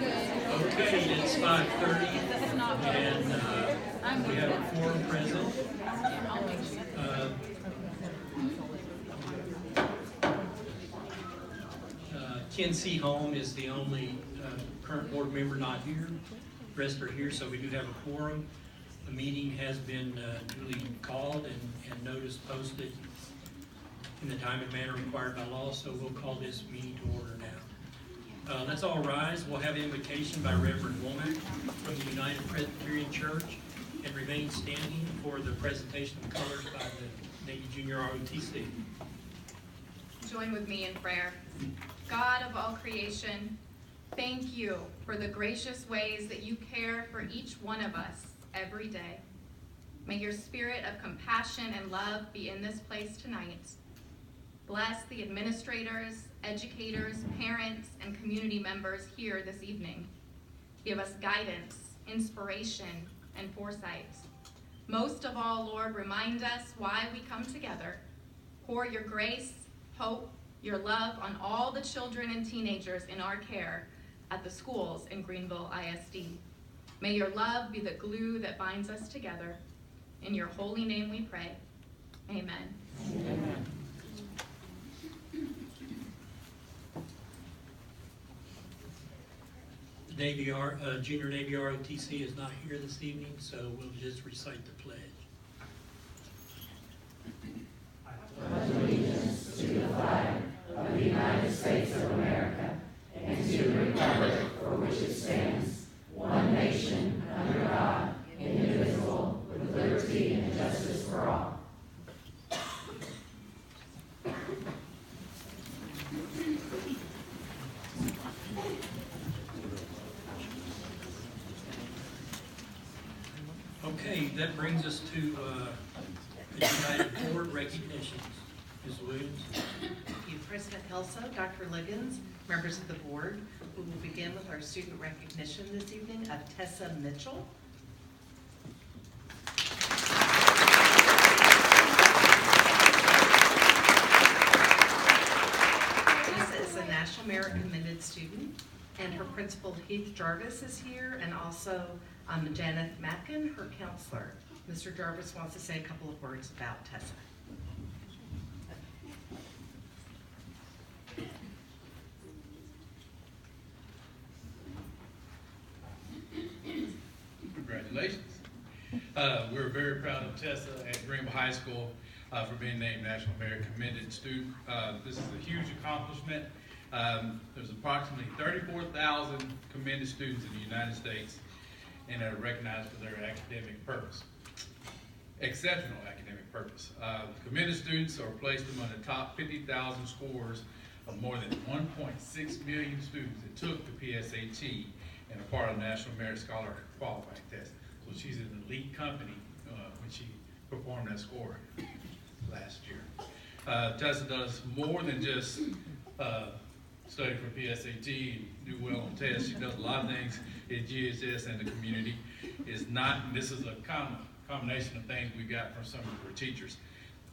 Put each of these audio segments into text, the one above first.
Okay, it's 5:30, and we have a quorum present. Ken C. Holm is the only current board member not here. The rest are here, so we do have a quorum. The meeting has been duly called and notice posted in the time and manner required by law, so we'll call this meeting to order now. Let's all rise. We'll have an invitation by Reverend Womack from the United Presbyterian Church, and remain standing for the presentation of colors by the Navy Junior ROTC. Join with me in prayer. God of all creation, thank you for the gracious ways that you care for each one of us every day. May your spirit of compassion and love be in this place tonight. Bless the administrators, educators, parents, and community members here this evening. Give us guidance, inspiration, and foresight. Most of all, Lord, remind us why we come together. Pour your grace, hope, your love on all the children and teenagers in our care at the schools in Greenville ISD. May your love be the glue that binds us together. In your holy name we pray. Amen. Amen. The Junior Navy ROTC is not here this evening, so we'll just recite the pledge. I pledge allegiance to the flag of the United States of America and to the republic for which it stands, one nation, under God, indivisible, with liberty and justice for all. Okay, that brings us to the United Board recognitions. Ms. Williams. Thank you, President Kelso, Dr. Liggins, members of the board. We will begin with our student recognition this evening of Tessa Mitchell. Tessa is a National Merit Commended student, and her principal Heath Jarvis is here, and also Janet Matkin, her counselor. Mr. Jarvis wants to say a couple of words about Tessa. Congratulations. We're very proud of Tessa at Greenville High School for being named National Merit Commended Student. This is a huge accomplishment. There's approximately 34,000 commended students in the United States and are recognized for their academic purpose. Exceptional academic purpose. Commended students are placed among the top 50,000 scores of more than 1.6 million students that took the PSAT and are part of the National Merit Scholar Qualifying Test. So she's in the elite company when she performed that score last year. Tessa does more than just study for PSAT and do well on tests. She does a lot of things in GHS and the community. It's not, and this is a combination of things we got from some of her teachers.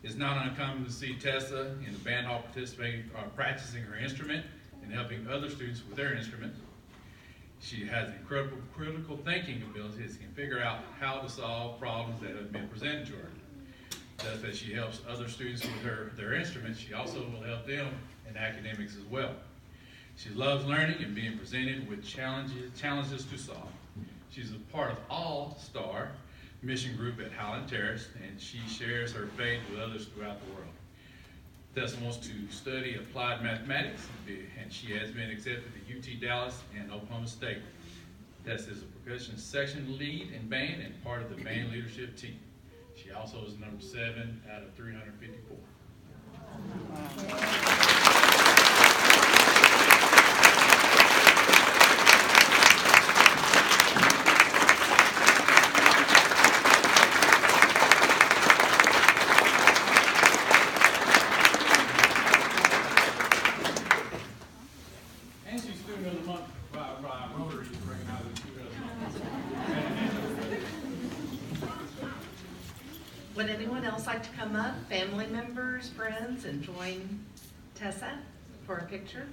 It's not uncommon to see Tessa in the band hall participating, practicing her instrument and helping other students with their instrument. She has incredible critical thinking abilities and can figure out how to solve problems that have been presented to her. Thus, as she helps other students with their instruments, she also will help them in academics as well. She loves learning and being presented with challenges to solve. She's a part of All-Star Mission Group at Highland Terrace, and she shares her faith with others throughout the world. Tessa wants to study applied mathematics, and she has been accepted to UT Dallas and Oklahoma State. Tessa is a percussion section lead in band and part of the band leadership team. She also is number 7 out of 354. Would anyone else like to come up, family members, friends, and join Tessa for a picture?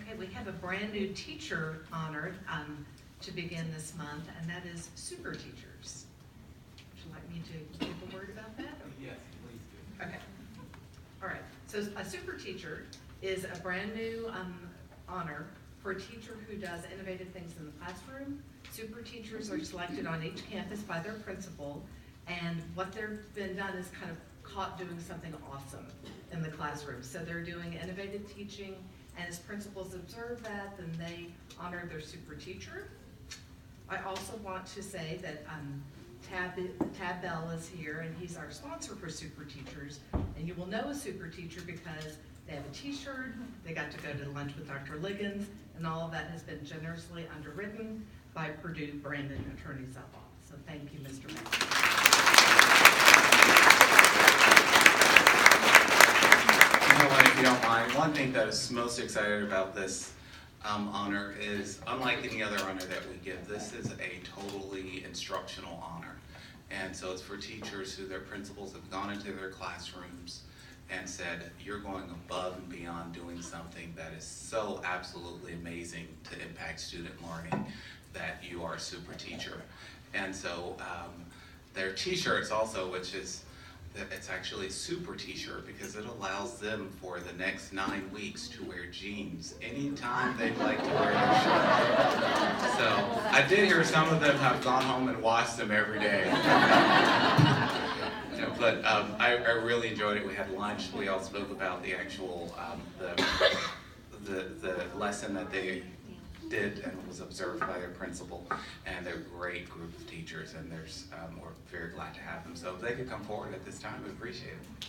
Okay, we have a brand new teacher honored to begin this month, and that is super teachers. Would you like me to give a word about that? Yes, please do. Okay. All right. So a super teacher is a brand new honor for a teacher who does innovative things in the classroom. Super teachers are selected on each campus by their principal, and what they've been done is kind of caught doing something awesome in the classroom. So they're doing innovative teaching, and as principals observe that, then they honor their super teacher. I also want to say that Tab Bell is here, and he's our sponsor for super teachers. And you will know a super teacher because they have a t-shirt, they got to go to lunch with Dr. Liggins, and all of that has been generously underwritten by Purdue Brandon Attorneys at Law. So thank you, Mr. Mayor. You know what, if you don't mind, one thing that is most excited about this honor is, unlike any other honor that we give, this is a totally instructional honor. And so it's for teachers who their principals have gone into their classrooms and said, you're going above and beyond doing something that is so absolutely amazing to impact student learning that you are a super teacher. And so their t-shirts also, which is, it's actually a super t-shirt because it allows them for the next 9 weeks to wear jeans anytime they'd like to wear their shirt. So I did hear some of them have gone home and washed them every day. You know, but I really enjoyed it. We had lunch. We all spoke about the actual the lesson that they did and was observed by their principal, and they're a great group of teachers, and we're very glad to have them. So if they could come forward at this time, we appreciate it.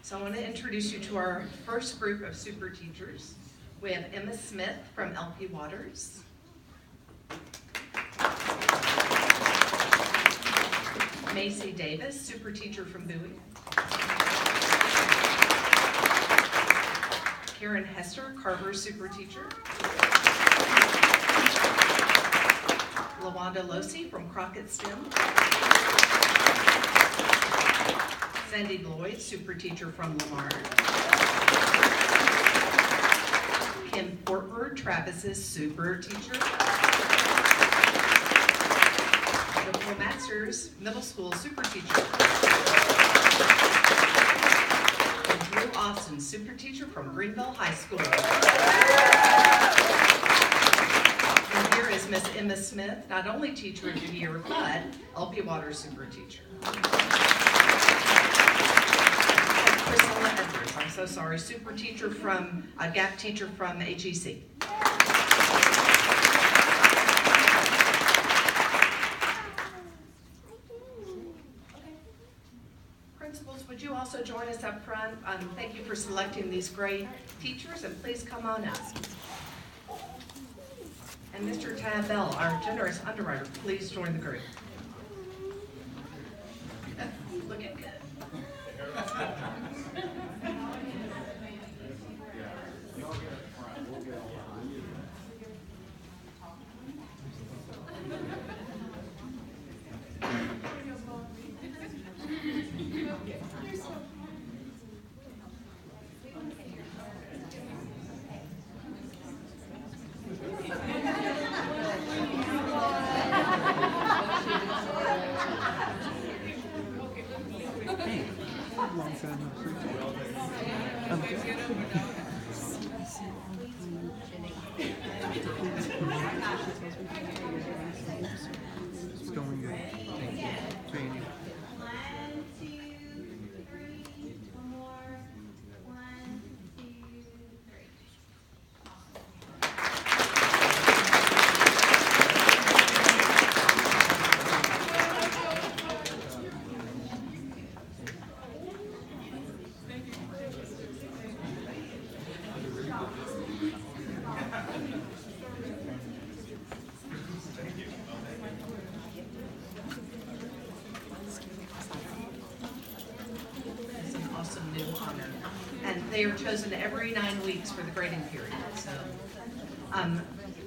So I want to introduce you to our first group of super teachers. We have Emma Smith from LP Waters. Macy Davis, super teacher from Bowie. Karen Hester, Carver super teacher. LaWanda Losi from Crockett STEM. Sandy Lloyd, super teacher from Lamar. Kim Portford, Travis's super teacher. Nicole Masters, middle school super teacher. And Drew Austin, super teacher from Greenville High School. And here is Miss Emma Smith, not only teacher of the year, but LP Waters super teacher. Priscilla Edwards, I'm so sorry, super teacher from, a gap teacher from HEC. Principals, would you also join us up front? Thank you for selecting these great teachers, and please come on up. And Mr. Tab Bell, our generous underwriter, please join the group. Looking good. It's going good. Thank you. Training. 1, 2, 3. One more. 1, 2, 3. new honor. And they are chosen every 9 weeks for the grading period. So,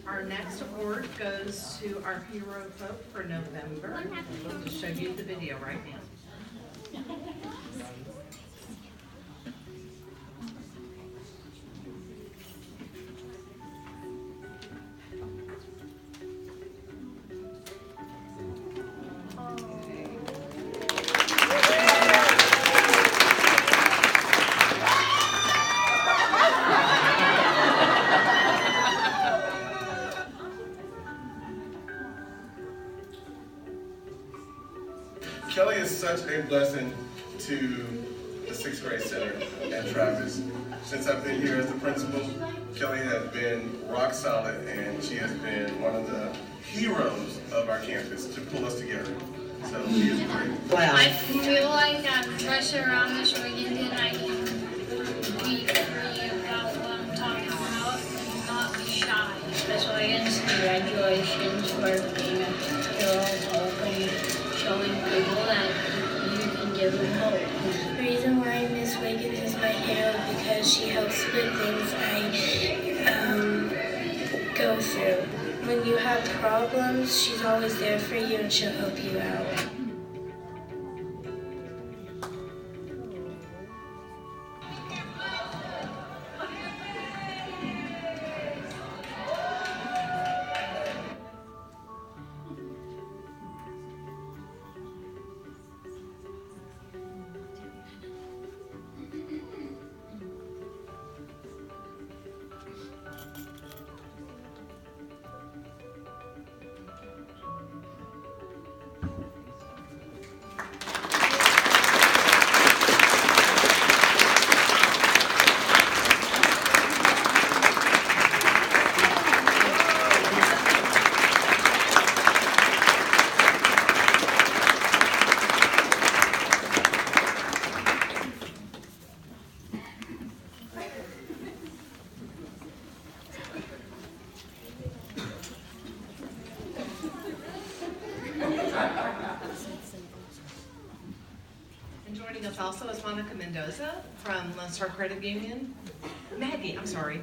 our next award goes to our hero folk for November. I'll just show you the video right now. Kelly is such a blessing to the 6th grade center and Travis. Since I've been here as the principal, Kelly has been rock solid, and she has been one of the heroes of our campus to pull us together. So she is great. Wow. I feel like I'm fresh around this weekend and I can be free about what I'm talking about and not be shy. Especially against the graduations where they're all talking, showing people that you can give them hope. The reason why Miss Wiggins is my hero is because she helps with things I go through. When you have problems, she's always there for you and she'll help you out. And joining us also is Monica Mendoza from Lone Star Credit Union. Maggie, I'm sorry.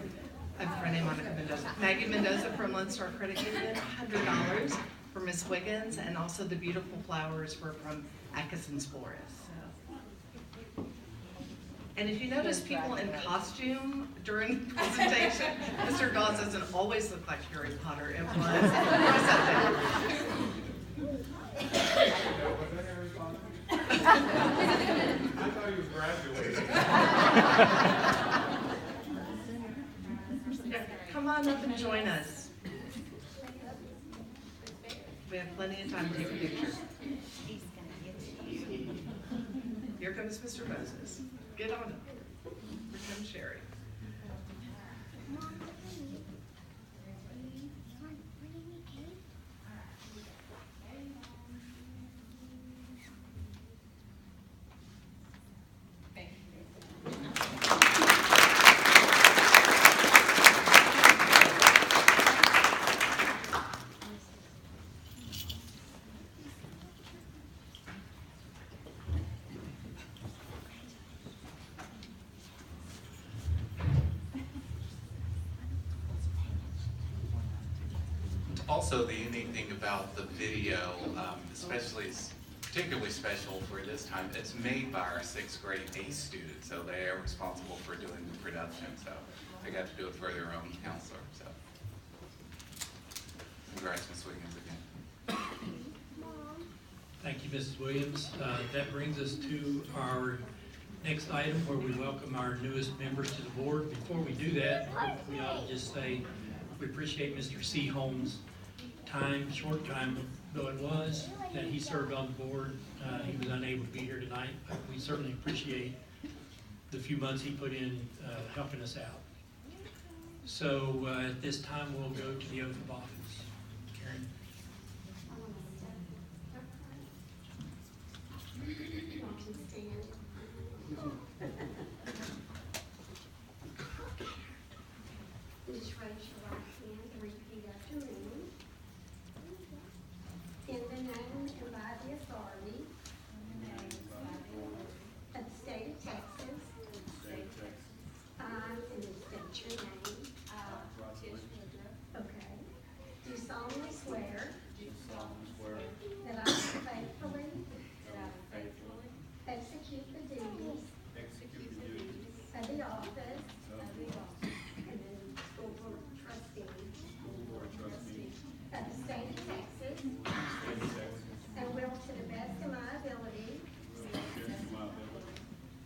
I have her name, Monica Mendoza. Maggie Mendoza from Lone Star Credit Union, $100 for Miss Wiggins, and also the beautiful flowers were from Atkinson's Florist. And if you notice people in costume during the presentation, Mr. Dawes doesn't always look like Harry Potter. It was. I thought he was graduating. Come on up and join us. We have plenty of time to take a picture. Here comes Mr. Moses. Get on up. Here comes Sherry. Also, the unique thing about the video, particularly special for this time, it's made by our 6th grade A students, so they are responsible for doing the production. So they got to do it for their own counselor. So congrats, Ms. Wiggins, again. Thank you, Mrs. Williams. That brings us to our next item where we welcome our newest members to the board. Before we do that, we ought to just say we appreciate Mr. C. Holmes' short time though it was, that he served on the board. He was unable to be here tonight, but we certainly appreciate the few months he put in helping us out. So at this time, we'll go to the oath of office. Karen. Just raise your right hand and repeat after me. In the name and by the authority of the state of Texas state your name. Okay. Do solemnly swear that I will faithfully execute the duties of the office and then school board trustee of the state of Texas, and will to the best of my ability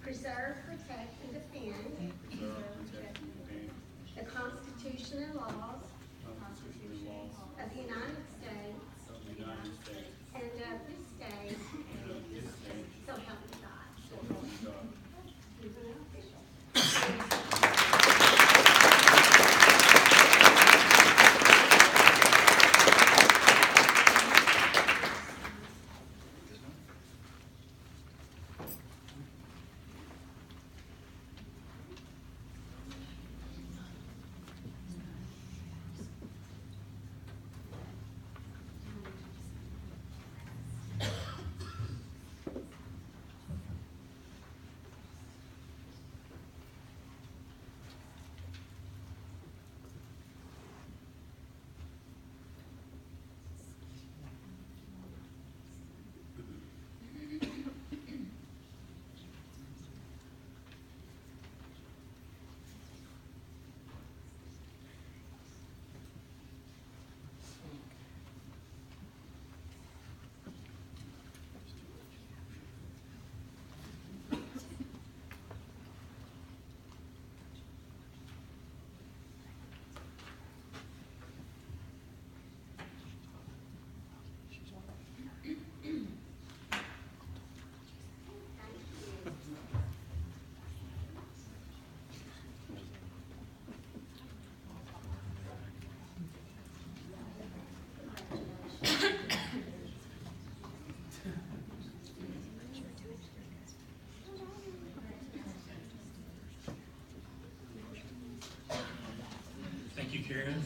preserve, protect, and defend the Constitution and laws of the United States and of this state, so help me God. Thank you, Karen.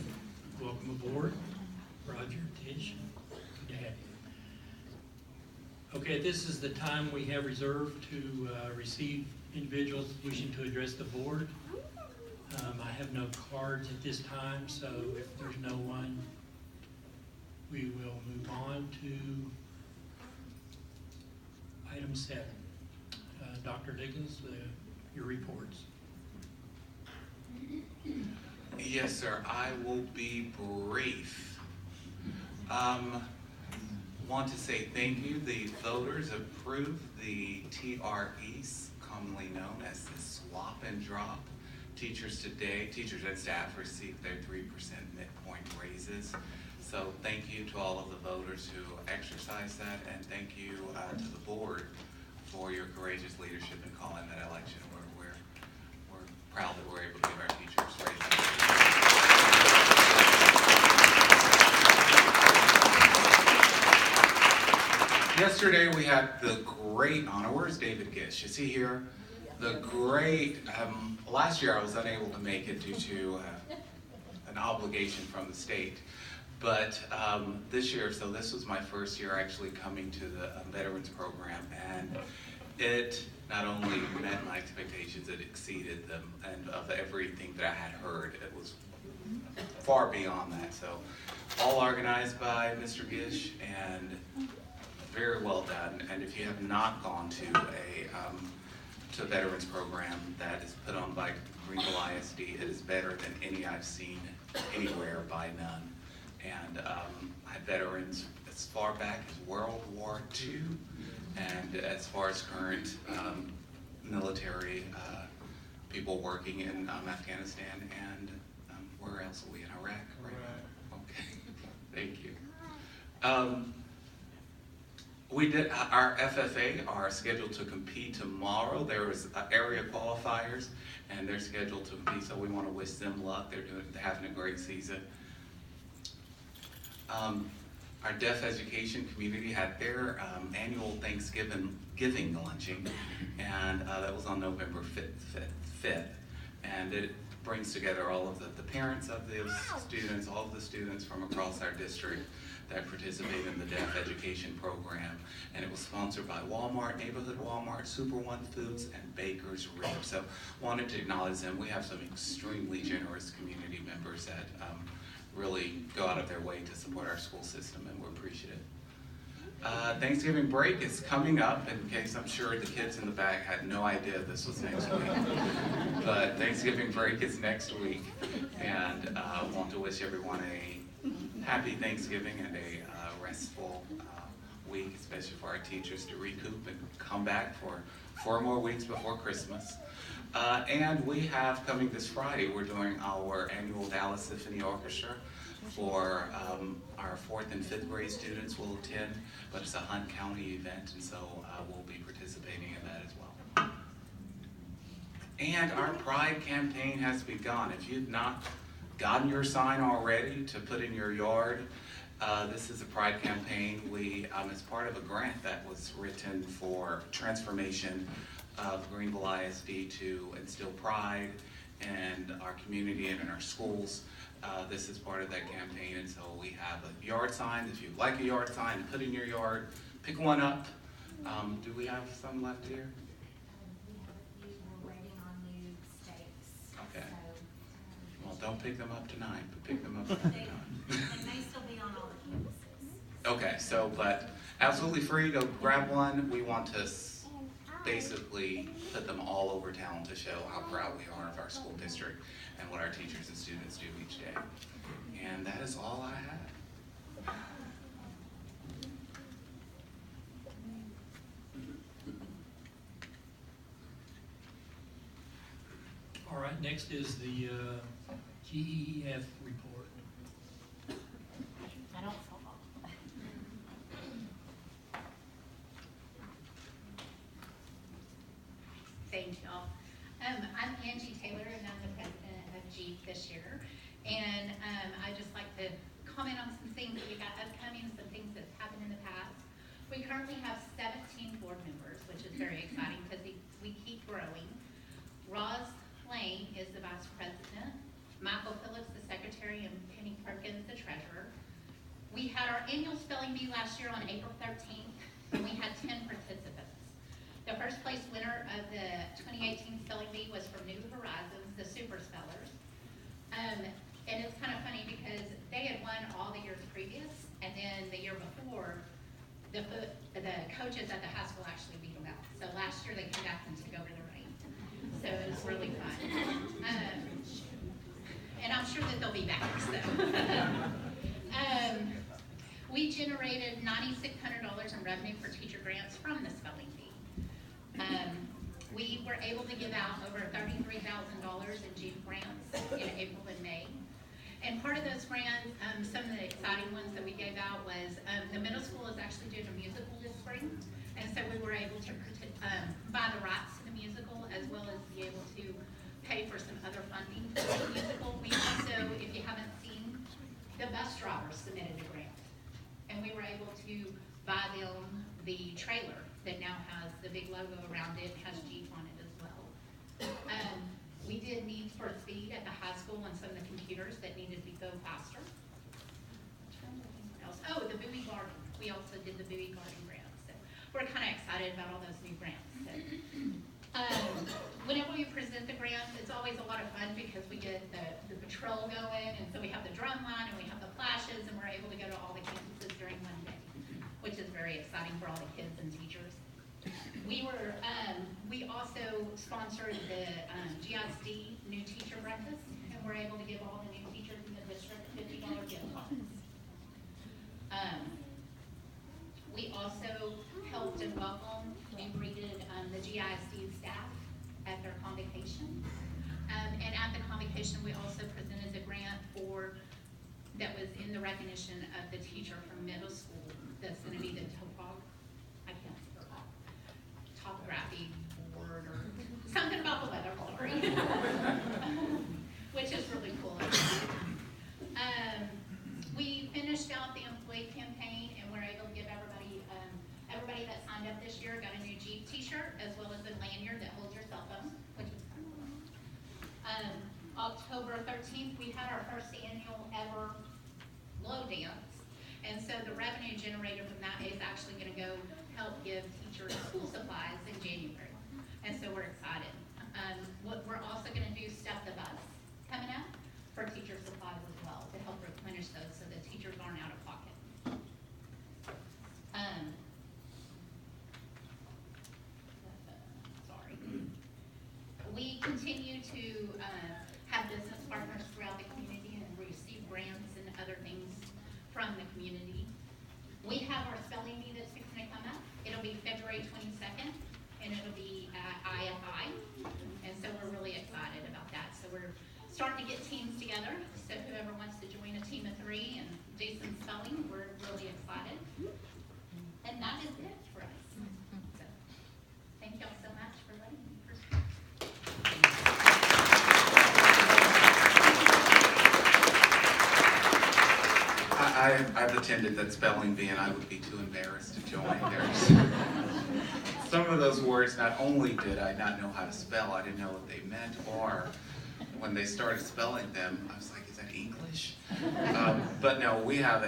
Welcome aboard. Roger, Tish, good to have you. Okay, this is the time we have reserved to receive individuals wishing to address the board. I have no cards at this time, so if there's no one, we will move on to item 7. Dr. Dickens, your reports. Yes, sir, I will be brief. Want to say thank you. The voters approved the TREs, commonly known as the swap and drop. Teachers and staff received their 3% midpoint raises. So thank you to all of the voters who exercised that, and thank you to the board for your courageous leadership in calling that election. We're proud that we're able to give our teachers raises. Yesterday we had the great honor. Where's David Gish? Is he here? The great, last year I was unable to make it due to an obligation from the state. But this year, so this was my first year actually coming to the Veterans Program, and it not only met my expectations, it exceeded them, and of everything that I had heard, it was far beyond that. So all organized by Mr. Gish, and very well done. And if you have not gone to a Veterans Program that is put on by Greenville ISD, it is better than any I've seen anywhere, by none. And I had veterans as far back as World War II, and as far as current military people working in Afghanistan, and where else are we, in Iraq right now? Okay, thank you. We did, our FFA are scheduled to compete tomorrow. There was area qualifiers, and they're scheduled to compete, so we want to wish them luck. They're having a great season. Our deaf education community had their annual Thanksgiving luncheon, and that was on November 5th. And it brings together all of the parents of the students, all of the students from across our district that participate in the deaf education program. And it was sponsored by Walmart, Neighborhood Walmart, Super One Foods, and Baker's Rib. So wanted to acknowledge them. We have some extremely generous community members that really go out of their way to support our school system, and we're appreciative. Thanksgiving break is coming up, in case I'm sure the kids in the back had no idea this was next week. But Thanksgiving break is next week, and I want to wish everyone a happy Thanksgiving and a restful week, especially for our teachers to recoup and come back for 4 more weeks before Christmas. And we have coming this Friday, we're doing our annual Dallas Symphony Orchestra for our 4th and 5th grade students will attend, but it's a Hunt County event, and so we'll be participating in that as well. And our Pride campaign has begun. If you've not gotten your sign already to put in your yard, this is a Pride campaign. We, as part of a grant that was written for transformation of Greenville ISD to instill pride in our community and in our schools. This is part of that campaign, and so we have a yard sign. If you'd like a yard sign to put in your yard, pick one up. Do we have some left here? We have a few. We're waiting on new stakes. Okay. So, Well, don't pick them up tonight, but pick them up later. they may still be on all the campuses. Okay, so, but absolutely free, go grab one. We want to basically put them all over town to show how proud we are of our school district and what our teachers and students do each day. And that is all I have. All right, next is the GEF report. I don't fall. Thank y'all. I'm Angie Taylor, and I'm the president of GEF this year. And I'd just like to comment on some things that we got upcoming, some things that happened in the past. We currently have 17 board members, which is very exciting because we keep growing. Roz Lane is the vice president, Michael Phillips the secretary, and Penny Perkins the treasurer. We had our annual spelling bee last year on April 13th, and we had 10 participants. The first place winner of the 2018 spelling bee was from New Horizons, the super spellers. And it's kind of funny because they had won all the years previous, and then the year before, the coaches at the high school actually beat them out. So last year they came back and took over the reign. So it was really fun. And I'm sure that they'll be back, so. We generated $9,600 in revenue for teacher grants from the spelling bee. We were able to give out over $33,000 in GEF grants in April and May. And part of those grants, some of the exciting ones that we gave out was the middle school is actually doing a musical this spring. And so we were able to buy the rights to the musical as well as be able to pay for some other funding for the musical. We also, if you haven't seen, the bus drivers submitted a grant. And we were able to buy them the trailer that now has the big logo around it, has GEF on it as well. We did Needs for Speed at the high school and some of the computers that needed to go faster. What else? Oh, the Bowie Garden. We also did the Bowie Garden grant. So we're kind of excited about all those new grants. So, whenever we present the grants, it's always a lot of fun because we get the patrol going, and so we have the drum line and we have the flashes, and we're able to go to all the campuses during one day, which is very exciting for all the kids and teachers. We also sponsored the GISD New Teacher Breakfast, and we're able to give all the new teachers in the district $50 gift cards. We also helped and welcomed and greeted the GISD staff at their convocation. And at the convocation, we also presented the grant that was in the recognition of the teacher from middle school that's going to be the topography board or something about the weather, sorry. Which is really cool. We finished out the employee campaign, and we're able to give everybody that signed up this year got a new GEF t-shirt as well as a lanyard that holds your cell phone, which was kind of cool. October 13th, we had our first annual ever Glow Dance, And so the revenue generated from that is actually gonna go help give teachers school supplies in January. And so we're excited. What we're also gonna do Step the Bus coming up for teacher supplies as well to help replenish those so that teachers aren't out of pocket. Sorry. We continue to have business partners throughout the community and receive grants and other things from the community. We have our spelling bee that's fixing to come up. It'll be February 22nd, and it'll be at IFI. And so we're really excited about that. So we're starting to get teams together. So whoever wants to join a team of 3 and do some spelling, we're really excited. And that is it for us. So thank y'all so much for letting me present. I've attended that spelling bee and I would be too embarrassed to join. There's some of those words, not only did I not know how to spell, I didn't know what they meant, or when they started spelling them, I was like, is that English? But no, we have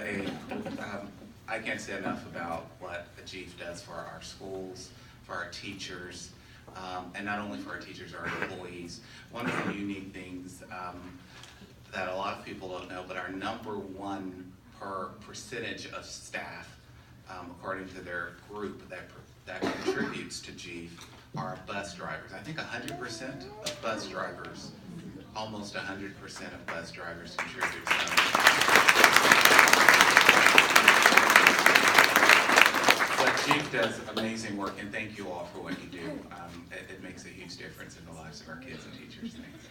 I can't say enough about what the chief does for our schools, for our teachers, and not only for our teachers, our employees. One of the unique things that a lot of people don't know, but our #1 per percentage of staff, according to their group that contributes to GIF, are bus drivers. I think 100% of bus drivers, almost 100% of bus drivers contribute. But GIF does amazing work, and thank you all for what you do. It makes a huge difference in the lives of our kids and teachers. Thanks.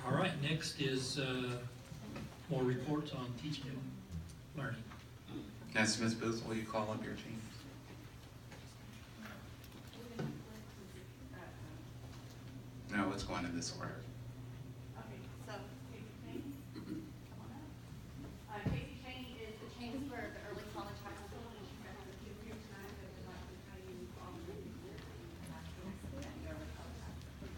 All right, next is more reports on teaching and learning. Yes, Ms. Booth, will you call up your team? No, it's going in this order. Okay, so Casey Chaney, come on up. Casey Chaney is the chancellor of the early college high school, and she's got the kids here tonight that would like to tell you all the things that are in the high school and the early college high school.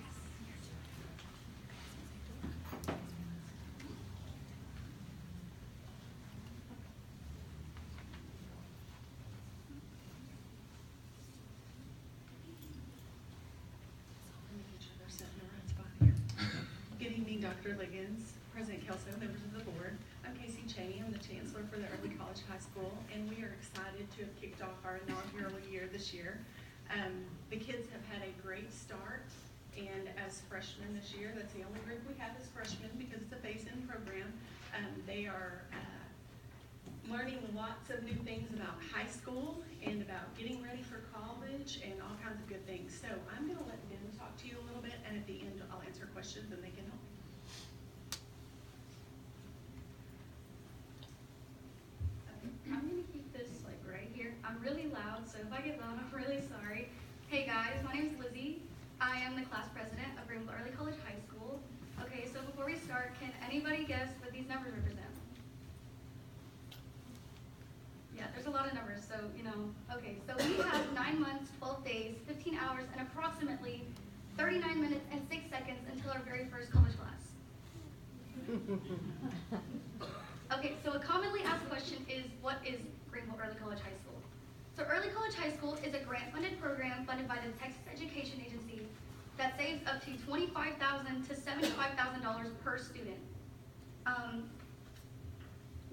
Good evening, Dr. Liggins, President Kelso, members of the board. I'm Casey Chaney. I'm the chancellor for the Early College High School, and we are excited to have kicked off our inaugural year this year. The kids have had a great start, and as freshmen this year, that's the only group we have as freshmen because it's a phase-in program. They are learning lots of new things about high school and about getting ready for college and all kinds of good things. So I'm going to let Ben talk to you a little bit, and at the end I'll answer questions and they can help me. I'm gonna keep this like right here. I'm really loud, so if I get loud, I'm really sorry. Hey guys, my name is Lizzie. I am the class president of Greenville Early College High School. Okay, so before we start, can anybody guess what these numbers represent? Yeah, there's a lot of numbers, so you know. Okay, so we have 9 months, 12 days, 15 hours, and approximately 39 minutes and 6 seconds until our very first college class. Okay, so a commonly asked question is, what is Greenville Early College High School? So Early College High School is a grant-funded program funded by the Texas Education Agency that saves up to $25,000 to $75,000 per student.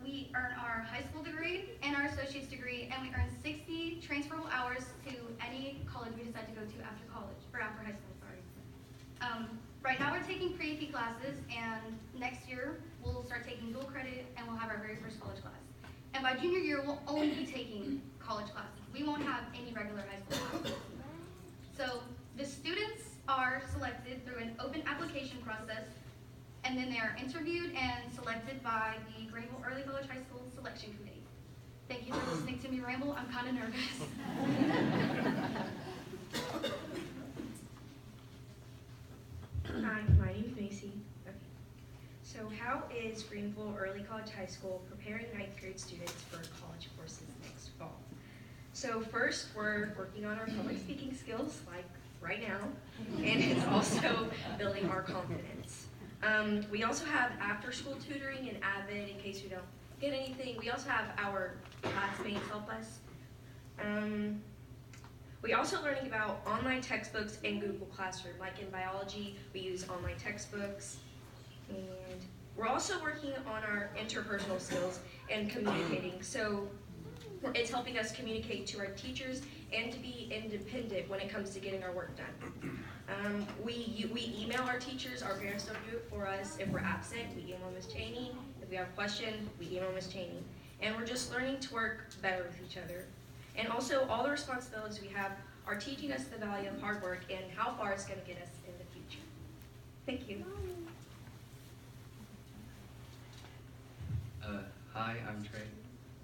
We earn our high school degree and our associate's degree, and we earn 60 transferable hours to any college we decide to go to after college, or after high school, sorry. Right now we're taking pre-AP classes, and next year we'll start taking dual credit, and we'll have our very first college class. And by junior year, we'll only be taking college classes. We won't have any regular high school classes. So the students are selected through an open application process, and then they are interviewed and selected by the Greenville Early College High School Selection Committee. Thank you for listening to me ramble. I'm kind of nervous. Hi, my name is Macy. Okay. So how is Greenville Early College High School preparing 9th grade students for college courses next fall? So first, we're working on our public speaking skills, like right now, and it's also building our confidence. We also have after-school tutoring and Avid in case we don't get anything. We also have our classmates help us. We also learning about online textbooks and Google Classroom. Like in biology, we use online textbooks. And we're also working on our interpersonal skills and communicating. So it's helping us communicate to our teachers and to be independent when it comes to getting our work done. We email our teachers. Our parents don't do it for us. If we're absent, we email Ms. Cheney. If we have a question, we email Ms. Cheney. And we're just learning to work better with each other. And also, all the responsibilities we have are teaching us the value of hard work and how far it's going to get us in the future. Thank you. Hi, I'm Trey.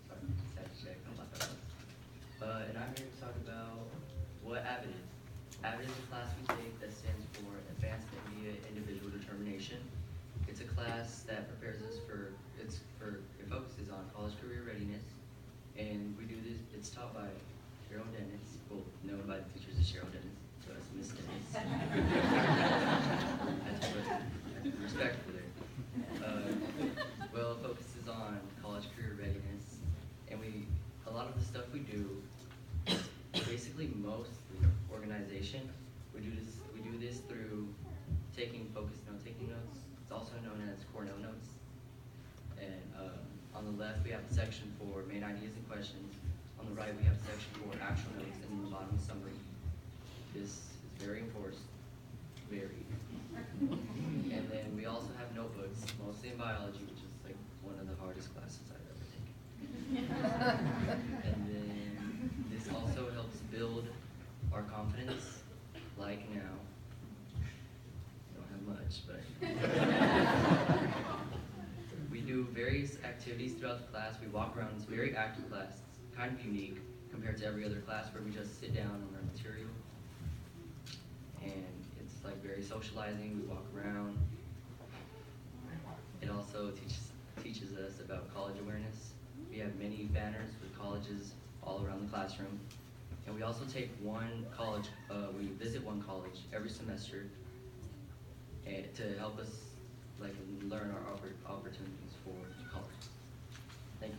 Sorry, sad to check. I'm not that and I'm here to talk about what Avid is. Avid is a class we take that stands for Advanced Intermediate Individual Determination. It's a class that prepares us it focuses on college career readiness, and we do this, it's taught by Cheryl Dennis, well, known by the teachers as Cheryl Dennis, so that's Miss Dennis. That's what respectful there. Well, it focuses on college career readiness, and a lot of the stuff we do, basically mostly organization. We do this through taking focused note-taking notes. It's also known as Cornell notes. And on the left, we have a section for main ideas and questions. On the right, we have a section for actual notes, and on the bottom, summary. This is very important. Very. And then we also have notebooks, mostly in biology, which is like one of the hardest classes I've ever taken. And then this also helps build our confidence, like now. Don't have much, but we do various activities throughout the class. We walk around. It's a very active class. It's kind of unique compared to every other class where we just sit down on our material. And it's like very socializing. We walk around. It also teaches us about college awareness. We have many banners with colleges all around the classroom. And we also take we visit one college every semester to help us learn our opportunities for college. Thank you.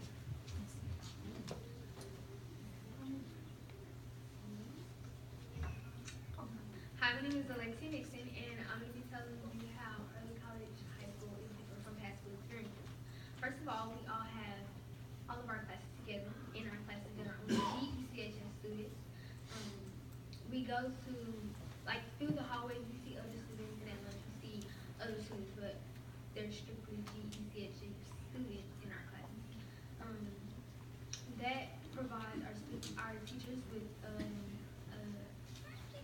Hi, my name is Alexia Nixon, and I'm going to be telling you how early college high school is different from past school experiences. First of all, we all have all of our classes together in our classes that are only GECHS students. We go to, through the hallways, we see other students, and at lunch we see other students, but they're strictly GECHS students in our classes. That provides our teachers with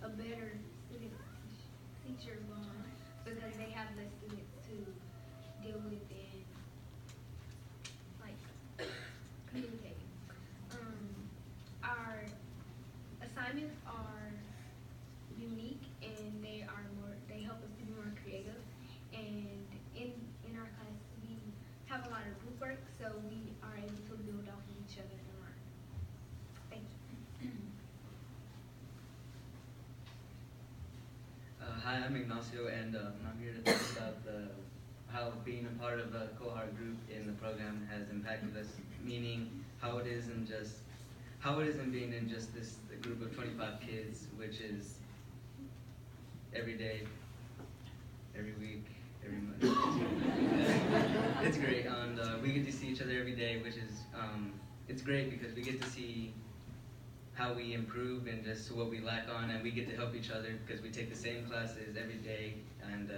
a better student-teacher bond because they have less students to deal with and communicate. Our assignments are unique and they help us to be more creative. And in our class we have a lot of group work, so we are able to build off of each other and learn. Thank you. Hi, I'm Ignacio, and I'm here to talk about how being a part of a cohort group in the program has impacted us, meaning how it isn't being in just this group of 25 kids, which is every day, every week, every month. It's great, and we get to see each other every day, which is, it's great because we get to see how we improve and just what we lack on, and we get to help each other because we take the same classes every day, and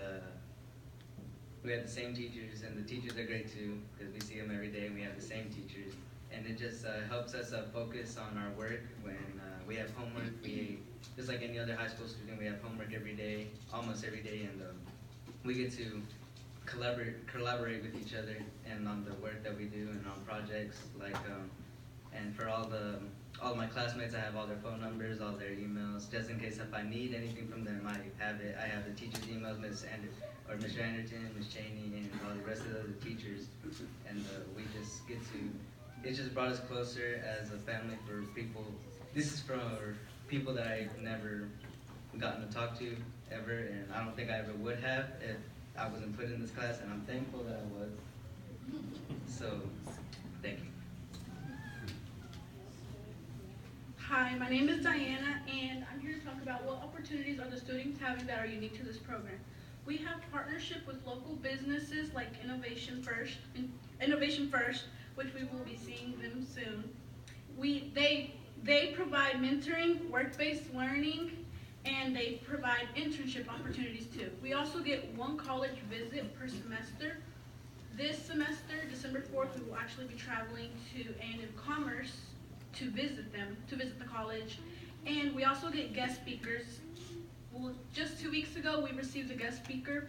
we have the same teachers, and the teachers are great too because we see them every day and we have the same teachers, and it just helps us focus on our work when we have homework. Just like any other high school student, we have homework every day, almost every day, and we get to collaborate with each other and on the work that we do and on projects and for all my classmates, I have all their phone numbers, all their emails, just in case if I need anything from them, I have it. I have the teachers' emails, Mr. Anderton, Ms. Cheney, and all the rest of the teachers, and we just get to, it just brought us closer as a family for people. This is for people that gotten to talk to ever, and I don't think I ever would have if I wasn't put in this class, and I'm thankful that I was. So, thank you. Hi, my name is Diana, and I'm here to talk about what opportunities are the students having that are unique to this program. We have partnership with local businesses like Innovation First, which we will be seeing them soon. They provide mentoring, work-based learning, and they provide internship opportunities too. We also get one college visit per semester. This semester, December 4th, we will actually be traveling to A&M Commerce to visit the college. And we also get guest speakers. Well, just 2 weeks ago, we received a guest speaker,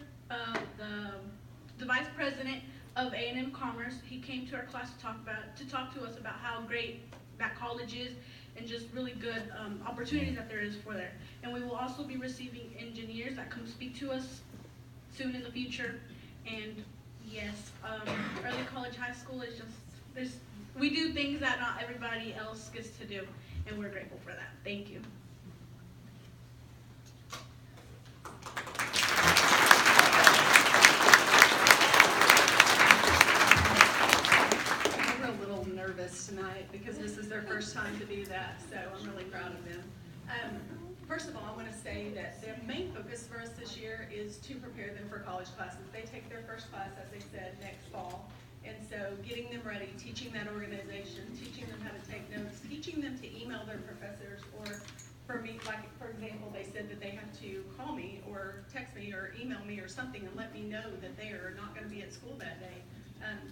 the vice president of A&M Commerce. He came to our class to talk to us about how great that college is and just really good opportunities that there is for there. And we will also be receiving engineers that come speak to us soon in the future. And yes, early college high school is just, we do things that not everybody else gets to do, and we're grateful for that. Thank you. We're a little nervous tonight because this is their first time to do that, so I'm really proud of them. First of all, I want to say that the main focus for us this year is to prepare them for college classes. They take their first class, as they said, next fall. And so getting them ready, teaching that organization, teaching them how to take notes, teaching them to email their professors, or for me, like for example, they said that they have to call me or text me or email me or something and let me know that they are not going to be at school that day.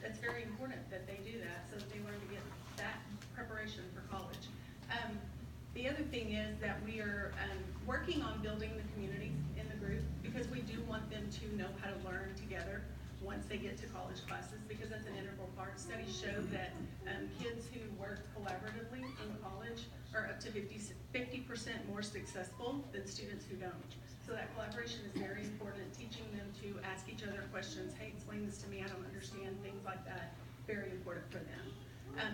It's very important that they do that so that they learn to get that preparation for college. The other thing is that we are working on building the community in the group because we do want them to know how to learn together once they get to college classes, because that's an integral part. Studies show that kids who work collaboratively in college are up to 50% more successful than students who don't. So that collaboration is very important, teaching them to ask each other questions. Hey, explain this to me, I don't understand, things like that. Very important for them.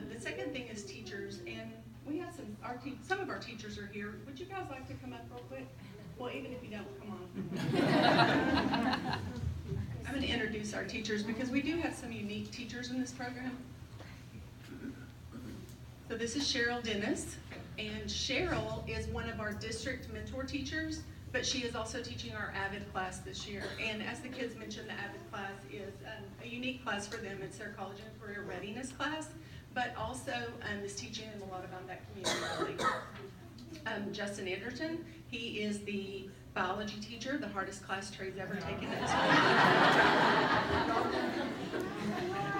The second thing is teachers, and we have some of our teachers are here. Would you guys like to come up real quick? Well, even if you don't, come on. I'm going to introduce our teachers because we do have some unique teachers in this program. So this is Cheryl Dennis, and Cheryl is one of our district mentor teachers, but she is also teaching our AVID class this year. And as the kids mentioned, the AVID class is a unique class for them. It's their college and career readiness class, but also is teaching them a lot about that community building. Justin Anderson, he is the biology teacher, the hardest class Trey's ever taken at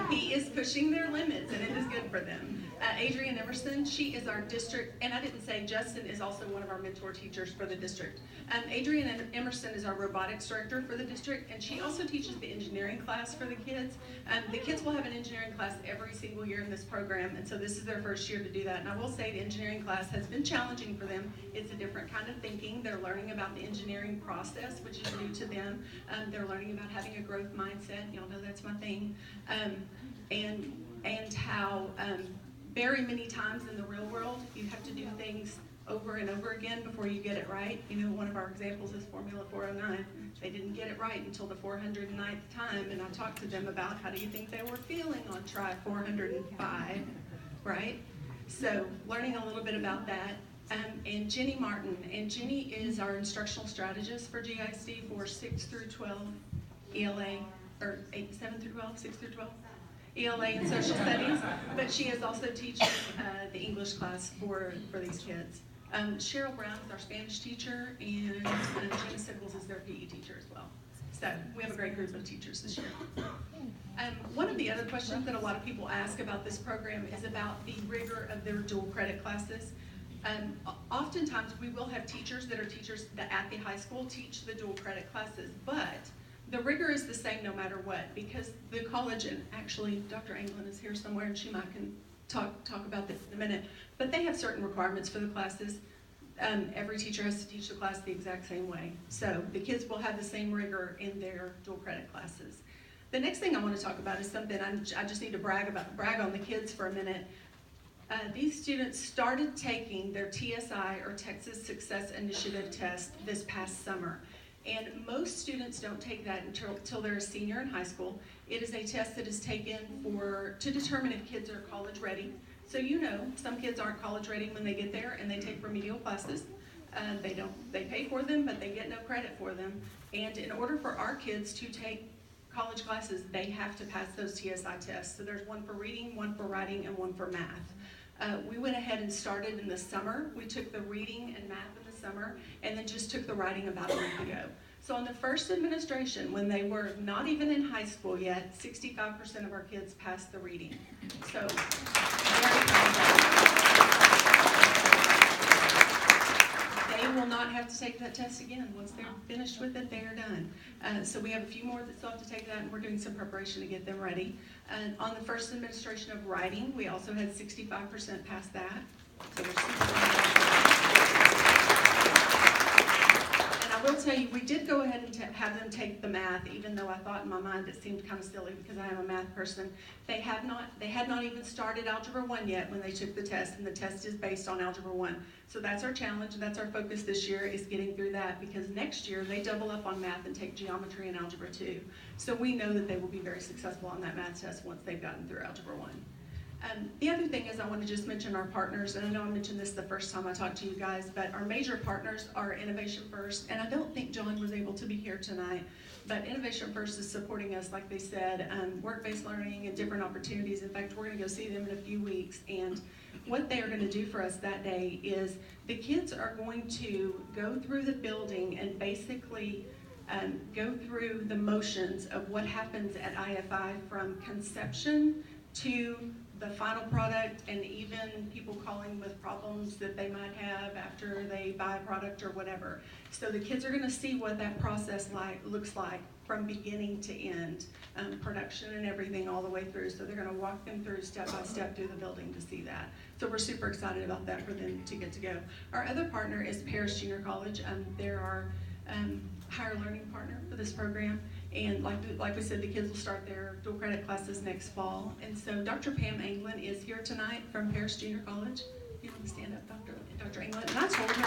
school. He is pushing their limits, and it is good for them. Adrienne Emerson, she is our district, and I didn't say Justin is also one of our mentor teachers for the district. Adrienne Emerson is our robotics director for the district, and she also teaches the engineering class for the kids. The kids will have an engineering class every single year in this program, and so this is their first year to do that. And I will say the engineering class has been challenging for them. It's a different kind of thinking. They're learning about the engineering process, which is new to them. They're learning about having a growth mindset. Y'all know that's my thing. And how very many times in the real world, you have to do things over and over again before you get it right. You know, one of our examples is Formula 409. They didn't get it right until the 409th time, and I talked to them about how do you think they were feeling on try 405, right? So learning a little bit about that. And Jenny Martin, and Jenny is our instructional strategist for GISD for 6 through 12 ELA, or 7 through 12, 6 through 12. ELA and social studies, but she is also teaching the English class for these kids. Cheryl Brown is our Spanish teacher, and Jenna Sickles is their PE teacher as well. So we have a great group of teachers this year. One of the other questions that a lot of people ask about this program is about the rigor of their dual credit classes. Oftentimes we will have teachers that are teachers that at the high school teach the dual credit classes, but the rigor is the same no matter what, because the college, and actually Dr. Anglin is here somewhere and she might can talk about this in a minute, but they have certain requirements for the classes. Every teacher has to teach the class the exact same way. So the kids will have the same rigor in their dual credit classes. The next thing I want to talk about is something I just need to brag on the kids for a minute. These students started taking their TSI, or Texas Success Initiative test, this past summer. And most students don't take that until they're a senior in high school. It is a test that is taken to determine if kids are college ready. So you know, some kids aren't college ready when they get there and they take remedial classes. They pay for them, but they get no credit for them. And in order for our kids to take college classes, they have to pass those TSI tests. So there's one for reading, one for writing, and one for math. We went ahead and started in the summer. We took the reading and math in the summer, and then just took the writing about a month ago. So on the first administration, when they were not even in high school yet, 65% of our kids passed the reading. So very proud of that. They will not have to take that test again. Once they're finished with it, they are done. So we have a few more that still have to take that, and we're doing some preparation to get them ready. On the first administration of writing, we also had 65% pass that. So we're and I will tell you, we did go ahead and have them take the math, even though I thought in my mind it seemed kind of silly because I am a math person. They had not even started Algebra 1 yet when they took the test, and the test is based on Algebra 1. So that's our challenge, and that's our focus this year, is getting through that, because next year they double up on math and take geometry and Algebra 2. So we know that they will be very successful on that math test once they've gotten through Algebra 1. The other thing is, I want to just mention our partners, and I know I mentioned this the first time I talked to you guys, but our major partners are Innovation First, and I don't think John was able to be here tonight, but Innovation First is supporting us, like they said, work-based learning and different opportunities. In fact, we're going to go see them in a few weeks, and what they are going to do for us that day is the kids are going to go through the building and basically go through the motions of what happens at IFI from conception to the final product, and even people calling with problems that they might have after they buy a product or whatever. So the kids are going to see what that process looks like from beginning to end, production and everything all the way through. So they're going to walk them through step by step through the building to see that. So we're super excited about that for them to get to go. Our other partner is Paris Junior College. They're our higher learning partner for this program. And like we said, the kids will start their dual credit classes next fall. And so Dr. Pam Anglin is here tonight from Paris Junior College. You want to stand up, Dr. Anglin? And I told her,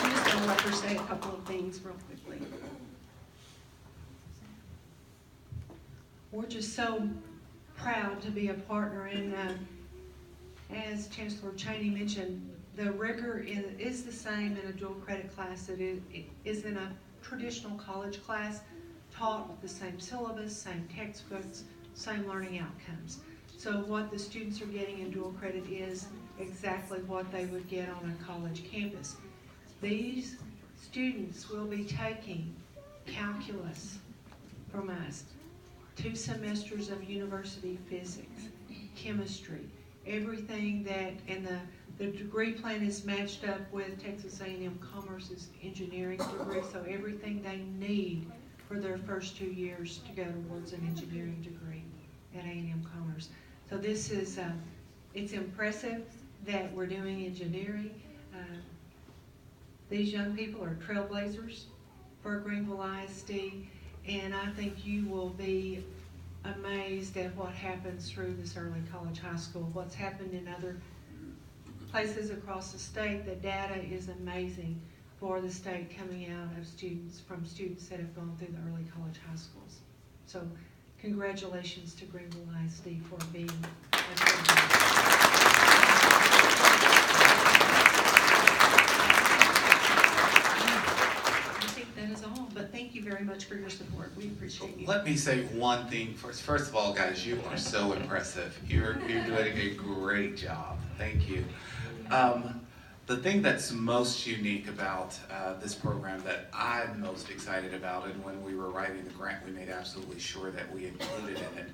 I'm just going to let her say a couple of things real quickly. We're just so proud to be a partner, and as Chancellor Cheney mentioned, the rigor is the same in a dual credit class that it is in a traditional college class, taught with the same syllabus, same textbooks, same learning outcomes. So what the students are getting in dual credit is exactly what they would get on a college campus. These students will be taking calculus from us, 2 semesters of university physics, chemistry, everything that, and the degree plan is matched up with Texas A&M Commerce's engineering degree, so everything they need for their first 2 years to go towards an engineering degree at A&M Commerce. So this is, it's impressive that we're doing engineering. These young people are trailblazers for Greenville ISD, and I think you will be amazed at what happens through this early college high school. What's happened in other places across the state, the data is amazing for the state coming out of students that have gone through the early college high schools. So congratulations to Greenville ISD for being That is all, but thank you very much for your support. We appreciate you. Let me say one thing first. First of all, guys, you are so impressive. You're doing a great job. Thank you. The thing that's most unique about this program that I'm most excited about, and when we were writing the grant, we made absolutely sure that we included in it,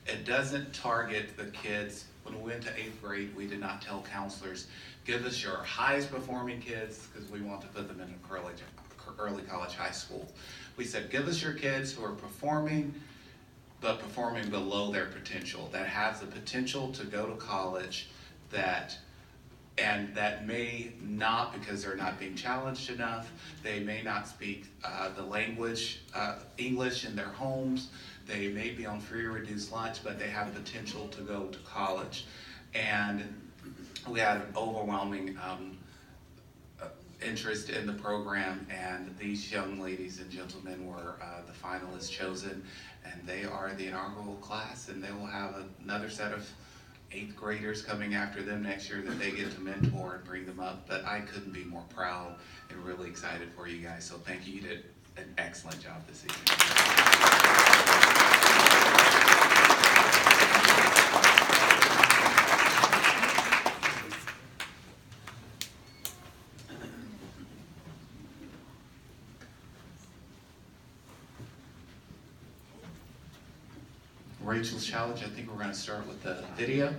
it doesn't target the kids. When we went to 8th grade, we did not tell counselors, give us your highest performing kids, because we want to put them in early college high school. We said, give us your kids who are performing, but performing below their potential, that have the potential to go to college, and that may not, because they're not being challenged enough, they may not speak the language, English in their homes, they may be on free or reduced lunch, but they have potential to go to college. And we had an overwhelming interest in the program, and these young ladies and gentlemen were the finalists chosen, and they are the inaugural class, and they will have another set of 8th graders coming after them next year that they get to mentor and bring them up. But I couldn't be more proud and really excited for you guys, so thank you. You did an excellent job this evening. Rachel's challenge, I think we're going to start with the video.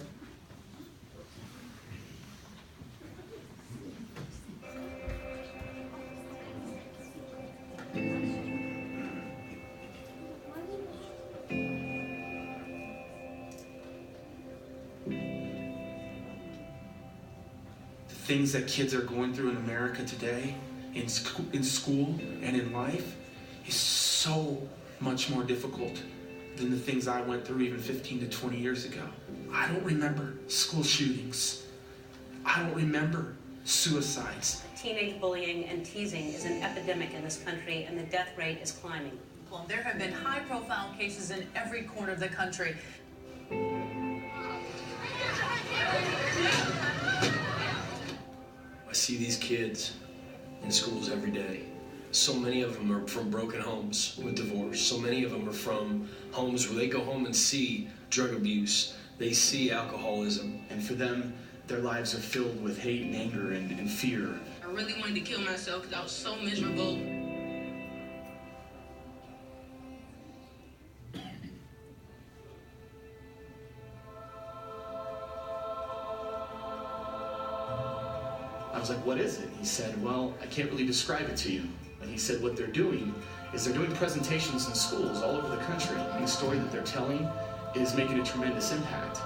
The things that kids are going through in America today, in school and in life, is so much more difficult than the things I went through even 15 to 20 years ago. I don't remember school shootings. I don't remember suicides. Teenage bullying and teasing is an epidemic in this country, and the death rate is climbing. Well, there have been high-profile cases in every corner of the country. I see these kids in schools every day. So many of them are from broken homes with divorce. So many of them are from homes where they go home and see drug abuse. They see alcoholism. And for them, their lives are filled with hate and anger and fear. I really wanted to kill myself because I was so miserable. I was like, what is it? He said, well, I can't really describe it to you. And he said what they're doing is they're doing presentations in schools all over the country, and the story that they're telling is making a tremendous impact.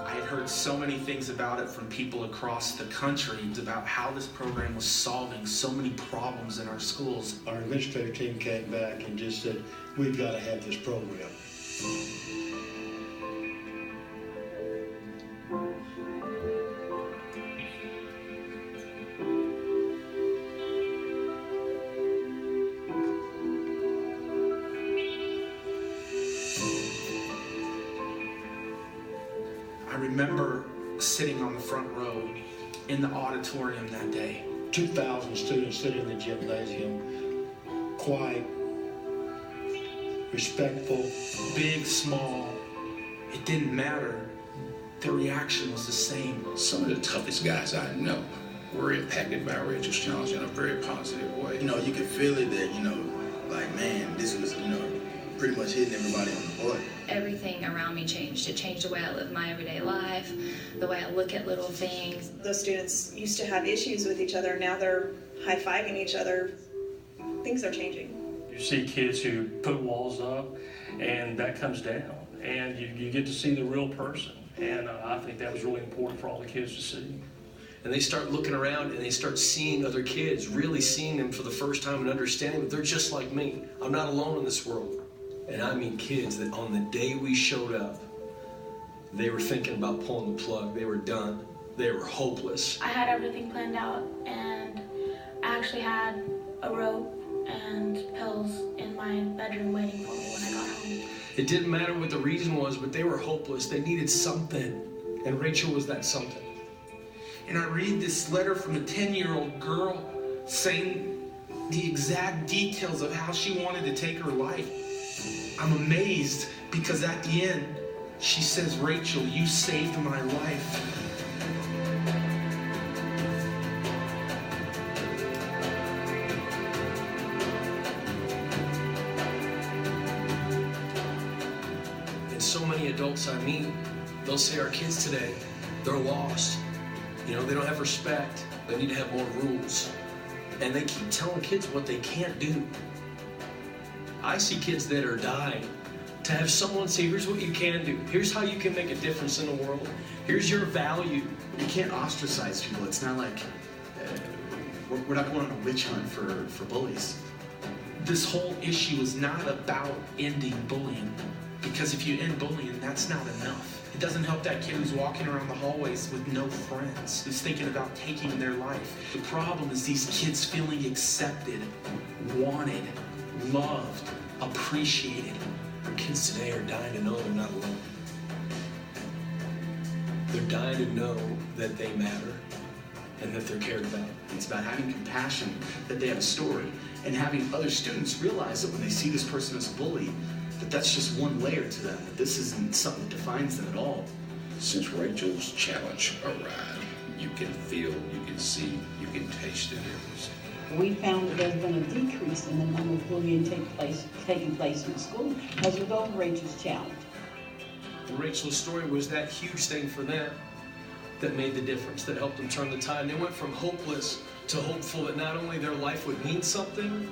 I had heard so many things about it from people across the country about how this program was solving so many problems in our schools. Our administrative team came back and just said, we've got to have this program. I remember sitting on the front row in the auditorium that day. 2,000 students sitting in the gymnasium, quiet, respectful. Big, small, it didn't matter. The reaction was the same. Some of the toughest guys I know were impacted by Rachel's challenge in a very positive way. You know, you could feel it that, you know, like, man, this was, you know, pretty much hitting everybody on the butt. Everything around me changed. It changed the way I live my everyday life, the way I look at little things. Those students used to have issues with each other. Now they're high-fiving each other. Things are changing. You see kids who put walls up, and that comes down, and you get to see the real person. And I think that was really important for all the kids to see. And they start looking around and they start seeing other kids, really seeing them for the first time and understanding that they're just like me. I'm not alone in this world. And I mean kids that on the day we showed up, they were thinking about pulling the plug. They were done. They were hopeless. I had everything planned out, and I actually had a rope and pills in my bedroom waiting for me when I got home. It didn't matter what the reason was, but they were hopeless. They needed something. And Rachel was that something. And I read this letter from a 10-year-old girl saying the exact details of how she wanted to take her life. I'm amazed because at the end, she says, Rachel, you saved my life. And so many adults I meet, they'll say our kids today, they're lost. You know, they don't have respect. They need to have more rules. And they keep telling kids what they can't do. I see kids that are dying To have someone say, here's what you can do. Here's how you can make a difference in the world. Here's your value. You can't ostracize people. It's not like we're not going on a witch hunt for bullies. This whole issue is not about ending bullying. Because if you end bullying, that's not enough. It doesn't help that kid who's walking around the hallways with no friends, who's thinking about taking their life. The problem is these kids feeling accepted, wanted, loved, appreciated. Kids today are dying to know they're not alone. They're dying to know that they matter and that they're cared about. It's about having compassion that they have a story, and having other students realize that when they see this person as a bully, that that's just one layer to them, that this isn't something that defines them at all. Since Rachel's challenge arrived, you can feel, you can see, you can taste the difference. We found that there's been a decrease in the number of bullying taking place in the school as a result of Rachel's challenge. And Rachel's story was that huge thing for them that made the difference, that helped them turn the tide. They went from hopeless to hopeful that not only their life would mean something,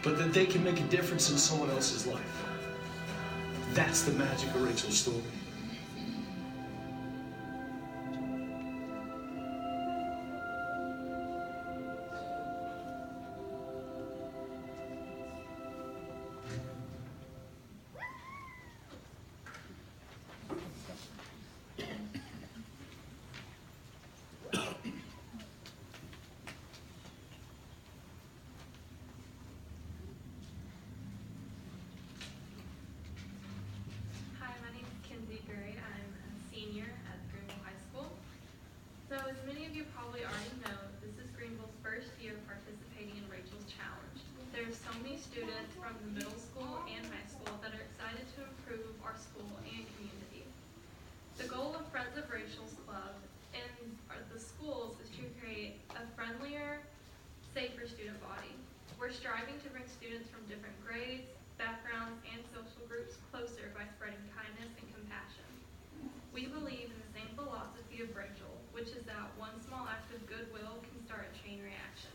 but that they can make a difference in someone else's life. That's the magic of Rachel's story. So as many of you probably already know, this is Greenville's first year participating in Rachel's Challenge. There are so many students from the middle school and high school that are excited to improve our school and community. The goal of Friends of Rachel's Club and the schools is to create a friendlier, safer student body. We're striving to bring students from different grades, backgrounds, and social groups closer by spreading kindness and compassion. We believe in the same philosophy of Rachel, which is that one small act of goodwill can start a chain reaction.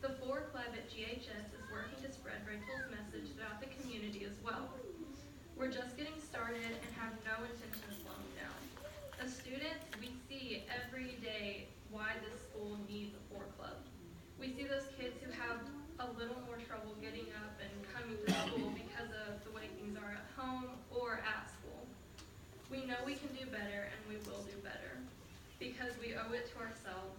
The 4 Club at GHS is working to spread Rachel's message throughout the community as well. We're just getting started and have no intention of slowing down. As students, we see every day why this school needs a 4 Club. We see those kids who have a little more trouble getting up and coming to school because of the way things are at home or at school. We know we can do better, and we will do better because we owe it to ourselves.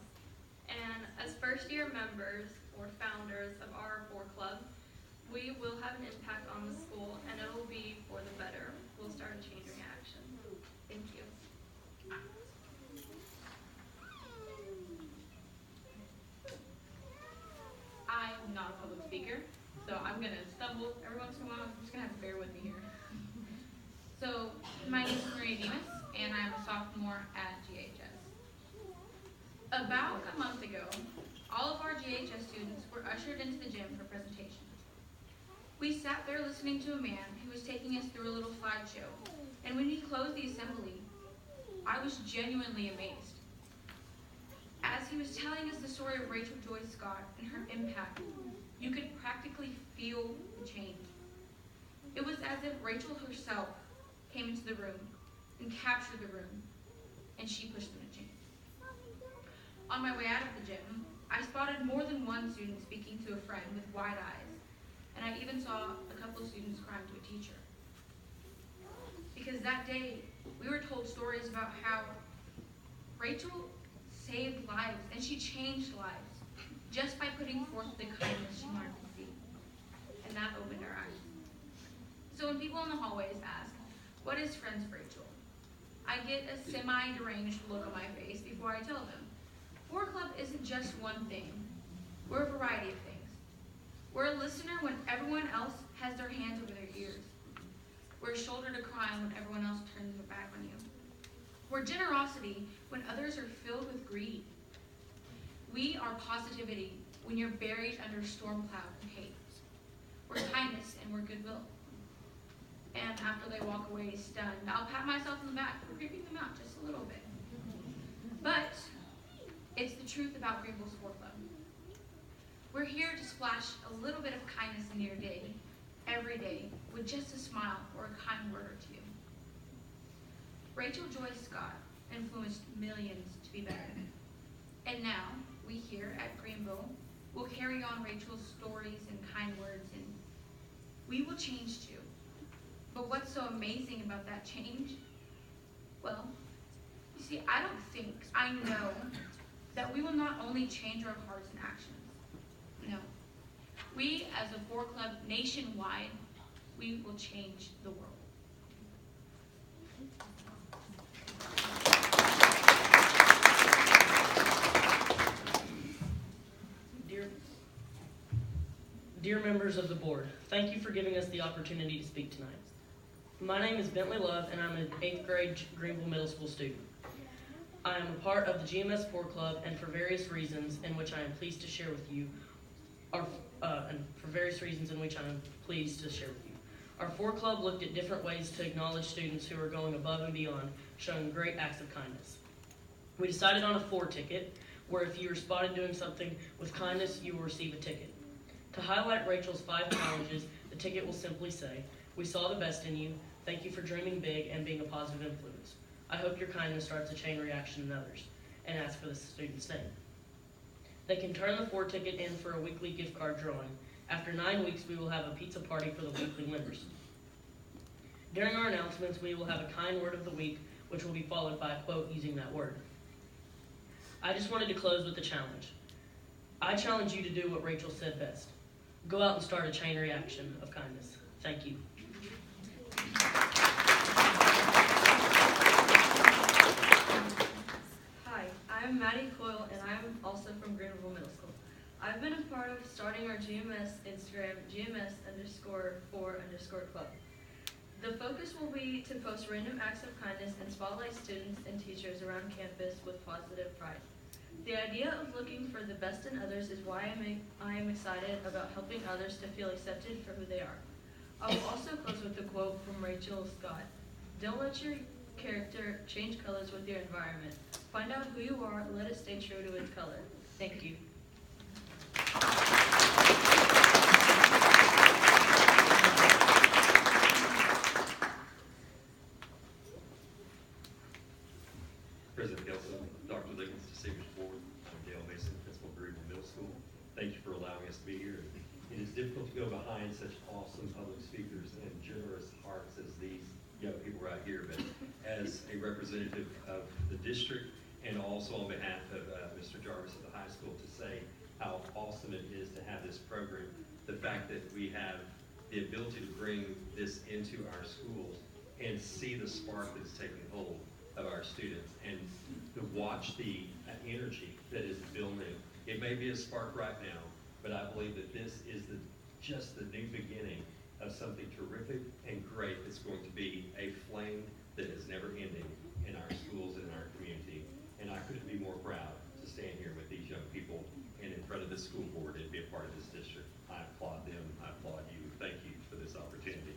And as first-year members or founders of our 4 Club, we will have an impact on the school, and it will be for the better. We'll start a chain reaction. Thank you. I am not a public speaker, so I'm going to stumble every once in a while. I'm just going to have to bear with me here. So, my name is Maria Demas, and I'm a sophomore at GHS. About a month ago, all of our GHS students were ushered into the gym for presentations. We sat there listening to a man who was taking us through a little slideshow, and when he closed the assembly, I was genuinely amazed. As he was telling us the story of Rachel Joy Scott and her impact, you could practically feel the change. It was as if Rachel herself came into the room and captured the room, and she pushed them to change. On my way out of the gym, I spotted more than one student speaking to a friend with wide eyes, and I even saw a couple of students crying to a teacher. Because that day, we were told stories about how Rachel saved lives, and she changed lives just by putting forth the kindness she wanted to see. And that opened our eyes. So when people in the hallways ask, what is Friends of Rachel? I get a semi-deranged look on my face before I tell them. 4 Club isn't just one thing. We're a variety of things. We're a listener when everyone else has their hands over their ears. We're a shoulder to cry on when everyone else turns their back on you. We're generosity when others are filled with greed. We are positivity when you're buried under storm cloud and hate. We're kindness and we're goodwill. And after they walk away stunned, I'll pat myself on the back for creeping them out just a little bit. But it's the truth about Greenville's 4 Club. We're here to splash a little bit of kindness into your day, every day with just a smile or a kind word or two. Rachel Joy Scott influenced millions to be better. And now, we here at Greenville will carry on Rachel's stories and kind words, and we will change too. But what's so amazing about that change? Well, you see, I know that we will not only change our hearts and actions. No. We, as a 4 Club nationwide, we will change the world. Dear members of the board, thank you for giving us the opportunity to speak tonight. My name is Bentley Love, and I'm an 8th grade Greenville Middle School student. I am a part of the GMS 4 Club, and for various reasons in which I am pleased to share with you, our 4 Club looked at different ways to acknowledge students who are going above and beyond, showing great acts of kindness. We decided on a 4 ticket, where if you are spotted doing something with kindness, you will receive a ticket. To highlight Rachel's 5 challenges, the ticket will simply say, "We saw the best in you. Thank you for dreaming big and being a positive influence. I hope your kindness starts a chain reaction in others," and ask for the student's name. They can turn the 4 ticket in for a weekly gift card drawing. After 9 weeks, we will have a pizza party for the weekly winners. During our announcements, we will have a kind word of the week, which will be followed by a quote using that word. I just wanted to close with a challenge. I challenge you to do what Rachel said best. Go out and start a chain reaction of kindness. Thank you. Hi, I'm Maddie Coyle, and I'm also from Greenville Middle School. I've been a part of starting our GMS Instagram, GMS_4_club. The focus will be to post random acts of kindness and spotlight students and teachers around campus with positive pride. The idea of looking for the best in others is why I am excited about helping others to feel accepted for who they are. I will also close with a quote from Rachel Scott. "Don't let your character change colors with your environment. Find out who you are and let it stay true to its color." Thank you. President Gelson, Dr. Liggins, distinguished board, I'm Dale Mason, principal of Greenville Middle School. Thank you for allowing us to be here. It is difficult to go behind such awesome public speakers and generous hearts as these young people right here, but as a representative of the district and also on behalf of Mr. Jarvis at the high school to say how awesome it is to have this program. The fact that we have the ability to bring this into our schools and see the spark that's taking hold of our students and to watch the energy that is building. It may be a spark right now, but I believe that this is just the new beginning of something terrific and great that's going to be a flame that is never ending in our schools and in our community. And I couldn't be more proud to stand here with these young people and in front of the school board and be a part of this district. I applaud them. I applaud you. Thank you for this opportunity.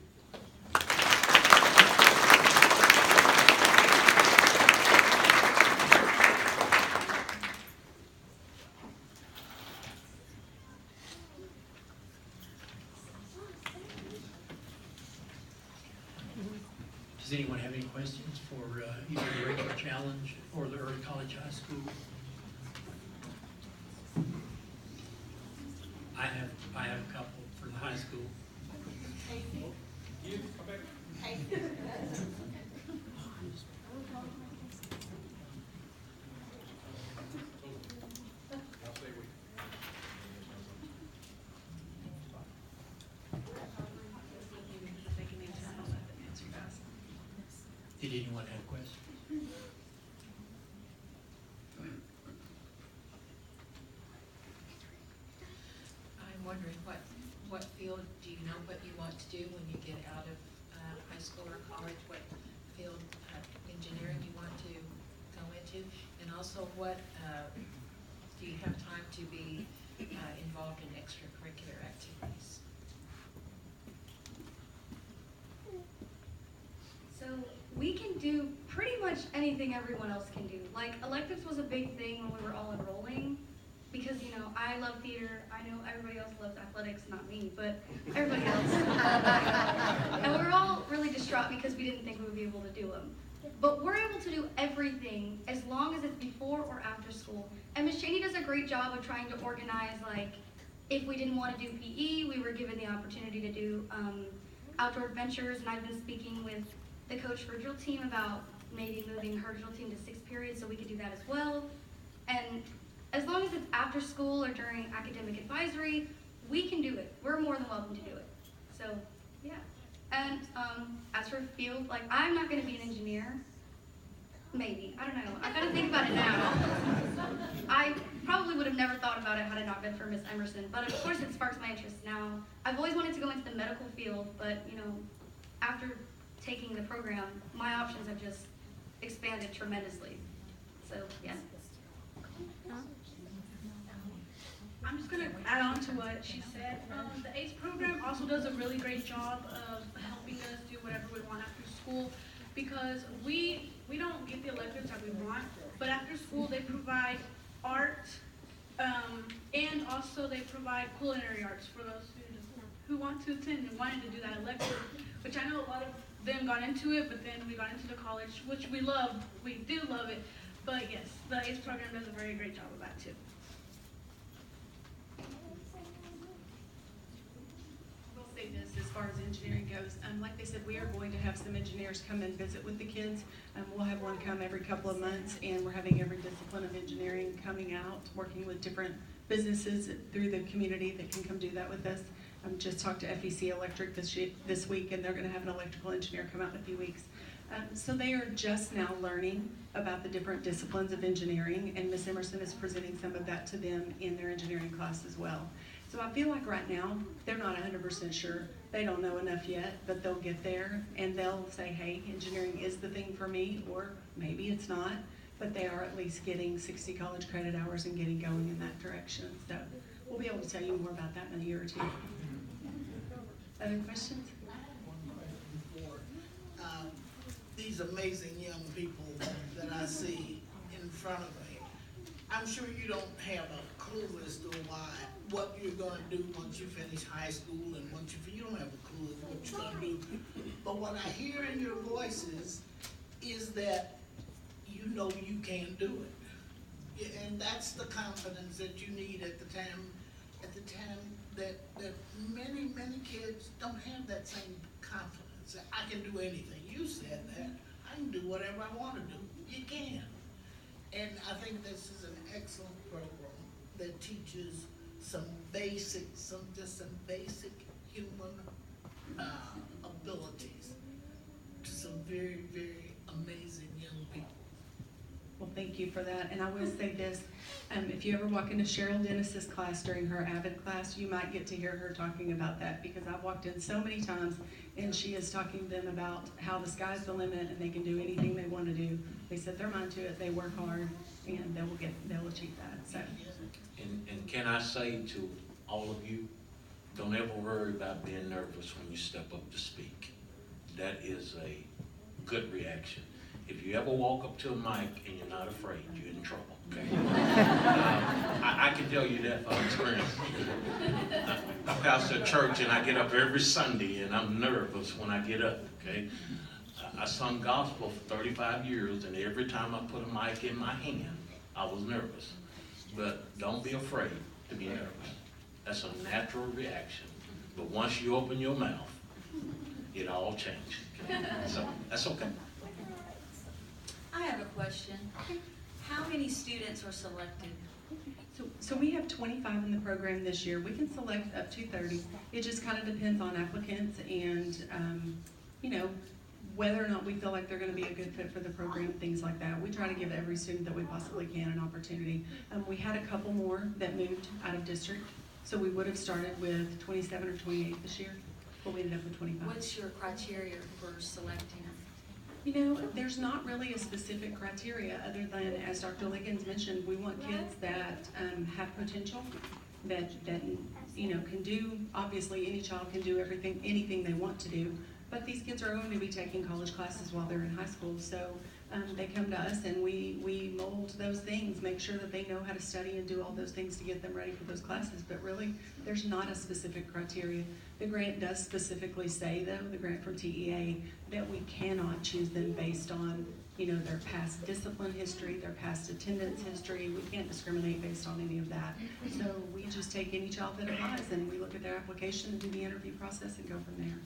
Does anyone have any questions for either the Rachel Challenge or the Early College High School? I have a couple for the high school. You come back. Did anyone have questions? I'm wondering what field do you know what you want to do when you get out of high school or college? What field engineering you want to go into? And also what do you have time to be involved in extracurricular activities? So we can do pretty much anything everyone else can do. Like electives was a big thing when we were all enrolling because because, you know, I love theater. I know everybody else loves athletics, not me, but everybody else. And we're all really distraught because we didn't think we would be able to do them. But we're able to do everything as long as it's before or after school. And Ms. Cheney does a great job of trying to organize, like, if we didn't want to do PE, we were given the opportunity to do outdoor adventures. And I've been speaking with the coach for drill team about maybe moving her drill team to 6th period so we could do that as well. And as long as it's after school or during academic advisory, we can do it. We're more than welcome to do it. So, yeah. And as for field, like, I'm not going to be an engineer. Maybe. I don't know. I've got to think about it now. I probably would have never thought about it had it not been for Miss Emerson. But of course it sparks my interest now. I've always wanted to go into the medical field, but, you know, after taking the program, my options have just expanded tremendously. So, yeah. I'm just going to add on to what she said. The ACE program also does a really great job of helping us do whatever we want after school, because we don't get the electives that we want, but after school they provide art, and also they provide culinary arts for those students who want to attend and wanted to do that elective, which I know a lot of them got into it, but then we got into the college, which we love. We do love it, but yes, the ACE program does a very great job of that too. Say this as far as engineering goes. Like they said, we are going to have some engineers come and visit with the kids. We'll have one come every couple of months, and we're having every discipline of engineering coming out, working with different businesses through the community that can come do that with us. Just talked to FEC Electric this week, and they're going to have an electrical engineer come out in a few weeks. So they are just now learning about the different disciplines of engineering, and Ms. Emerson is presenting some of that to them in their engineering class as well. So I feel like right now, they're not 100% sure. They don't know enough yet, but they'll get there and they'll say, hey, engineering is the thing for me, or maybe it's not, but they are at least getting 60 college credit hours and getting going in that direction. So we'll be able to tell you more about that in a year or two. Other questions? These amazing young people that I see in front of me, I'm sure you don't have a clue as to what you're going to do once you finish high school, and once you don't have a clue of what you're going to do. But what I hear in your voices is that you know you can do it, and that's the confidence that you need at the time that many kids don't have that same confidence. I can do anything. You said that. I can do whatever I want to do. You can. And I think this is an excellent program that teaches some basic human abilities to some very, very amazing young people. Well, thank you for that. And I will say this, if you ever walk into Cheryl Dennis's class during her AVID class, you might get to hear her talking about that, because I've walked in so many times and she is talking to them about how the sky's the limit and they can do anything they want to do. They set their mind to it, they work hard, and they'll achieve that. So. And can I say to all of you, don't ever worry about being nervous when you step up to speak. That is a good reaction. If you ever walk up to a mic and you're not afraid, you're in trouble, okay? I can tell you that from experience. I pastor a church and I get up every Sunday and I'm nervous when I get up, okay? I sung gospel for 35 years, and every time I put a mic in my hand, I was nervous. But don't be afraid to be nervous. That's a natural reaction. But once you open your mouth, it all changes. Okay? So that's okay. I have a question. How many students are selected? So we have 25 in the program this year. We can select up to 30. It just kind of depends on applicants and, you know, whether or not we feel like they're going to be a good fit for the program, things like that. We try to give every student that we possibly can an opportunity. We had a couple more that moved out of district, so we would have started with 27 or 28 this year, but we ended up with 25. What's your criteria for selecting? You know, there's not really a specific criteria other than, as Dr. Liggins mentioned, we want kids that have potential, that you know, can do, obviously any child can do anything they want to do, but these kids are going to be taking college classes while they're in high school, so They come to us and we mold those things, make sure that they know how to study and do all those things to get them ready for those classes. But really, there's not a specific criteria. The grant does specifically say, though, the grant from TEA, that we cannot choose them based on, their past discipline history, their past attendance history. We can't discriminate based on any of that. So we just take any child that applies and we look at their application and do the interview process and go from there.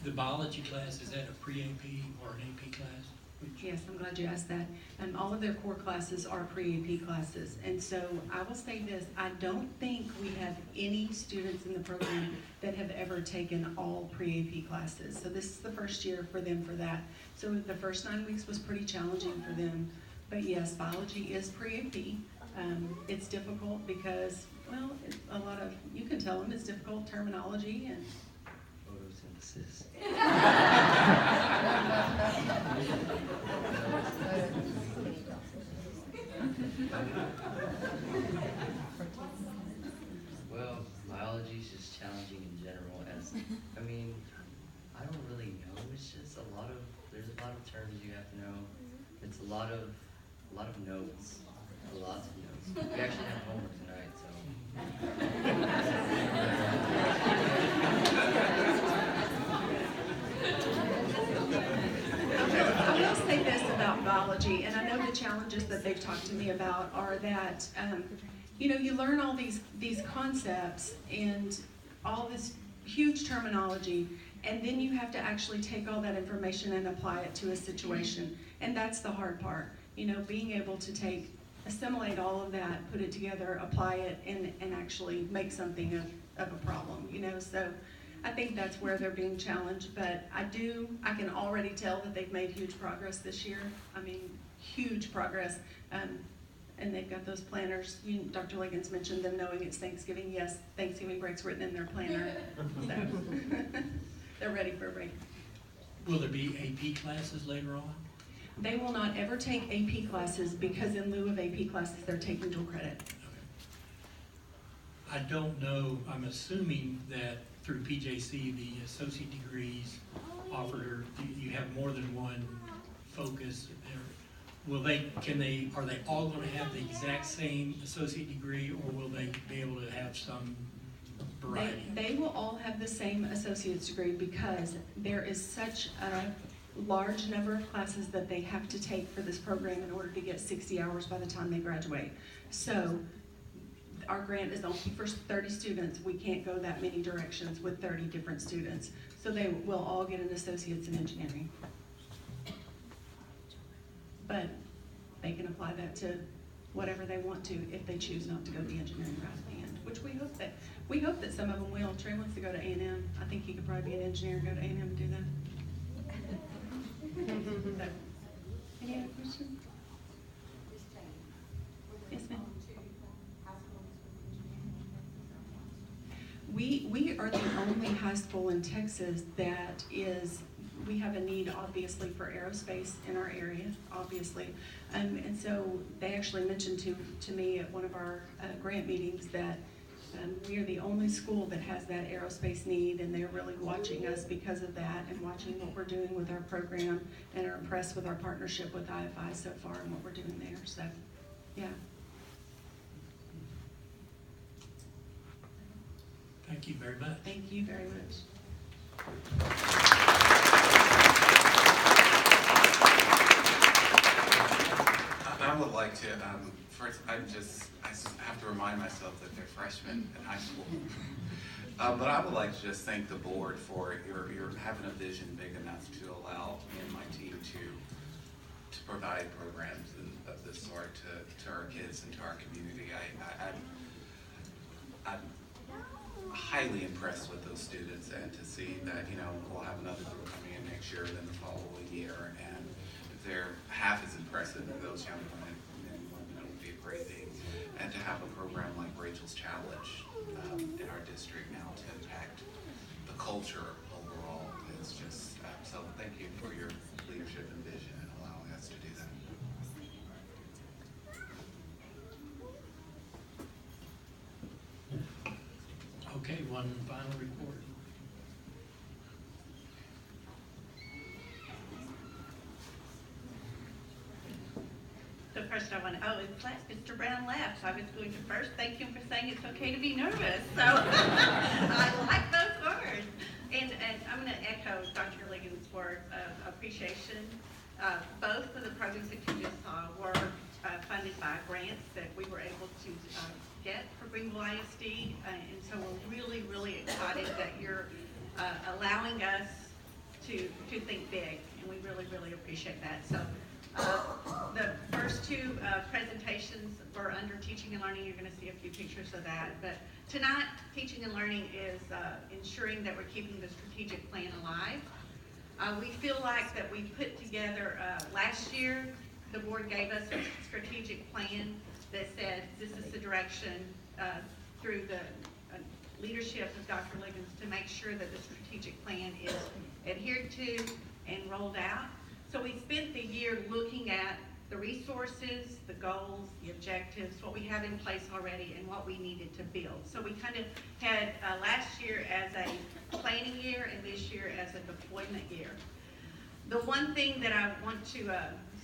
The biology class, is that a pre-AP or an AP class? Yes, I'm glad you asked that. All of their core classes are pre-AP classes. And so I will say this, I don't think we have any students in the program that have ever taken all pre-AP classes. So this is the first year for them for that. So the first 9 weeks was pretty challenging for them. But yes, biology is pre-AP. It's difficult because, well, you can tell them it's difficult terminology and photosynthesis. Well, biology is just challenging in general. I don't really know. It's just there's a lot of terms you have to know. It's a lot of notes, lots of notes. We actually have homework tonight, I will say this about biology, and I know the challenges that they've talked to me about are that, you learn all these concepts and all this huge terminology, and then you have to actually take all that information and apply it to a situation. And that's the hard part, being able to assimilate all of that, put it together, apply it, and actually make something of a problem, So I think that's where they're being challenged, but I can already tell that they've made huge progress this year. Huge progress. And they've got those planners. Dr. Liggins mentioned them knowing it's Thanksgiving. Yes, Thanksgiving break's written in their planner. So they're ready for a break. Will there be AP classes later on? They will not ever take AP classes because in lieu of AP classes, they're taking dual credit. I don't know, I'm assuming that through PJC, the associate degrees offered, or you have more than one focus. Are they all going to have the exact same associate degree, or will they be able to have some variety? They will all have the same associate's degree because there is such a large number of classes that they have to take for this program in order to get 60 hours by the time they graduate. So our grant is only for 30 students. We can't go that many directions with 30 different students. So they will all get an associate's in engineering. But they can apply that to whatever they want to if they choose not to go the engineering route at the end, which we hope that some of them will. Trey wants to go to A&M. I think he could probably be an engineer and go to A&M and do that. So, any other questions? Yes, ma'am. We are the only high school in Texas that we have a need, obviously, for aerospace in our area, obviously. And so they actually mentioned to me at one of our grant meetings that we are the only school that has that aerospace need, and they're really watching us because of that and watching what we're doing with our program and are impressed with our partnership with IFI so far and what we're doing there. So, yeah. Thank you very much. Thank you very much. I would like to, first, I have to remind myself that they're freshmen in high school. But I would like to just thank the board for your having a vision big enough to allow me and my team to provide programs of this sort to our kids and to our community. I'm highly impressed with those students, and to see that, we'll have another group coming in next year, then the following year, and if they're half as impressive as those young women and women, it would be a great thing. And to have a program like Rachel's Challenge in our district now to impact the culture overall is just, so thank you for your leadership and vision and allowing us to do that. Okay, one final report. first I want to, in class, Mr. Brown left, so I was going to first thank him for saying it's okay to be nervous. So I like those words. And I'm going to echo Dr. Ligon's words of appreciation. Both of the programs that you just saw were funded by grants that we were able to get for Greenville ISD. And so we're really, really excited that you're allowing us to think big, and we really, really appreciate that. So the first two presentations were under teaching and learning. You're going to see a few pictures of that. But tonight, teaching and learning is ensuring that we're keeping the strategic plan alive. We feel like that we put together, last year, the board gave us a strategic plan that said this is the direction through the leadership of Dr. Liggins to make sure that the strategic plan is adhered to and rolled out. So we spent the year looking at the resources, the goals, the objectives, what we have in place already, and what we needed to build. So we kind of had last year as a planning year and this year as a deployment year. The one thing that I want to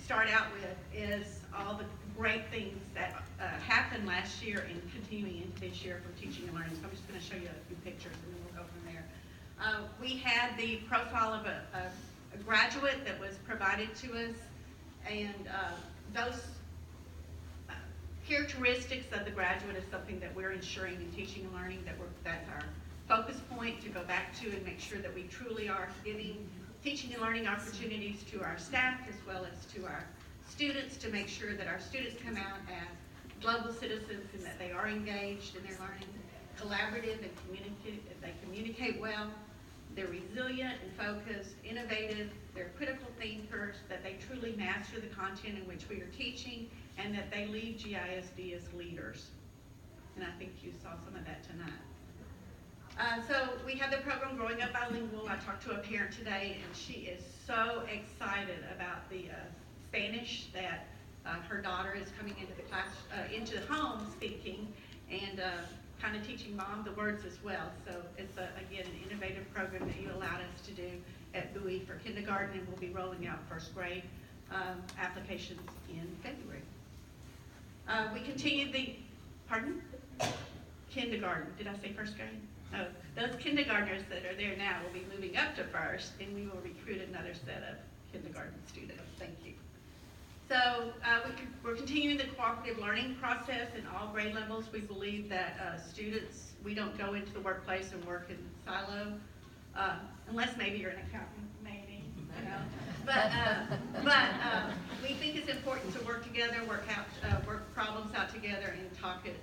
start out with is all the great things that happened last year and continuing into this year from teaching and learning. So I'm just going to show you a few pictures and then we'll go from there. We had the profile of a graduate that was provided to us, and those characteristics of the graduate is something that we're ensuring in teaching and learning, that's our focus point to go back to and make sure that we truly are giving teaching and learning opportunities to our staff as well as to our students, to make sure that our students come out as global citizens and that they are engaged in their learning, collaborative and they communicate well, they're resilient and focused, innovative, they're critical thinkers, that they truly master the content in which we are teaching, and that they leave GISD as leaders. And I think you saw some of that tonight. So we have the program Growing Up Bilingual. I talked to a parent today, and she is so excited about the Spanish that her daughter is coming into the class, into the home speaking, and kind of teaching mom the words as well. So it's, again, an innovative program that you allowed us to do at Bowie for kindergarten, and we'll be rolling out first grade applications in February. We continued the, pardon? Kindergarten. Did I say first grade? Oh, those kindergartners that are there now will be moving up to first, and we will recruit another set of kindergarten students. Thank you. So we're continuing the cooperative learning process in all grade levels. We believe that students, we don't go into the workplace and work in silo, unless maybe you're an accountant, maybe, you know. But we think it's important to work together, work problems out together, and talk it,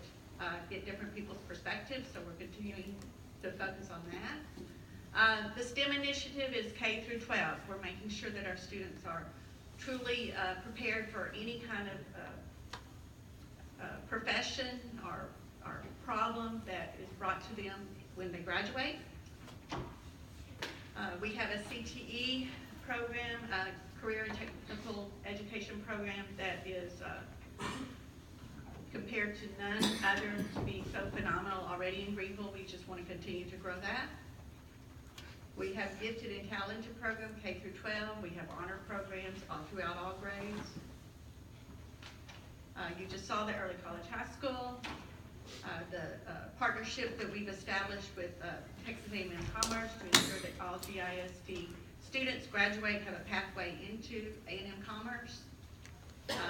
get different people's perspectives. So we're continuing to focus on that. The STEM initiative is K through 12. We're making sure that our students are truly prepared for any kind of profession or problem that is brought to them when they graduate. We have a CTE program, a career and technical education program that is compared to none other to be so phenomenal already in Greenville. We just want to continue to grow that. We have gifted and talented program, K through 12. We have honor programs throughout all grades. You just saw the early college high school, the partnership that we've established with Texas A&M Commerce to ensure that all GISD students graduate, have a pathway into A&M Commerce.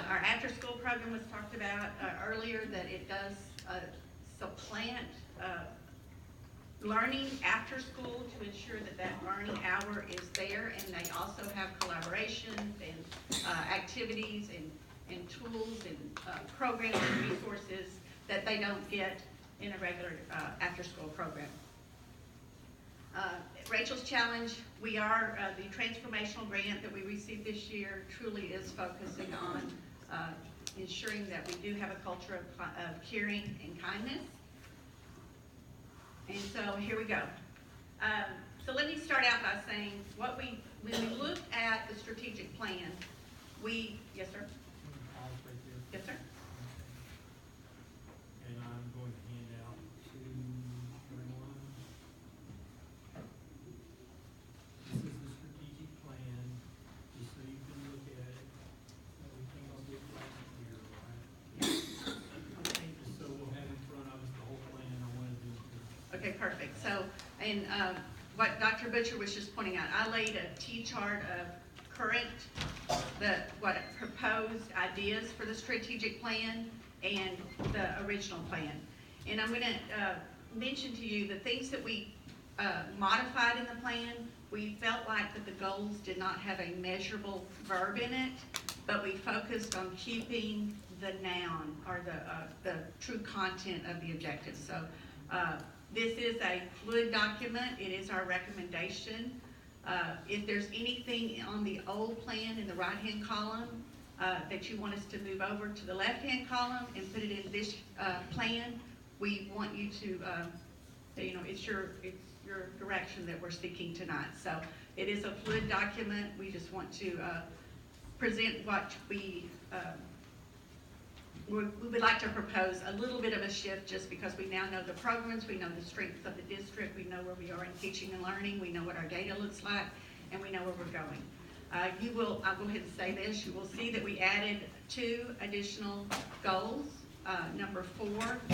Our after-school program was talked about earlier, that it does supplant learning after school to ensure that that learning hour is there, and they also have collaborations and activities and tools and programs and resources that they don't get in a regular after-school program. Rachel's Challenge, we are, the transformational grant that we received this year truly is focusing on ensuring that we do have a culture of caring and kindness. And so here we go. So let me start out by saying when we looked at the strategic plan, yes sir? Yes sir? And I'm going to hand out to everyone. This is the strategic plan, just so you can look at it. Everything will get right here. Okay, perfect. So, and what Dr. Butcher was just pointing out, I laid a T-chart of current, what proposed ideas for the strategic plan and the original plan. And I'm gonna mention to you the things that we modified in the plan. We felt like that the goals did not have a measurable verb in it, but we focused on keeping the noun or the true content of the objectives. So this is a fluid document. It is our recommendation. If there's anything on the old plan in the right-hand column that you want us to move over to the left-hand column and put it in this plan, we want you to, it's your direction that we're seeking tonight. So it is a fluid document. We just want to present what we would like to propose a little bit of a shift, just because we now know the programs, we know the strengths of the district, we know where we are in teaching and learning, we know what our data looks like, and we know where we're going. I'll go ahead and say this, you will see that we added 2 additional goals. Number 4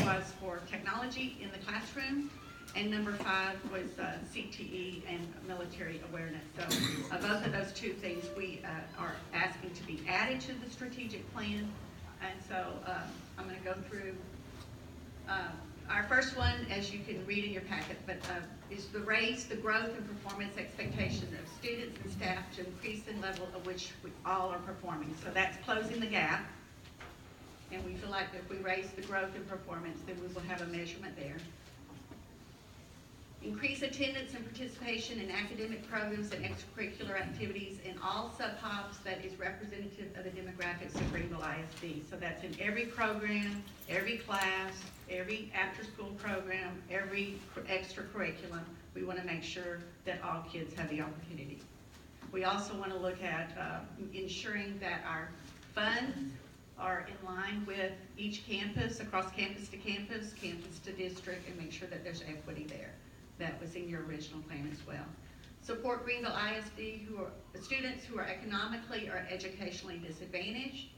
was for technology in the classroom, and number 5 was CTE and military awareness. So both of those 2 things we are asking to be added to the strategic plan. And so I'm going to go through our first one, as you can read in your packet, but is to raise the growth and performance expectation of students and staff to increase the level of which we all are performing. So that's closing the gap. And we feel like if we raise the growth and performance, then we will have a measurement there. Increase attendance and participation in academic programs and extracurricular activities in all sub-hubs that is representative of the demographics of Greenville ISD. So that's in every program, every class, every after-school program, every extracurriculum. We want to make sure that all kids have the opportunity. We also want to look at ensuring that our funds are in line with each campus, across campus to campus, campus to district, and make sure that there's equity there. That was in your original plan as well. Support Greenville ISD students who are economically or educationally disadvantaged.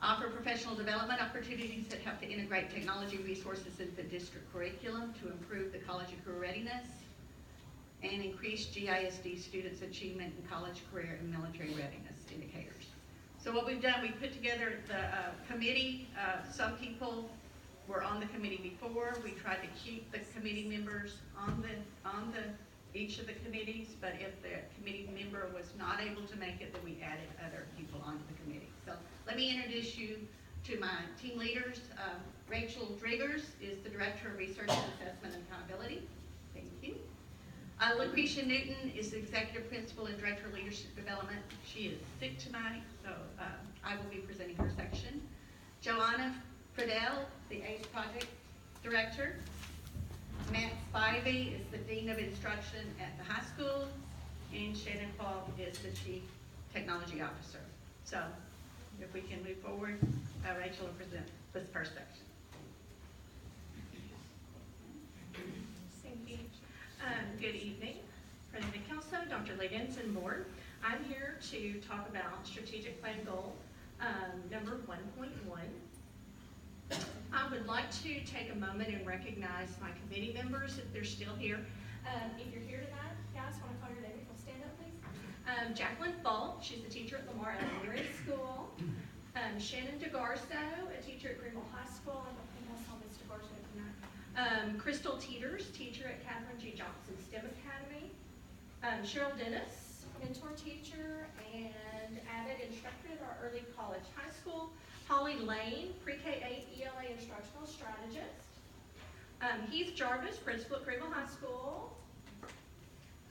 Offer professional development opportunities that help to integrate technology resources into the district curriculum to improve the college and career readiness, and increase GISD students' achievement in college, career, and military readiness indicators. So what we've done, we put together the committee. Some people were on the committee before. We tried to keep the committee members on each of the committees, but if the committee member was not able to make it, then we added other people onto the committee. So let me introduce you to my team leaders. Rachel Driggers is the Director of Research and Assessment and Accountability. Thank you. Lucretia Newton is the Executive Principal and Director of Leadership Development. She is sick tonight, so I will be presenting her section. Joanna Friedel, the ACE Project Director. Matt Spivey is the Dean of Instruction at the high school. And Shannon Falk is the Chief Technology Officer. So if we can move forward, Rachel will present this first section. Thank you. Good evening, President Kelso, Dr. Liggins, and board. I'm here to talk about strategic plan goal number 1.1. I would like to take a moment and recognize my committee members if they're still here. If you're here tonight, guys, want to call your name, if you'll stand up, please. Jacqueline Falk, she's a teacher at Lamar Elementary School. Shannon DeGarso, a teacher at Greenville High School. I don't think I saw Ms. DeGarso tonight. Crystal Teeters, teacher at Catherine G. Johnson STEM Academy. Cheryl Dennis, mentor teacher and added instructor at our early college high school. Holly Lane, pre-K-8 ELA instructional strategist. Heath Jarvis, principal at Greenville High School.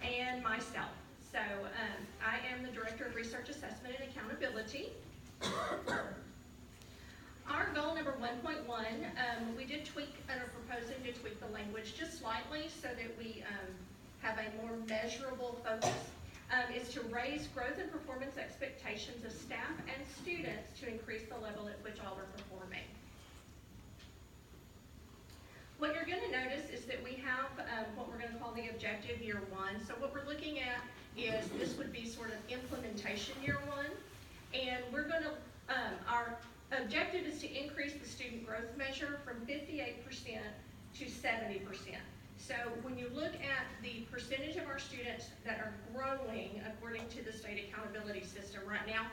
And myself. So I am the Director of Research Assessment and Accountability. Our goal number 1.1, we did tweak and are proposing to tweak the language just slightly so that we have a more measurable focus, is to raise growth and performance expectations of staff and students to increase the level at which all are performing. What you're going to notice is that we have what we're going to call the objective year 1. So what we're looking at is this would be sort of implementation year 1. And we're going to, our objective is to increase the student growth measure from 58% to 70%. So when you look at the percentage of our students that are growing according to the state accountability system right now,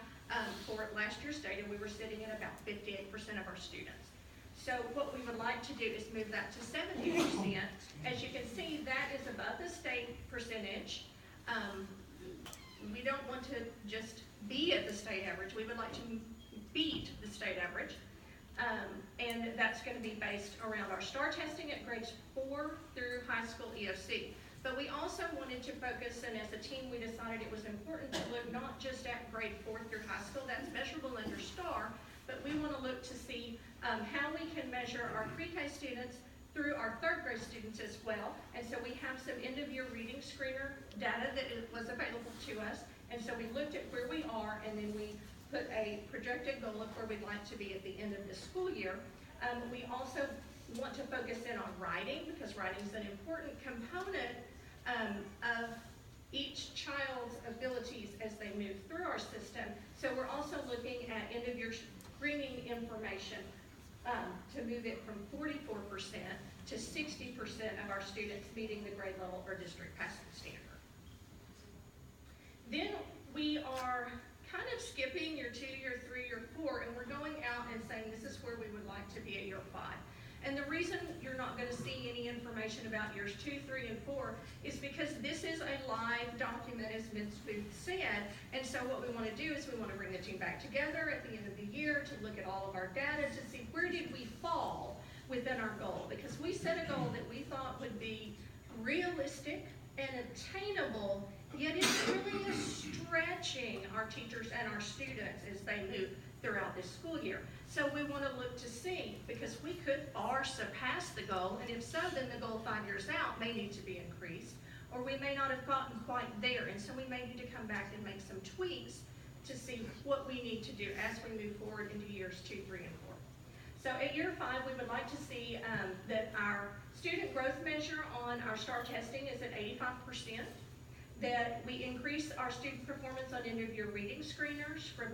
for last year's data, we were sitting at about 58% of our students. So what we would like to do is move that to 70%. As you can see, that is above the state percentage. We don't want to just be at the state average. We would like to beat the state average. And that's going to be based around our STAR testing at grades 4 through high school EOC. But we also wanted to focus, and as a team we decided it was important to look not just at grade 4 through high school, that's measurable under STAR, but we want to look to see how we can measure our pre-K students through our third grade students as well. And so we have some end of year reading screener data that was available to us. And so we looked at where we are, and then we put a projected goal of where we'd like to be at the end of the school year. We also want to focus in on writing, because writing is an important component of each child's abilities as they move through our system. So we're also looking at end of year screening information to move it from 44% to 60% of our students meeting the grade level or district passing standard. Then we are kind of skipping year 2, year 3, year 4, and we're going out and saying this is where we would like to be at year 5. And the reason you're not going to see any information about years 2, 3, and 4 is because this is a live document, as Ms. Booth said. And so what we want to do is we want to bring the team back together at the end of the year to look at all of our data to see where did we fall within our goal. Because we set a goal that we thought would be realistic and attainable, yet it's really stretching our teachers and our students as they move throughout this school year. So we want to look to see, because we could far surpass the goal, and if so, then the goal 5 years out may need to be increased, or we may not have gotten quite there, and so we may need to come back and make some tweaks to see what we need to do as we move forward into years 2, 3, and 4. So at year 5, we would like to see that our student growth measure on our STAR testing is at 85%, that we increase our student performance on end of year reading screeners from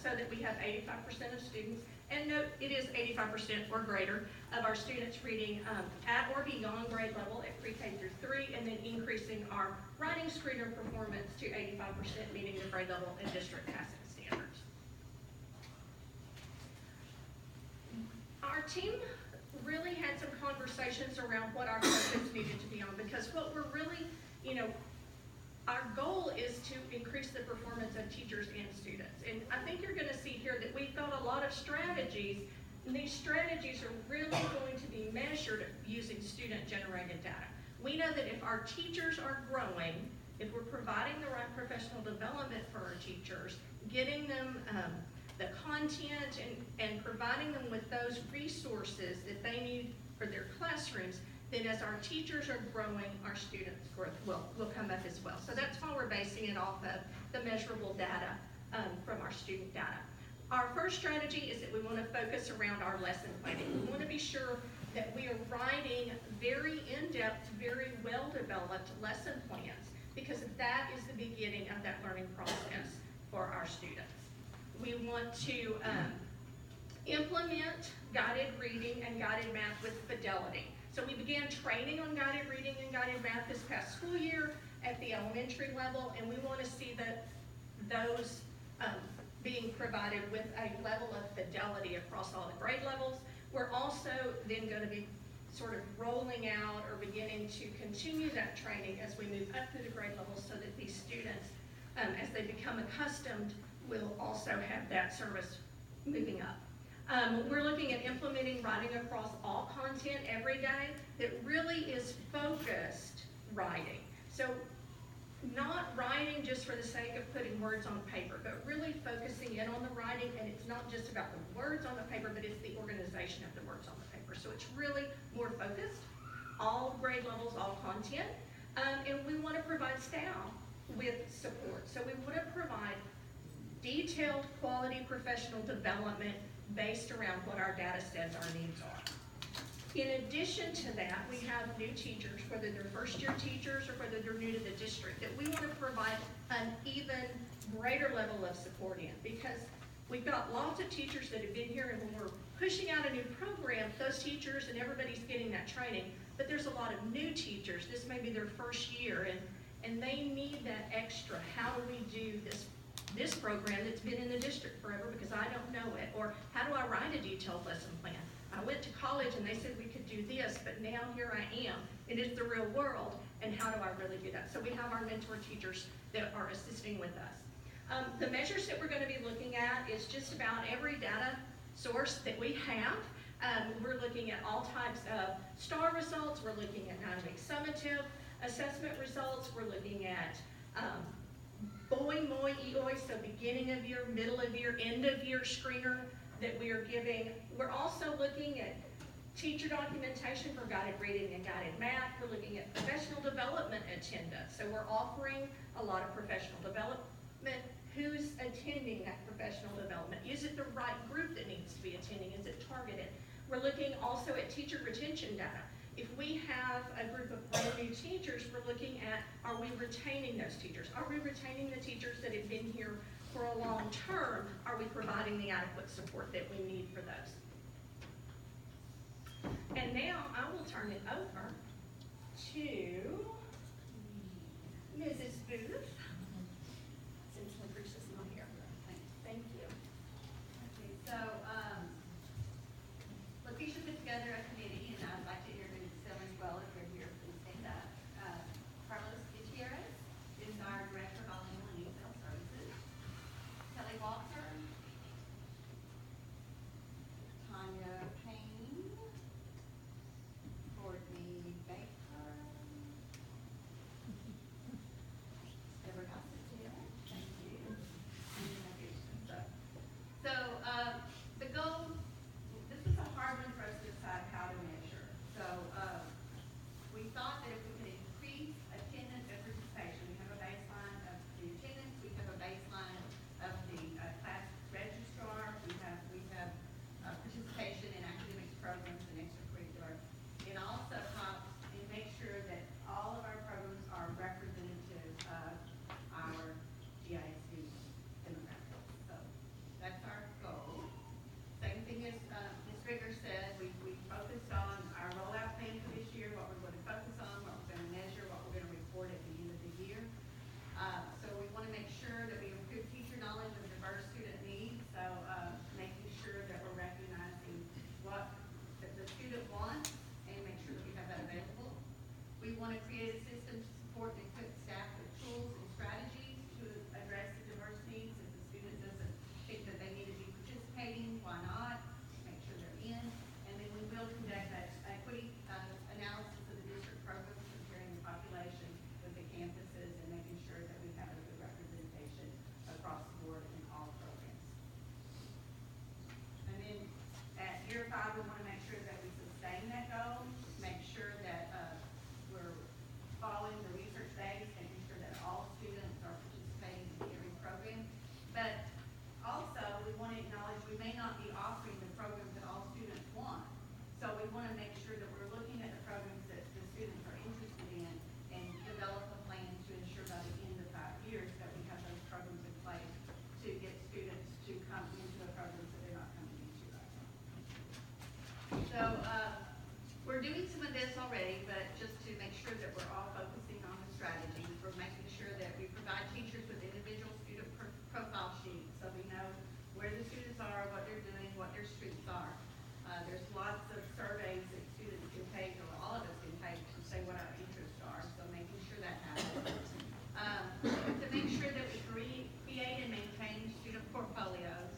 so that we have 85% of students, and note it is 85% or greater of our students reading at or beyond grade level at pre-K through 3, and then increasing our writing screener performance to 85% meeting the grade level and district passing standards. Our team really had some conversations around what our focus needed to be on, because what we're really, our goal is to increase the performance of teachers and students. And I think you're going to see here that we've got a lot of strategies, and these strategies are really going to be measured using student-generated data. We know that if our teachers are growing, if we're providing the right professional development for our teachers, getting them the content and providing them with those resources that they need for their classrooms, then as our teachers are growing, our students' growth will come up as well. So that's why we're basing it off of the measurable data from our student data. Our first strategy is that we want to focus around our lesson planning. We want to be sure that we are writing very in-depth, very well-developed lesson plans, because that is the beginning of that learning process for our students. We want to implement guided reading and guided math with fidelity. So we began training on guided reading and guided math this past school year at the elementary level, and we want to see that those being provided with a level of fidelity across all the grade levels. We're also then going to be sort of rolling out or beginning to continue that training as we move up through the grade levels, so that these students, as they become accustomed, will also have that service moving up. We're looking at implementing writing across all content every day that really is focused writing. So not writing just for the sake of putting words on paper, but really focusing in on the writing, and it's not just about the words on the paper, but it's the organization of the words on the paper. So it's really more focused, all grade levels, all content, and we want to provide staff with support. So we want to provide detailed quality professional development based around what our data says our needs are. In addition to that, we have new teachers, whether they're first-year teachers or whether they're new to the district, that we want to provide an even greater level of support in, because We've got lots of teachers that have been here, and when we're pushing out a new program, those teachers and everybody's getting that training. But there's a lot of new teachers. This may be their first year, and they need that extra. How do we do this program that's been in the district forever because I don't know it? Or how do I write a detailed lesson plan? I went to college and they said we could do this, but now here I am. It is the real world, and how do I really do that? So we have our mentor teachers that are assisting with us. The measures that we're going to be looking at is just about every data source that we have. We're looking at all types of STAR results. We're looking at 9-week summative assessment results. We're looking at BOI, MOI, EOI, so beginning of year, middle of year, end of year screener that we are giving. We're also looking at teacher documentation for guided reading and guided math. We're looking at professional development attendance. So we're offering a lot of professional development. Who's attending that professional development? Is it the right group that needs to be attending? Is it targeted? We're looking also at teacher retention data. If we have a group of brand new teachers, we're looking at, are we retaining those teachers? Are we retaining the teachers that have been here for a long term? Are we providing the adequate support that we need for those? And now I will turn it over to Mrs. Booth. Since Lucretia's not here. Thank you. Okay, so, Lakeisha put together a committee, and I'd like to introduce them as well if they're here, please stand up. Carlos Gutierrez is our Director of Bilingual and Youth Health Services. Kelly Walker. Tanya Payne. Courtney Baker. Deborah Gossett, thank you. So, the goal, this was a hard one for us to decide how to measure. So, we thought that if we could increase attendance and participation, we have a baseline of the attendance, we have a baseline of the class registrar, we have participation in academics programs and extracurricular. It also helps and make sure that all of our programs are representative of our ISD demographics. So that's our goal. Same thing as Ms. Rigger said, we focused on our rollout plan for this year, what we're going to focus on, what we're going to measure, what we're going to report at the end of the year. So we want to make sure that we improve teacher knowledge of diverse student needs. So making sure that we're recognizing what the student wants and make sure that we have that available. We want to create a system to support and equip staff with tools and strategies to address the diverse needs. If the student doesn't think that they need to be participating, why not? Make sure they're in. And then we will conduct that equity analysis of the district programs, comparing the population with the campuses and making sure that we have a good representation across the board in all programs. And then at year 5, we want to make sure that we sustain that goal, make sure that we're following the research base, making sure that all students are participating in every program. But also, we want to acknowledge we may not be offering the programs that all students want. So we want to make sure that we're looking at the programs that the students are interested in and develop a plan to ensure by the end of 5 years that we have those programs in place to get students to come into the programs that they're not coming into right now. So we're doing some of this already, but just to make sure that we're all focusing on the strategy, we're making sure that we provide teachers with individual student profile sheets so we know where the students are, what they're doing, what their strengths are. There's lots of surveys that students can take, or all of us can take, to say what our interests are, so making sure that happens. To make sure that we create and maintain student portfolios,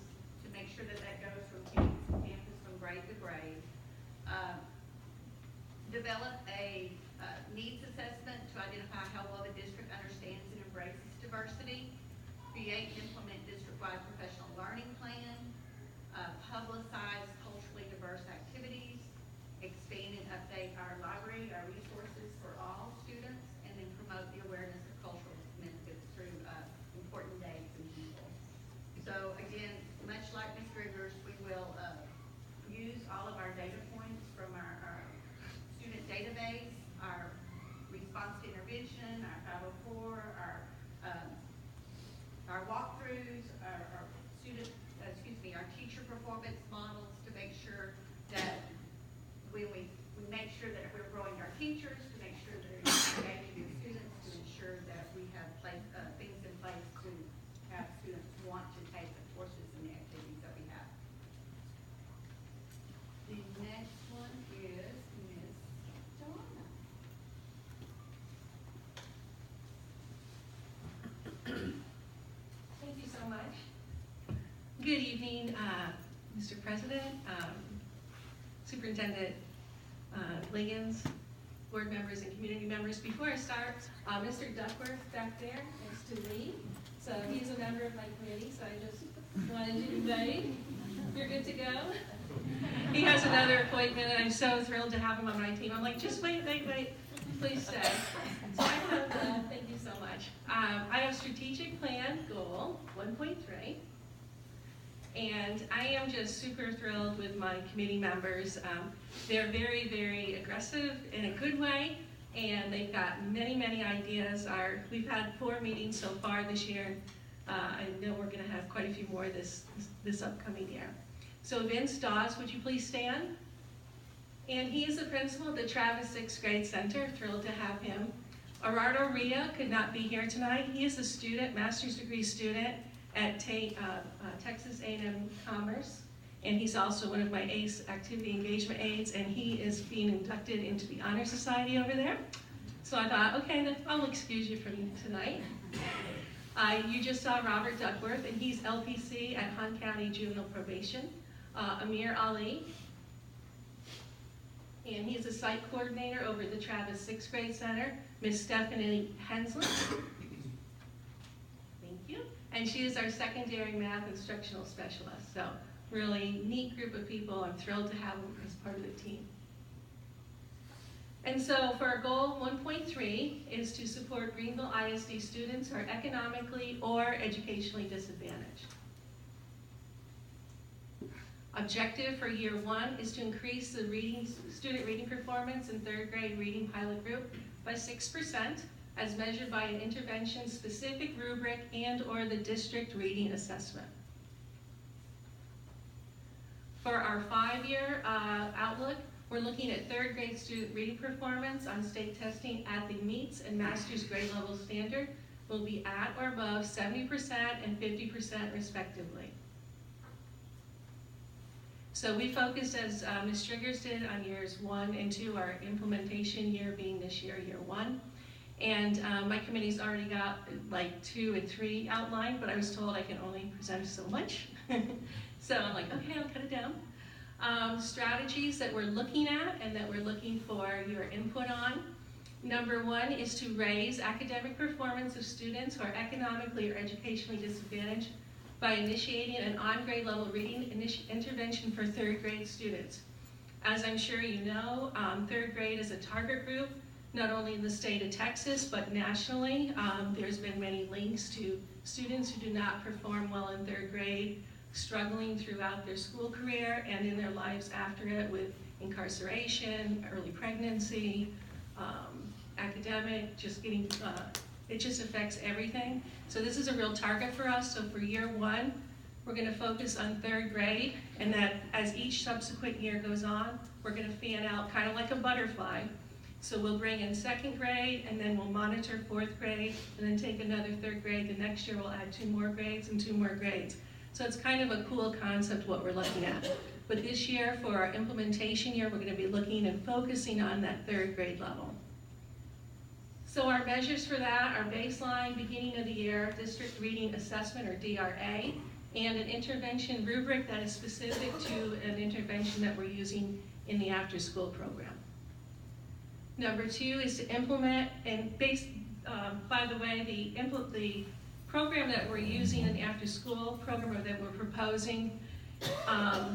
to make sure that that goes from campus to campus, from grade to grade. Develop a needs assessment to identify how well the district understands and embraces diversity. Create and implement district-wide professional learning plan. Publicize culturally diverse activities. Expand and update our library, our resources for all students, and then promote the awareness of cultural significance through important dates and people. So again, much like Ms. Grigger's, we will use all of our data points from our student database, our response to intervention, our 504, our walkthroughs, our student Good evening, Mr. President, Superintendent Liggins, board members and community members. Before I start, Mr. Duckworth back there is to leave. So he's a member of my committee, so I just wanted you to know you're good to go. He has another appointment, and I'm so thrilled to have him on my team. I'm like, just wait, please stay. So I have, thank you so much. I have strategic plan goal 1.3. And I am just super thrilled with my committee members. They're very, very aggressive in a good way, and they've got many, many ideas. We've had 4 meetings so far this year. I know we're going to have quite a few more this upcoming year. So Vince Dawes, would you please stand? And he is the principal of the Travis 6th Grade Center. Thrilled to have him. Gerardo Ria could not be here tonight. He is a student, master's degree student at Texas A&M Commerce, and he's also one of my ACE activity engagement aides, and he is being inducted into the Honor Society over there. So I thought, okay, then I'll excuse you from tonight. You just saw Robert Duckworth, and he's LPC at Hunt County Juvenile Probation. Amir Ali, and he's a site coordinator over at the Travis 6th Grade Center. Miss Stephanie Hensley. Thank you. And she is our secondary math instructional specialist. So really neat group of people. I'm thrilled to have them as part of the team. And so for our goal 1.3 is to support Greenville ISD students who are economically or educationally disadvantaged. Objective for year 1 is to increase the student reading performance in 3rd grade reading pilot group by 6%, as measured by an intervention-specific rubric and or the district reading assessment. For our 5-year outlook, we're looking at 3rd grade student reading performance on state testing at the meets and master's grade level standard will be at or above 70% and 50% respectively. So we focused, as Ms. Striggers did, on years 1 and 2, our implementation year being this year, year 1. And my committee's already got like 2 and 3 outlined, but I was told I can only present so much. So I'm like, okay, I'll cut it down. Strategies that we're looking at and that we're looking for your input on. Number 1 is to raise academic performance of students who are economically or educationally disadvantaged by initiating an on-grade level reading intervention for 3rd grade students. As I'm sure you know, 3rd grade is a target group, not only in the state of Texas, but nationally. There's been many links to students who do not perform well in 3rd grade, struggling throughout their school career and in their lives after it with incarceration, early pregnancy, academic, just getting, it just affects everything. So this is a real target for us. So for year 1, we're going to focus on 3rd grade, and that as each subsequent year goes on, we're going to fan out kind of like a butterfly. So we'll bring in 2nd grade, and then we'll monitor 4th grade, and then take another 3rd grade. The next year we'll add 2 more grades and 2 more grades. So it's kind of a cool concept what we're looking at. But this year, for our implementation year, we're going to be looking and focusing on that 3rd grade level. So our measures for that are baseline, beginning of the year, district reading assessment, or DRA, and an intervention rubric that is specific to an intervention that we're using in the after-school program. Number 2 is to implement, and by the way, the program that we're using in the after-school program, or that we're proposing,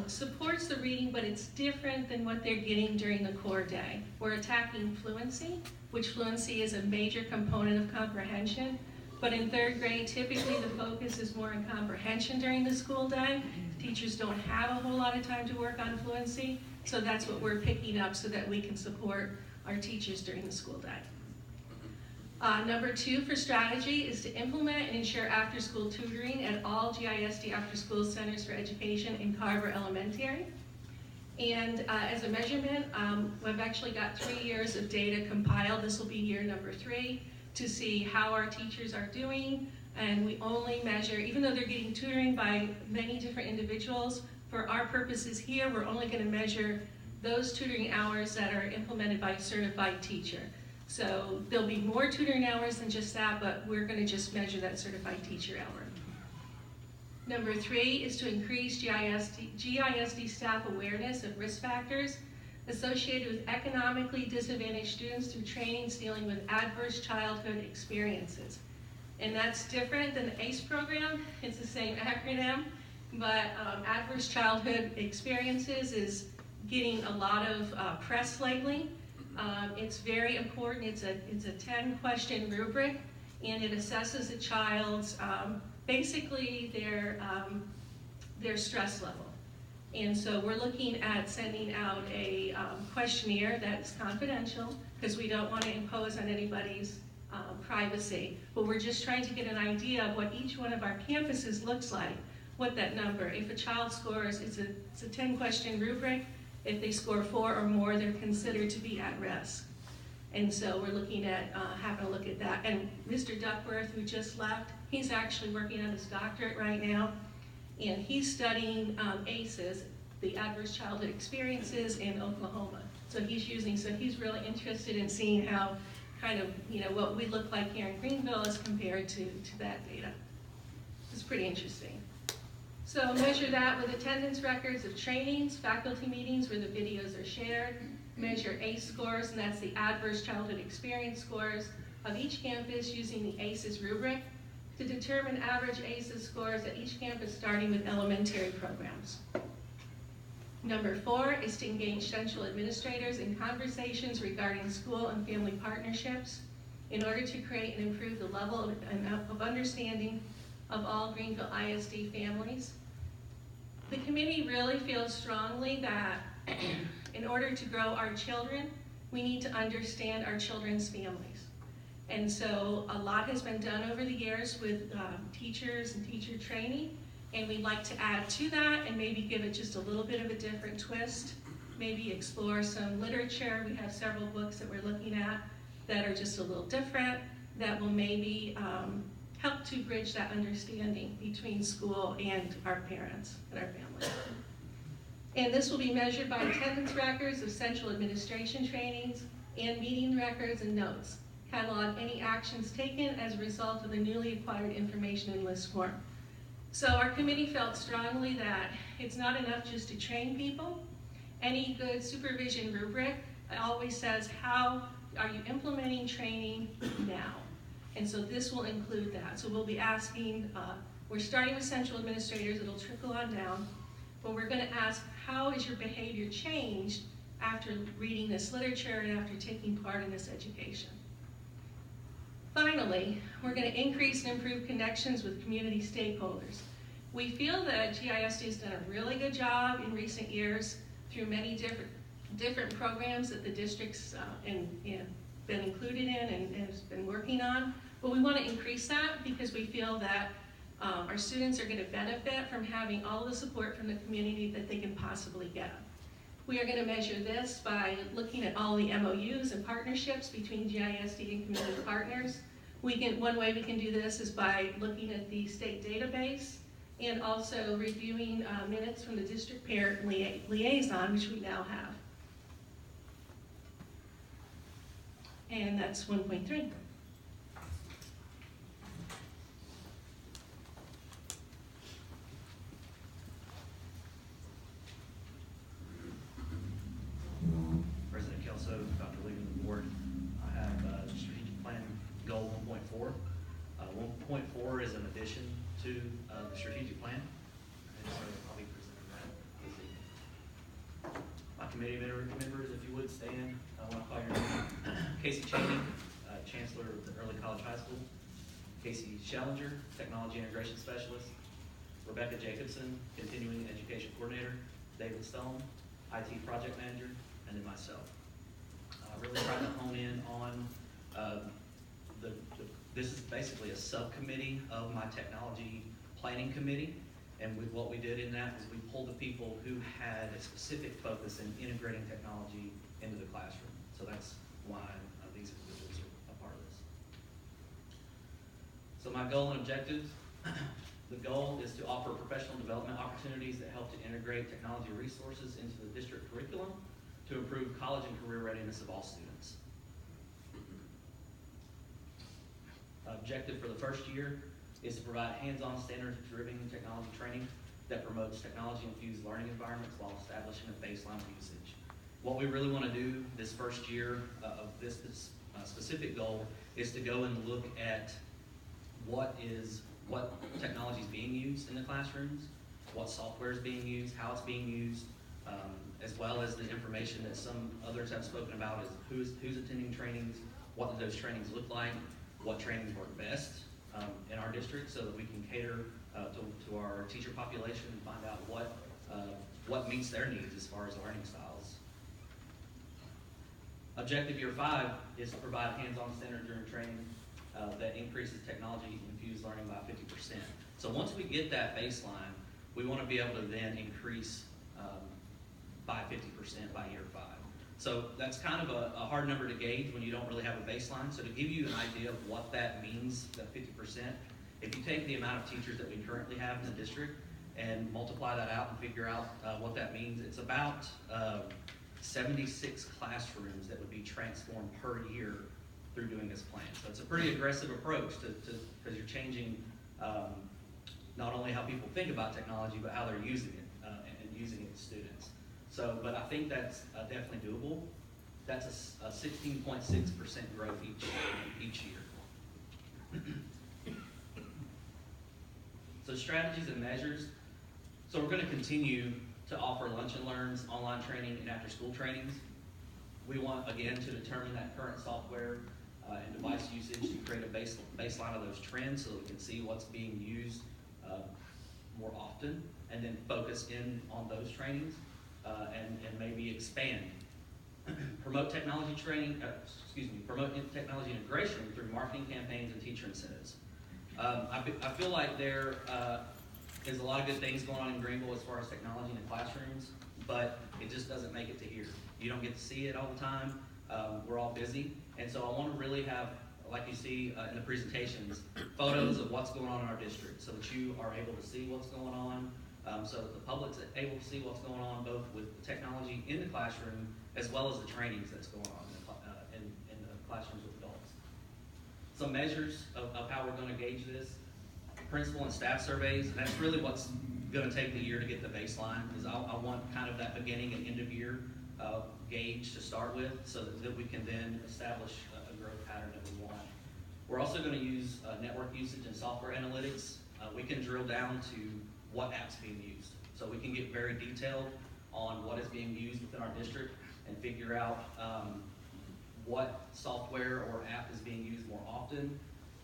supports the reading, but it's different than what they're getting during the core day. We're attacking fluency, which fluency is a major component of comprehension. But in 3rd grade, typically the focus is more on comprehension during the school day. Teachers don't have a whole lot of time to work on fluency, so that's what we're picking up so that we can support our teachers during the school day. Number 2 for strategy is to implement and ensure after-school tutoring at all GISD after-school centers for education in Carver Elementary. And as a measurement, we've actually got 3 years of data compiled. This will be year number 3 to see how our teachers are doing. And we only measure, even though they're getting tutoring by many different individuals, for our purposes here, we're only going to measure those tutoring hours that are implemented by a certified teacher. So there'll be more tutoring hours than just that, but we're going to just measure that certified teacher hour. Number 3 is to increase GISD staff awareness of risk factors associated with economically disadvantaged students through trainings dealing with adverse childhood experiences. And that's different than the ACE program. It's the same acronym, but adverse childhood experiences is getting a lot of press lately. It's very important. It's a 10-question rubric, and it assesses a child's basically their stress level. And so we're looking at sending out a questionnaire that's confidential because we don't want to impose on anybody's privacy. But we're just trying to get an idea of what each one of our campuses looks like, what that number. If a child scores, it's a 10-question rubric. If they score 4 or more, they're considered to be at risk. And so we're looking at having a look at that. And Mr. Duckworth, who just left, he's actually working on his doctorate right now. And he's studying ACEs, the Adverse Childhood Experiences in Oklahoma. So he's really interested in seeing how kind of, what we look like here in Greenville as compared to that data. It's pretty interesting. So measure that with attendance records of trainings, faculty meetings where the videos are shared. Measure ACE scores, and that's the Adverse Childhood Experience scores of each campus using the ACEs rubric to determine average ACEs scores at each campus starting with elementary programs. Number 4 is to engage central administrators in conversations regarding school and family partnerships in order to create and improve the level of understanding of all Greenville ISD families. The committee really feels strongly that in order to grow our children, we need to understand our children's families. And so a lot has been done over the years with teachers and teacher training, and we'd like to add to that and maybe give it just a little bit of a different twist, maybe explore some literature. We have several books that we're looking at that are just a little different that will maybe help to bridge that understanding between school and our parents and our families. And this will be measured by attendance records of central administration trainings and meeting records and notes. Catalog any actions taken as a result of the newly acquired information in list form. So our committee felt strongly that it's not enough just to train people. Any good supervision rubric always says, how are you implementing training now? And so this will include that. So we'll be asking, we're starting with central administrators, it'll trickle on down, but we're gonna ask, how is your behavior changed after reading this literature and after taking part in this education? Finally, we're going to increase and improve connections with community stakeholders. We feel that GISD has done a really good job in recent years through many different programs that the district's been included in and has been working on. But we want to increase that because we feel that our students are going to benefit from having all the support from the community that they can possibly get. We are going to measure this by looking at all the MOUs and partnerships between GISD and community partners. One way we can do this is by looking at the state database and also reviewing minutes from the district parent liaison, which we now have. And that's 1.3. President Kelso, Dr. Lee, and the board, I have strategic plan goal 1.4. 1.4 is an addition to the strategic plan, and so I'll be presenting that this evening. My committee members, if you would stand, I want to call your name. Casey Chaney, Chancellor of the Early College High School. Casey Schellinger, Technology Integration Specialist. Rebecca Jacobson, Continuing Education Coordinator. David Stone, IT Project Manager, and then myself. Really trying to hone in on this is basically a subcommittee of my technology planning committee, and what we did in that was we pulled the people who had a specific focus in integrating technology into the classroom. So that's why these individuals are a part of this. So my goal and objectives, the goal is to offer professional development opportunities that help to integrate technology resources into the district curriculum to improve college and career readiness of all students. Objective for the first year is to provide hands-on standards-driven technology training that promotes technology-infused learning environments while establishing a baseline of usage. What we really want to do this first year of this specific goal is to go and look at what technology is being used in the classrooms, what software is being used, how it's being used, as well as the information that some others have spoken about is who's attending trainings, what do those trainings look like, what trainings work best in our district so that we can cater to our teacher population and find out what meets their needs as far as learning styles. Objective year 5 is to provide hands-on standard-driven training that increases technology-infused learning by 50%. So once we get that baseline, we want to be able to then increase by 50% by year 5. So that's kind of a hard number to gauge when you don't really have a baseline. So to give you an idea of what that means, that 50%, if you take the amount of teachers that we currently have in the district and multiply that out and figure out what that means, it's about 76 classrooms that would be transformed per year through doing this plan. So it's a pretty aggressive approach because you're changing not only how people think about technology, but how they're using it and using it with students. So, but I think that's definitely doable. That's a 16.6% growth each year. So strategies and measures. So we're going to continue to offer lunch and learns, online training, and after-school trainings. We want, again, to determine that current software and device usage to create a baseline of those trends so that we can see what's being used more often, and then focus in on those trainings and maybe expand. Promote technology training, promote technology integration through marketing campaigns and teacher incentives. I feel like there is a lot of good things going on in Greenville as far as technology in the classrooms, but it just doesn't make it to here. You don't get to see it all the time. We're all busy, and so I want to really have, like you see in the presentations, photos of what's going on in our district so that you are able to see what's going on, so that the public's able to see what's going on both with the technology in the classroom as well as the trainings that's going on in the classrooms with adults. Some measures of how we're going to gauge this. Principal and staff surveys, and that's really what's going to take the year to get the baseline, is I want kind of that beginning and end of year gauge to start with so that we can then establish a growth pattern that we want. We're also going to use network usage and software analytics. We can drill down to what app's being used. So we can get very detailed on what is being used within our district and figure out what software or app is being used more often,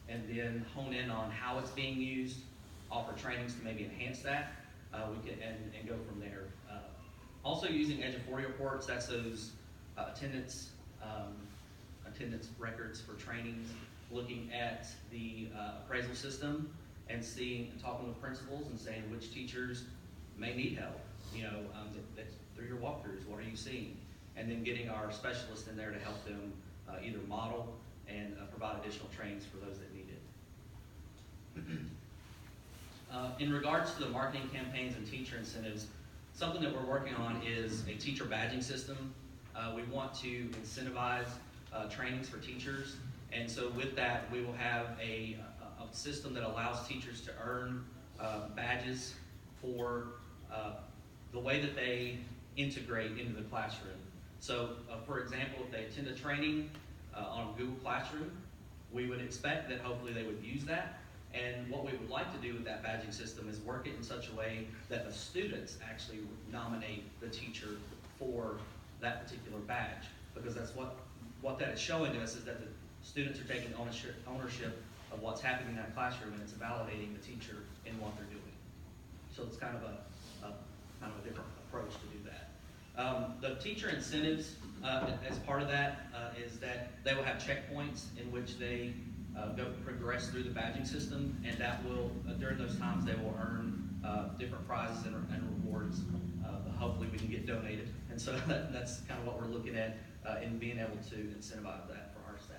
and then hone in on how it's being used, offer trainings to maybe enhance that, we can and go from there. Also using Edge of 40 reports, that's those attendance records for trainings, looking at the appraisal system and talking with principals and saying which teachers may need help. You know, that's through your walkthroughs, what are you seeing? And then getting our specialists in there to help them either model and provide additional trainings for those that need it. In regards to the marketing campaigns and teacher incentives, something that we're working on is a teacher badging system. We want to incentivize trainings for teachers, and so with that, we will have a system that allows teachers to earn badges for the way that they integrate into the classroom. So, for example, if they attend a training on Google Classroom, we would expect that hopefully they would use that. And what we would like to do with that badging system is work it in such a way that the students actually nominate the teacher for that particular badge. Because that's what that is showing us, is that the students are taking ownership of what's happening in that classroom, and it's validating the teacher in what they're doing. So it's kind of a different approach to do that. The teacher incentives, as part of that, is that they will have checkpoints in which they progress through the badging system, and that will, during those times, they will earn different prizes and rewards. Hopefully we can get donated, and so that's kind of what we're looking at in being able to incentivize that for our staff.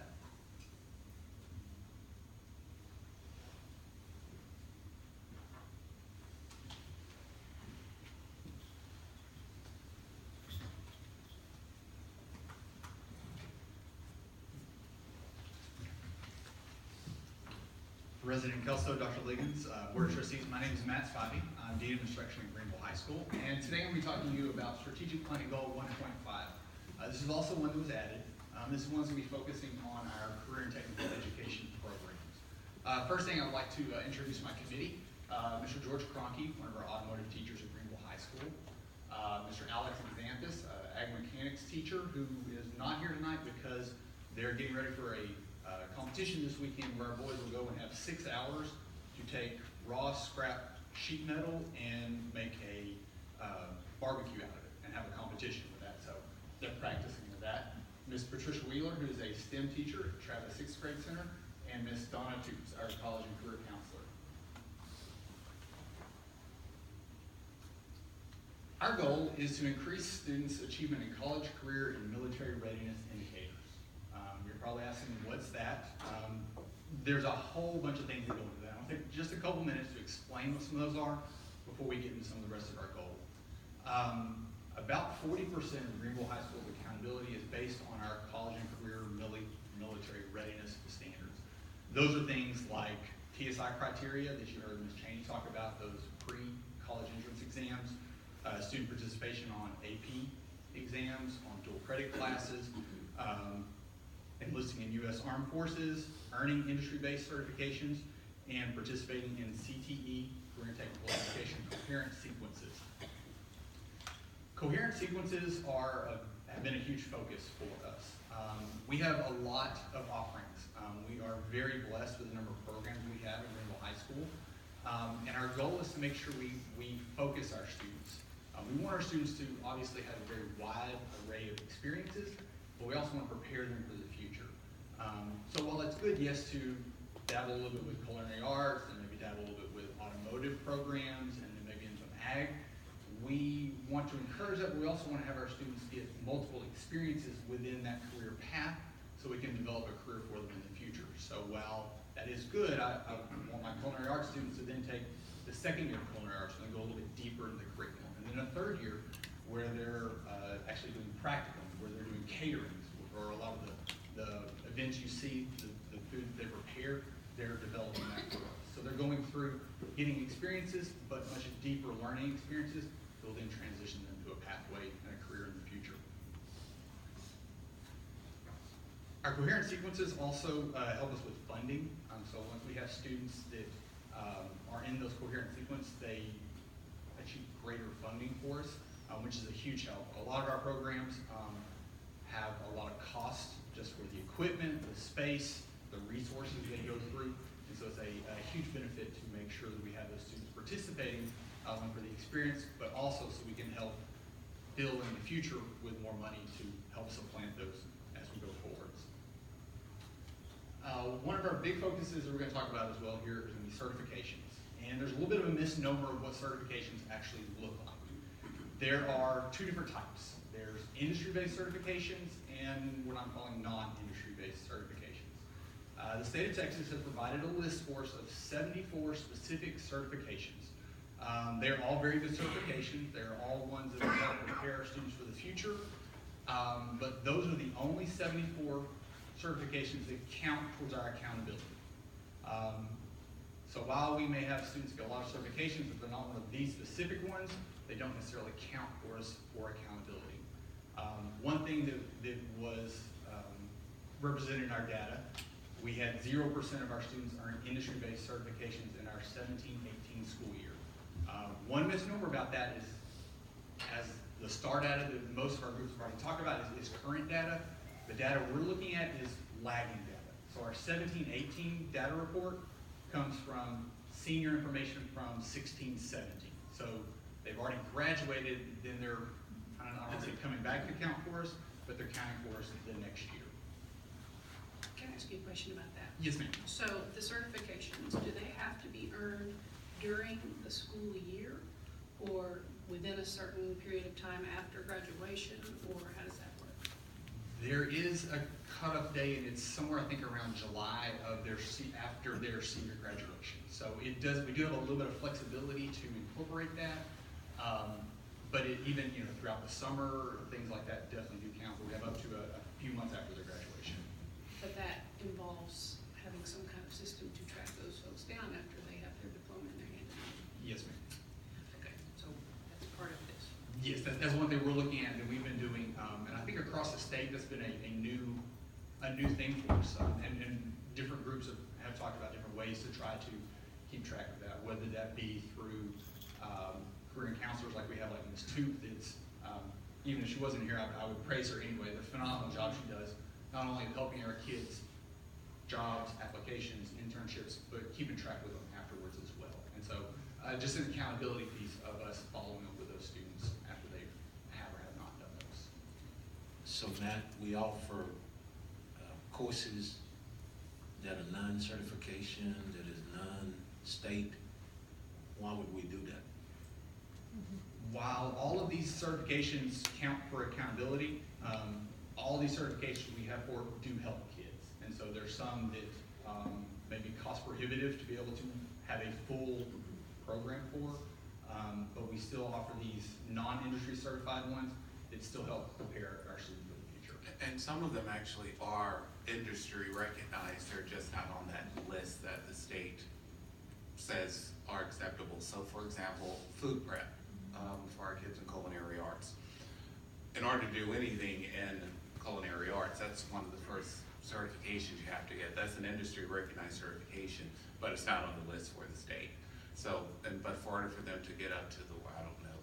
President Kelso, Dr. Liggins, Board of Trustees, my name is Matt Spivey. I'm Dean of Instruction at Greenville High School. And today I'm going to be talking to you about Strategic Planning Goal 1.5. This is also one that was added. This one's going to be focusing on our career and technical education programs. First thing, I'd like to introduce my committee. Mr. George Cronky, one of our automotive teachers at Greenville High School. Mr. Alex Xanthus, ag mechanics teacher, who is not here tonight because they're getting ready for a competition this weekend where our boys will go and have 6 hours to take raw scrap sheet metal and make a barbecue out of it and have a competition with that. So they're practicing with that. Miss Patricia Wheeler, who is a STEM teacher at Travis 6th Grade Center, and Miss Donna Toops, our college and career counselor. Our goal is to increase students' achievement in college, career, and military readiness indicators. You're probably asking, what's that? There's a whole bunch of things that go into that. I'll take just a couple minutes to explain what some of those are before we get into some of the rest of our goals. About 40% of Greenville High School's accountability is based on our college and career military readiness standards. Those are things like TSI criteria that you heard Ms. Cheney talk about, those pre-college entrance exams, student participation on AP exams, on dual credit classes, enlisting in U.S. Armed Forces, earning industry-based certifications, and participating in CTE, career and technical education, coherent sequences. Coherent sequences have been a huge focus for us. We have a lot of offerings. We are very blessed with the number of programs we have at Greenville High School. And our goal is to make sure we focus our students. We want our students to obviously have a very wide array of experiences, but we also want to prepare them for the future. So while it's good, yes, to dabble a little bit with culinary arts and maybe dabble a little bit with automotive programs and then maybe in some ag, we want to encourage that, but we also want to have our students get multiple experiences within that career path so we can develop a career for them in the future. So while that is good, I want my culinary arts students to then take the second year of culinary arts and then go a little bit deeper into the curriculum. And then a third year where they're actually doing practicum, where they're doing caterings, or a lot of the events you see, the food they prepare, they're developing that for us. So they're going through getting experiences, but much deeper learning experiences that will then transition them to a pathway and a career in the future. Our coherent sequences also help us with funding. So once we have students that are in those coherent sequences, they achieve greater funding for us, which is a huge help. A lot of our programs have a lot of cost just for the equipment, the space, the resources they go through. And so it's a huge benefit to make sure that we have those students participating for the experience, but also so we can help build in the future with more money to help supplant those as we go forwards. One of our big focuses that we're going to talk about as well here is going to be certifications. And there's a little bit of a misnomer of what certifications actually look like. There are two different types. There's industry-based certifications and what I'm calling non-industry-based certifications. The state of Texas has provided a list for us of 74 specific certifications. They're all very good certifications. They're all ones that will help prepare our students for the future. But those are the only 74 certifications that count towards our accountability. So while we may have students get a lot of certifications, if they're not one of these specific ones, they don't necessarily count for us for accountability. One thing that was represented in our data, we had 0% of our students earn industry-based certifications in our 17-18 school year. One misnomer about that is, as the STAR data that most of our groups have already talked about is current data. The data we're looking at is lagging data. So our 17-18 data report comes from senior information from 16-17. So they've already graduated, then they're, I don't want to say coming back to count for us, but they're counting for us the next year. Can I ask you a question about that? Yes, ma'am. So the certifications, do they have to be earned during the school year or within a certain period of time after graduation, or how does that work? There is a cutoff date, and it's somewhere I think around July of after their senior graduation. So we do have a little bit of flexibility to incorporate that, but even throughout the summer, things like that definitely do count. But we have up to a few months after their graduation. But that involves having developing some kind of system to track those folks down after they have their diploma in their hand? Yes, ma'am. Okay, so that's part of this. Yes, that's one thing we're looking at, and we've been doing, and I think across the state, that's been a new thing for us. And different groups have talked about different ways to try to keep track of that, whether that be through career counselors like we have, like Ms. Toop, that's, even if she wasn't here, I would praise her anyway, the phenomenal job she does, not only of helping our kids jobs, applications, internships, but keeping track with them afterwards as well. And so just an accountability piece of us following up with those students after they have or have not done those. So Matt, we offer courses that are non-certification, that is non-state. Why would we do that? While all of these certifications count for accountability, all these certifications we have for do help kids. And so there's some that may be cost prohibitive to be able to have a full program for, but we still offer these non-industry certified ones that still help prepare our students for the future. And some of them actually are industry recognized, they're just not on that list that the state says are acceptable. So for example, food prep for our kids in culinary arts. In order to do anything in culinary arts, that's one of the first certifications you have to get. That's an industry recognized certification, but it's not on the list for the state. So, but for order for them to get up to the, I don't know,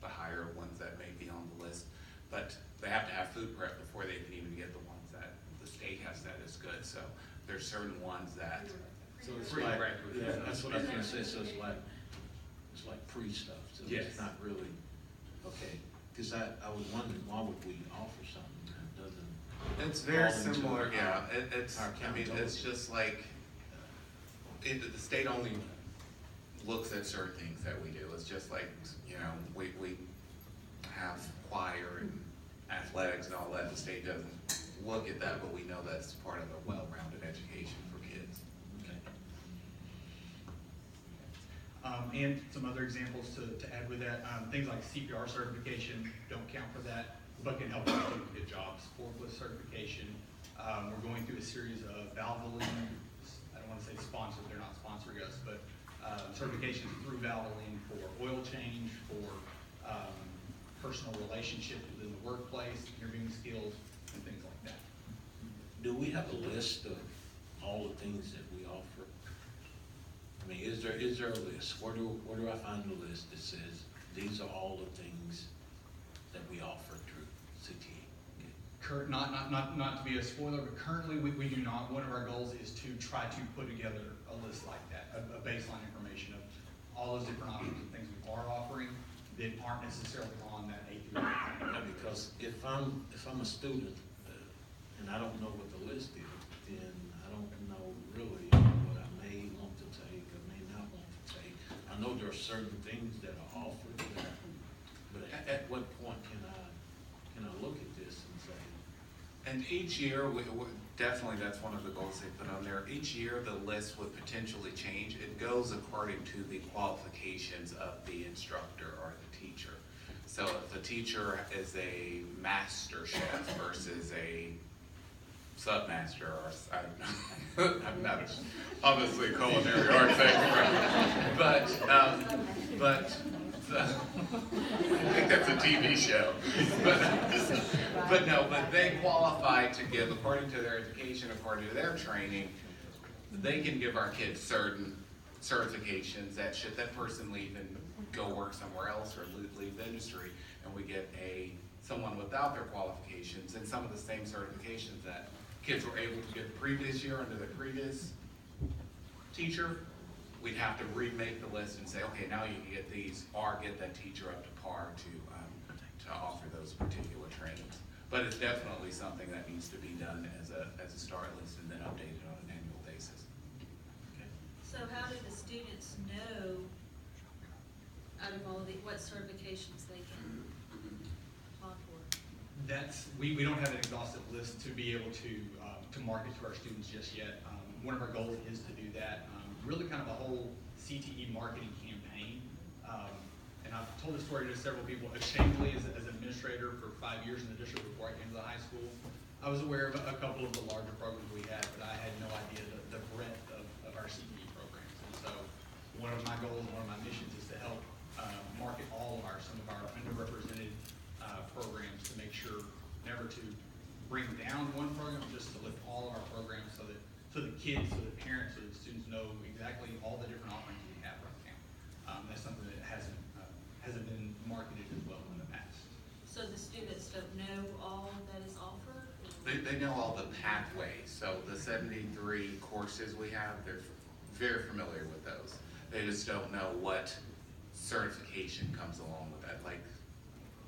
the higher ones that may be on the list, but they have to have food prep before they can even get the ones that the state has that is good. So there's certain ones that. So it's Pre-rec like, with yeah, them. that's what I was gonna say, so it's like pre-stuff, so Yes. it's not really, okay. Cause I was wondering, why would we offer something that doesn't? It's very fall into similar, yeah. our- It's, our I mean, it's accountability. just like, the state only looks at certain things that we do. It's just like, you know, we have choir and athletics and all that. The state doesn't look at that, but we know that's part of a well-rounded education for kids. Okay. And some other examples to add with that, things like CPR certification don't count for that, but can help us get jobs. Forklift certification, we're going through a series of Valvoline, I don't want to say sponsored, they're not sponsoring us, but certifications through Valvoline for oil change, for personal relationships within the workplace, interviewing skills, and things like that. Do we have a list of all the things that we offer? I mean, is there a list? Where do I find the list that says these are all the things that we offer through CTE? Not to be a spoiler, but currently we do not. One of our goals is to try to put together a list like that, a baseline information of all those different options and things we are offering that aren't necessarily on that A through Yeah, because if I'm a student and I don't know what the list is, then I don't know really what I may want to take or may not want to take. I know there are certain things that are offered, but at what point can I look at this and say? And each year, definitely that's one of the goals they put on there. Each year, the list would potentially change. It goes according to the qualifications of the instructor or the teacher. So if the teacher is a master chef versus a submaster, or I don't know, I'm not obviously a culinary arts expert, but I think that's a TV show. But they qualify to give, according to their education, according to their training, they can give our kids certain certifications that should that person leave and go work somewhere else or leave the industry, and we get someone without their qualifications and some of the same certifications that kids were able to get the previous year under the previous teacher, we'd have to remake the list and say, okay, now you can get these, or get that teacher up to par to offer those particular trainings. But it's definitely something that needs to be done as a start list and then updated on an annual basis. Okay. So how do the students know out of all what certifications they can apply for? We don't have an exhaustive list to be able to market to our students just yet. One of our goals is to do that. Really kind of a whole CTE marketing campaign. And I've told this story to several people. Ashamedly, as an administrator for 5 years in the district before I came to the high school, I was aware of a couple of the larger programs we had, but I had no idea the breadth of our CTE programs. And so one of my goals, one of my missions is to help market some of our underrepresented programs to make sure never to bring down one program, just to lift all of our programs so that the kids, so the parents, so the students know exactly all the different offerings we have right now. That's something that hasn't been marketed as well in the past. So the students don't know all that is offered? They know all the pathways, so the 73 courses we have, they're very familiar with those. They just don't know what certification comes along with that, like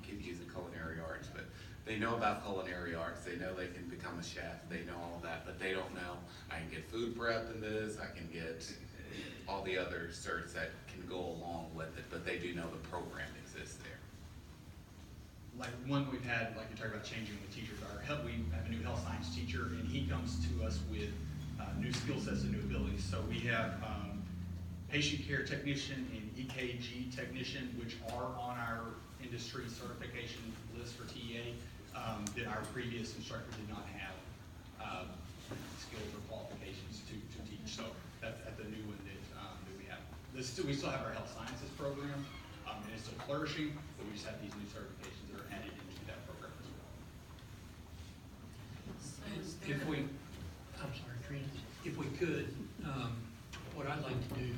kids use the culinary arts, but they know about culinary arts, they know they can become a chef, they know all that, but they don't know, I can get food prep in this, I can get all the other certs that can go along with it, but they do know the program exists there. Like one we've had, like you talked about changing the teachers, we have a new health science teacher, and he comes to us with new skill sets and new abilities. So we have patient care technician and EKG technician, which are on our industry certification list for TEA, that our previous instructor did not have skills or qualifications to teach. So that's the new one that we have. We still have our health sciences program, and it's still flourishing, but we just have these new certifications that are added into that program as well. If we, I'm sorry, Trina, if we could, what I'd like to do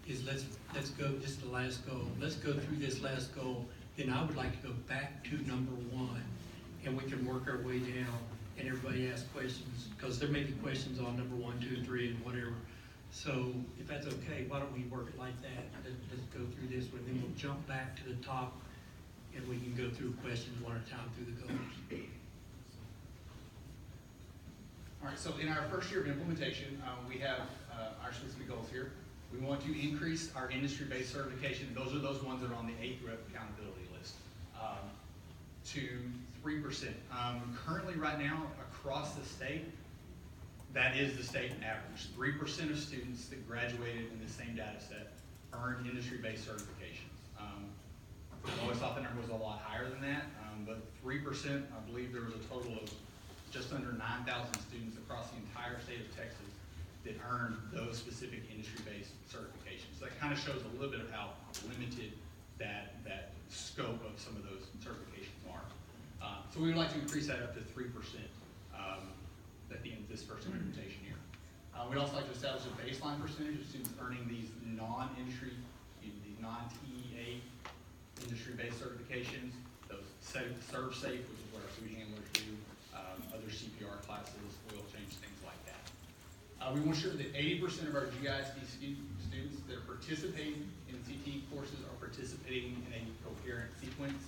is let's go, this is the last goal, let's go through this last goal, then I would like to go back to number 1, and we can work our way down, and everybody ask questions, because there may be questions on number 1, 2, and 3, and whatever. So if that's okay, why don't we work it like that? Let's go through this one, then we'll jump back to the top, and we can go through questions one at a time through the goals. All right, so in our first year of implementation, we have our specific goals here. We want to increase our industry-based certification. Those are those ones that are on the 8th rep accountability list, to 3%. Currently, right now, across the state, that is the state average. 3% of students that graduated in the same data set earned industry-based certifications. I always thought the number was a lot higher than that, but 3%, I believe there was a total of just under 9,000 students across the entire state of Texas that earned those specific industry-based certifications. So that kind of shows a little bit of how limited that scope of some of those certifications are. So we would like to increase that up to 3% at the end of this first implementation year. We'd also like to establish a baseline percentage of students earning these non-TEA industry-based certifications, those serve safe, which is what our food handlers do, other CPR classes, oil change, things like that. We want to ensure that 80% of our GISD students that are participating in CTE courses are participating in a coherent sequence.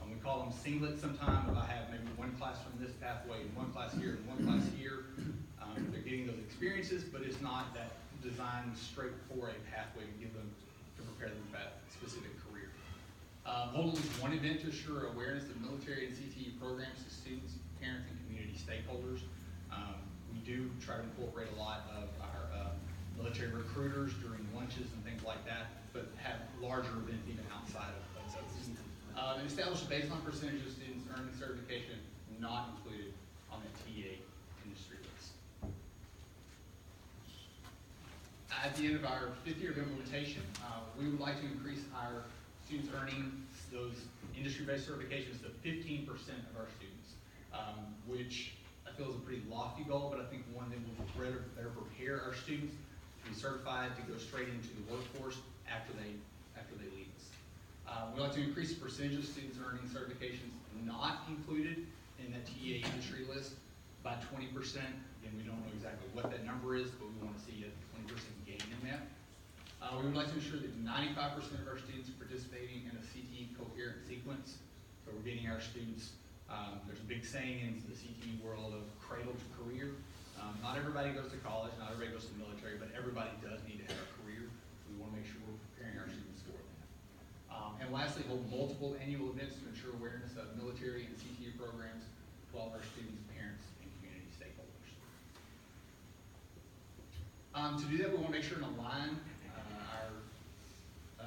We call them singlets sometimes, but I have maybe one class from this pathway, and one class here, and one class here. They're getting those experiences, but it's not that designed straight for a pathway to prepare them for that specific career. Hold at least one event to assure awareness of military and CTE programs to students, parents, and community stakeholders. We do try to incorporate a lot of our military recruiters during lunches and things like that, but have larger events even outside of those. And establish a baseline percentage of students earning certification not included on the TEA industry list. At the end of our 5th year of implementation, we would like to increase our students earning those industry-based certifications to 15% of our students, which I feel is a pretty lofty goal, but I think one that will better prepare our students to be certified to go straight into the workforce after they leave us. We'd like to increase the percentage of students earning certifications not included in that TEA industry list by 20%. Again, we don't know exactly what that number is, but we want to see a 20% gain in that. We would like to ensure that 95% of our students are participating in a CTE coherent sequence. So we're getting our students, there's a big saying in the CTE world of cradle to career. Not everybody goes to college, not everybody goes to the military, but everybody does need to have a career. So we want to make sure we're preparing our students for that. And lastly, hold multiple annual events to ensure awareness of military and CTE programs to all of our students, parents, and community stakeholders. To do that, we want to make sure and align our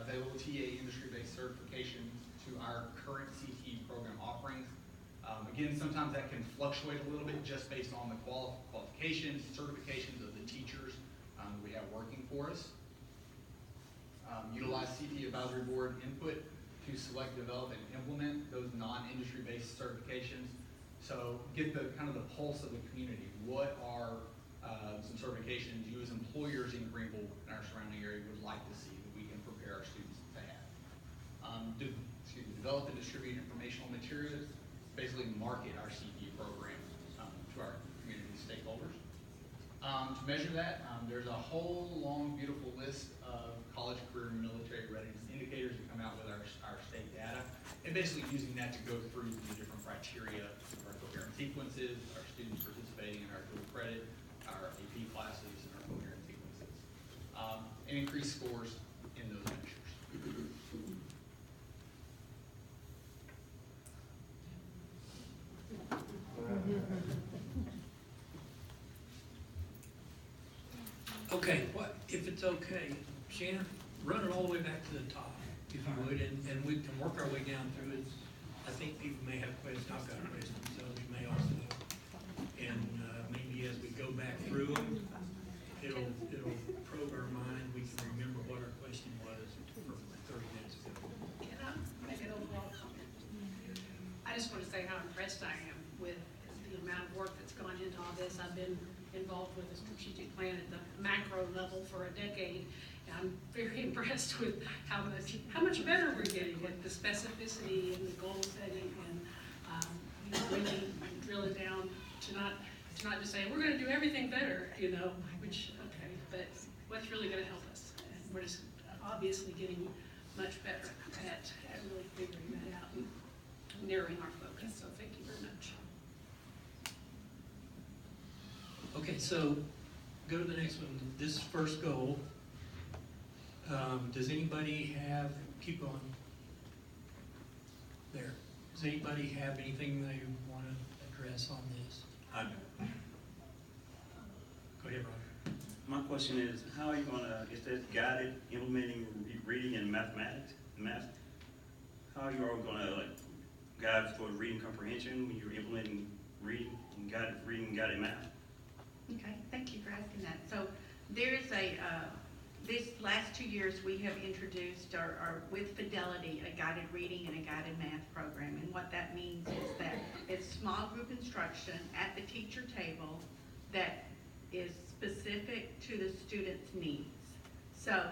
available TA industry-based certifications to our current CTE program offerings. Again, sometimes that can fluctuate a little bit just based on the qualifications, certifications of the teachers that we have working for us. Utilize CT Advisory Board input to select, develop, and implement those non-industry based certifications. So get the kind of the pulse of the community. What are some certifications you as employers in Greenville and our surrounding area would like to see that we can prepare our students to have? Develop and distribute informational materials, basically market our CPE program to our community stakeholders. To measure that, there's a whole long, beautiful list of college, career, and military readiness indicators that come out with our state data, and basically using that to go through the different criteria of our coherent sequences, our students participating in our dual credit, our AP classes, and our coherent sequences, and increase scores in those measures. Okay, what, if it's okay, Shannon, run it all the way back to the top, if you would, and we can work our way down through it. I think people may have questions, I've got questions, so we may also. And maybe as we go back through them, it'll probe our mind, we can remember what our question was from 30 minutes ago. Can I make an overall comment? I just want to say how impressed I am with the amount of work that's gone into all this. I've been involved with the strategic plan at the macro level for a decade. And I'm very impressed with how much better we're getting at the specificity and the goal setting, and really drill it down to not just say we're going to do everything better, which okay, but what's really going to help us? And we're just obviously getting much better at really figuring that out and narrowing our focus. So thank you very much. Okay, so go to the next one. This first goal, does anybody have, keep going, there. Does anybody have anything they want to address on this? I do. Go ahead, Roger. My question is, how are you gonna, it says guided implementing reading and math? How are you all gonna guide for reading comprehension when you're implementing reading and guided math? Okay, thank you for asking that. So there is this last 2 years we have introduced with Fidelity a guided reading and a guided math program. And what that means is that it's small group instruction at the teacher table that is specific to the student's needs. So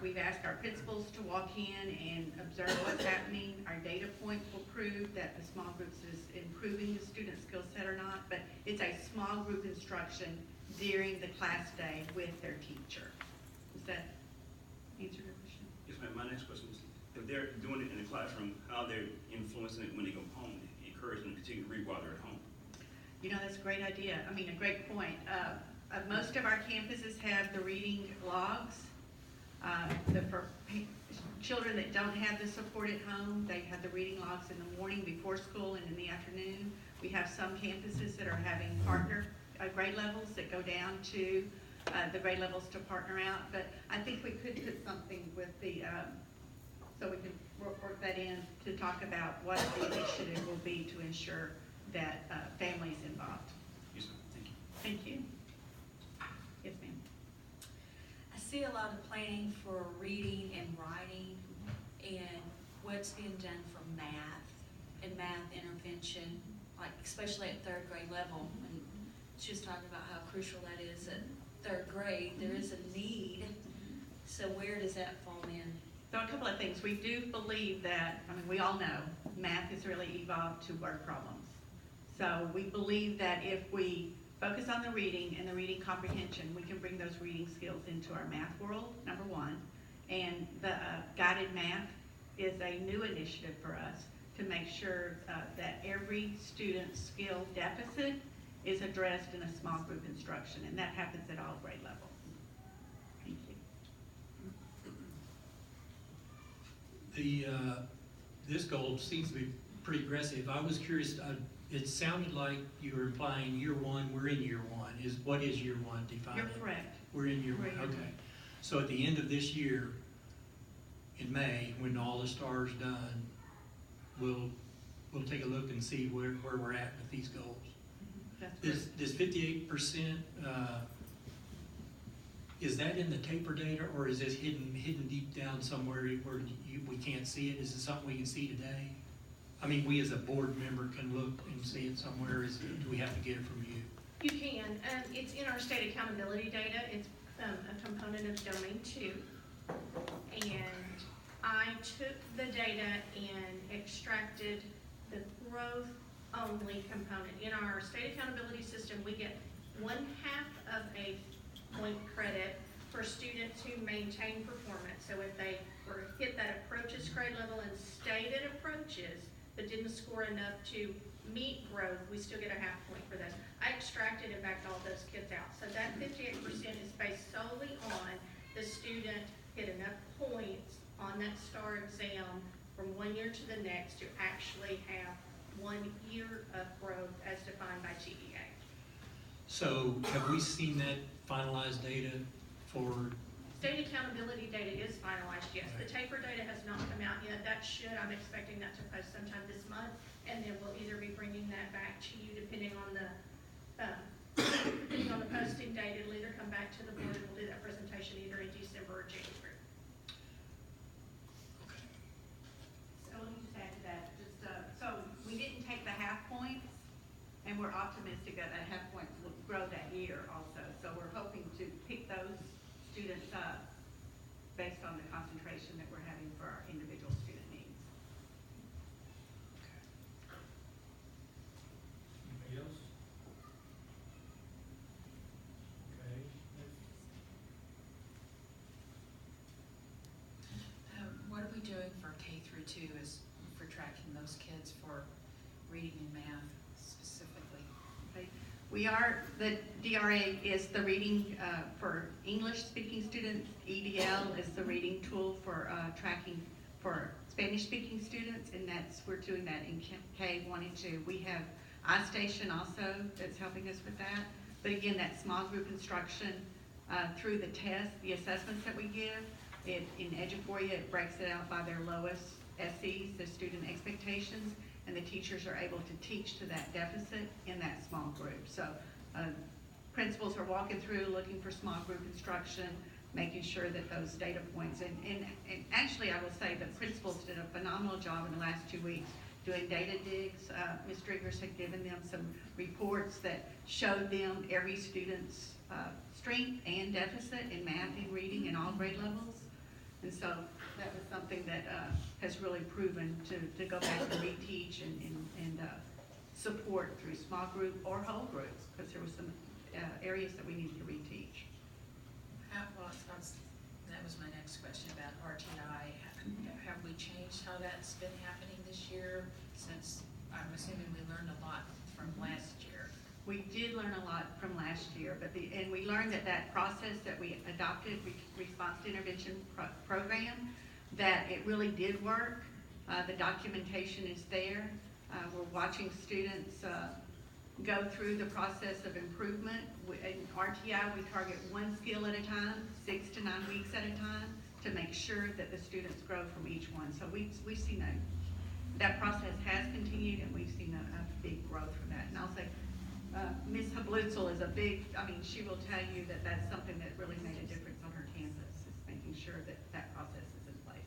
we've asked our principals to walk in and observe what's happening. Our data points will prove that the small groups is improving the student skill set or not, but it's a small group instruction during the class day with their teacher. Does that answer your question? Yes, ma'am. My next question is, if they're doing it in the classroom, how they're influencing it when they go home, encouraging them to continue to read while they're at home? That's a great idea. A great point. Most of our campuses have the reading logs. For children that don't have the support at home, they have the reading logs in the morning before school and in the afternoon. We have some campuses that are having partner grade levels that go down to the grade levels to partner out. But I think we could put something with so we can work that in to talk about what the initiative will be to ensure that families involved. Yes, ma'am. Thank you. Thank you. Yes, ma'am. I see a lot of planning for reading and writing and what's being done for math and math intervention, especially at third grade level. And she was talking about how crucial that is at third grade. There is a need. So where does that fall in? So a couple of things. We do believe that, we all know math has really evolved to word problems. So we believe that if we focus on the reading and the reading comprehension, we can bring those reading skills into our math world, number one. And the guided math is a new initiative for us to make sure that every student's skill deficit is addressed in a small group instruction, and that happens at all grade levels. Thank you. This goal seems to be pretty aggressive. I was curious, it sounded like you were implying year one, we're in year one. What is year one defined? You're correct. We're in year one, okay. So at the end of this year, in May, when all the stars done, we'll we'll take a look and see where we're at with these goals. That's This 58%, is that in the taper data, or is this hidden deep down somewhere where we can't see it? Is it something we can see today? I mean, we as a board member can look and see it somewhere. Do we have to get it from you? You can. It's in our state accountability data. It's a component of Domain 2. And I took the data and extracted the growth-only component. In our state accountability system, we get 1/2 of a point credit for students who maintain performance. So if they were hit that approaches grade level and stayed at approaches, but didn't score enough to meet growth, we still get a 1/2 point for those. I extracted and backed all those kids out. So that 58% is based solely on the student hit enough points on that STAR exam from one year to the next to actually have 1 year of growth as defined by TEA. So have we seen that finalized data for? State accountability data is finalized, yes. The taper data has not come out yet. I'm expecting that to post sometime this month, and then we'll either be bringing that back to you depending on the posting date. It'll either come back to the board and we'll do that presentation either in December or January. So let me just add to that, so we didn't take the 1/2 points, and we're optimistic that that 1/2 point will grow that year also. So we're hoping to pick those students up based on the concentration that we're having for our individual student needs. Anybody else? Okay. What are we doing for K through 2 as for tracking those kids for reading and math specifically? Okay. The DRA is the reading for English speaking students. EDL is the reading tool for tracking for Spanish speaking students, and we're doing that in K1 and 2. We have iStation also that's helping us with that. But again, that small group instruction through the tests, the assessments that we give, in Eduphoria, it breaks it out by their lowest SEs, the student expectations, and the teachers are able to teach to that deficit in that small group. So principals are walking through, looking for small group instruction, making sure that those data points, and actually I will say that principals did a phenomenal job in the last 2 weeks doing data digs. Ms. Driggers had given them some reports that showed them every student's strength and deficit in math and reading in all grade levels. And so that was something that has really proven to go back and reteach and support through small group or whole groups, because there were some areas that we needed to reteach. That was my next question about RTI. Have we changed how that's been happening this year, since I'm assuming we learned a lot from last year? We did learn a lot from last year, and we learned that process that we adopted, response to intervention program, that it really did work. The documentation is there. We're watching students go through the process of improvement. In RTI, we target one skill at a time, 6 to 9 weeks at a time, to make sure that the students grow from each one. So we've seen that process has continued, and we've seen a big growth from that. And I'll say, Ms. Hablutzel is she will tell you that that's something that really made a difference on her campus, is making sure that that process is in place.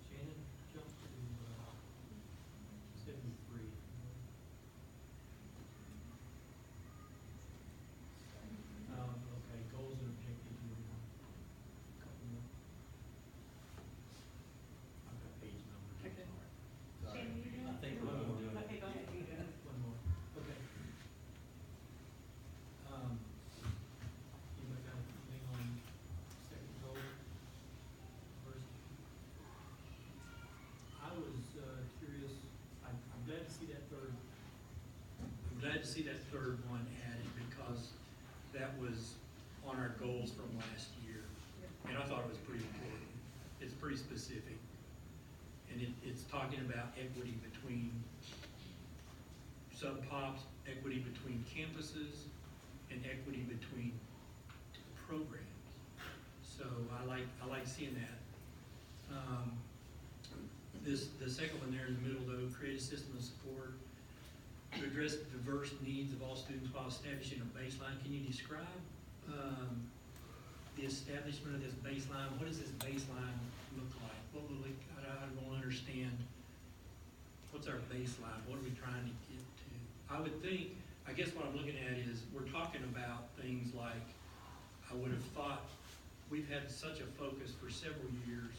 Shannon, jump to 73. Okay, goals and objectives, you want a couple more? I've got page numbers, I'm Okay. sorry. Shannon, you doing I think it? one more. Okay, go ahead, you do it. One more, okay. Anybody got anything on second goal? First? I was curious, I'm glad to see that third. I'm glad to see that third one added, because that was on our goals from last year. And I thought it was pretty important. It's pretty specific. And it's talking about equity between sub-pops, equity between campuses, and equity between programs. So I like seeing that. The second one there in the middle though, create a system of support to address the diverse needs of all students while establishing a baseline. Can you describe the establishment of this baseline? What does this baseline look like? What will it, I don't understand. What's our baseline? What are we trying to get to? I would think, I guess what I'm looking at is we're talking about things like, I would have thought we've had such a focus for several years.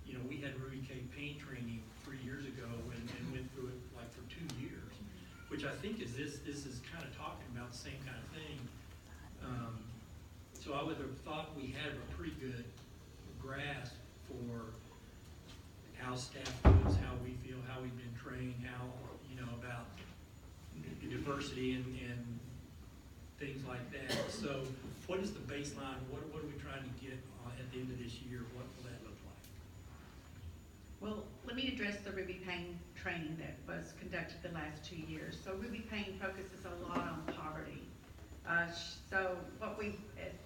You know, we had Ruby K paint training 3 years ago and went through it like for 2 years, which I think is this is kind of talking about the same kind of thing. So I would have thought we had a pretty good grasp for how staff feels, how we feel, how we've been trained, how, you know, about diversity and things like that. So what is the baseline? What are we trying to get at the end of this year? What will that look like? Well, let me address the Ruby Payne training that was conducted the last 2 years. So Ruby Payne focuses a lot on poverty. So what we've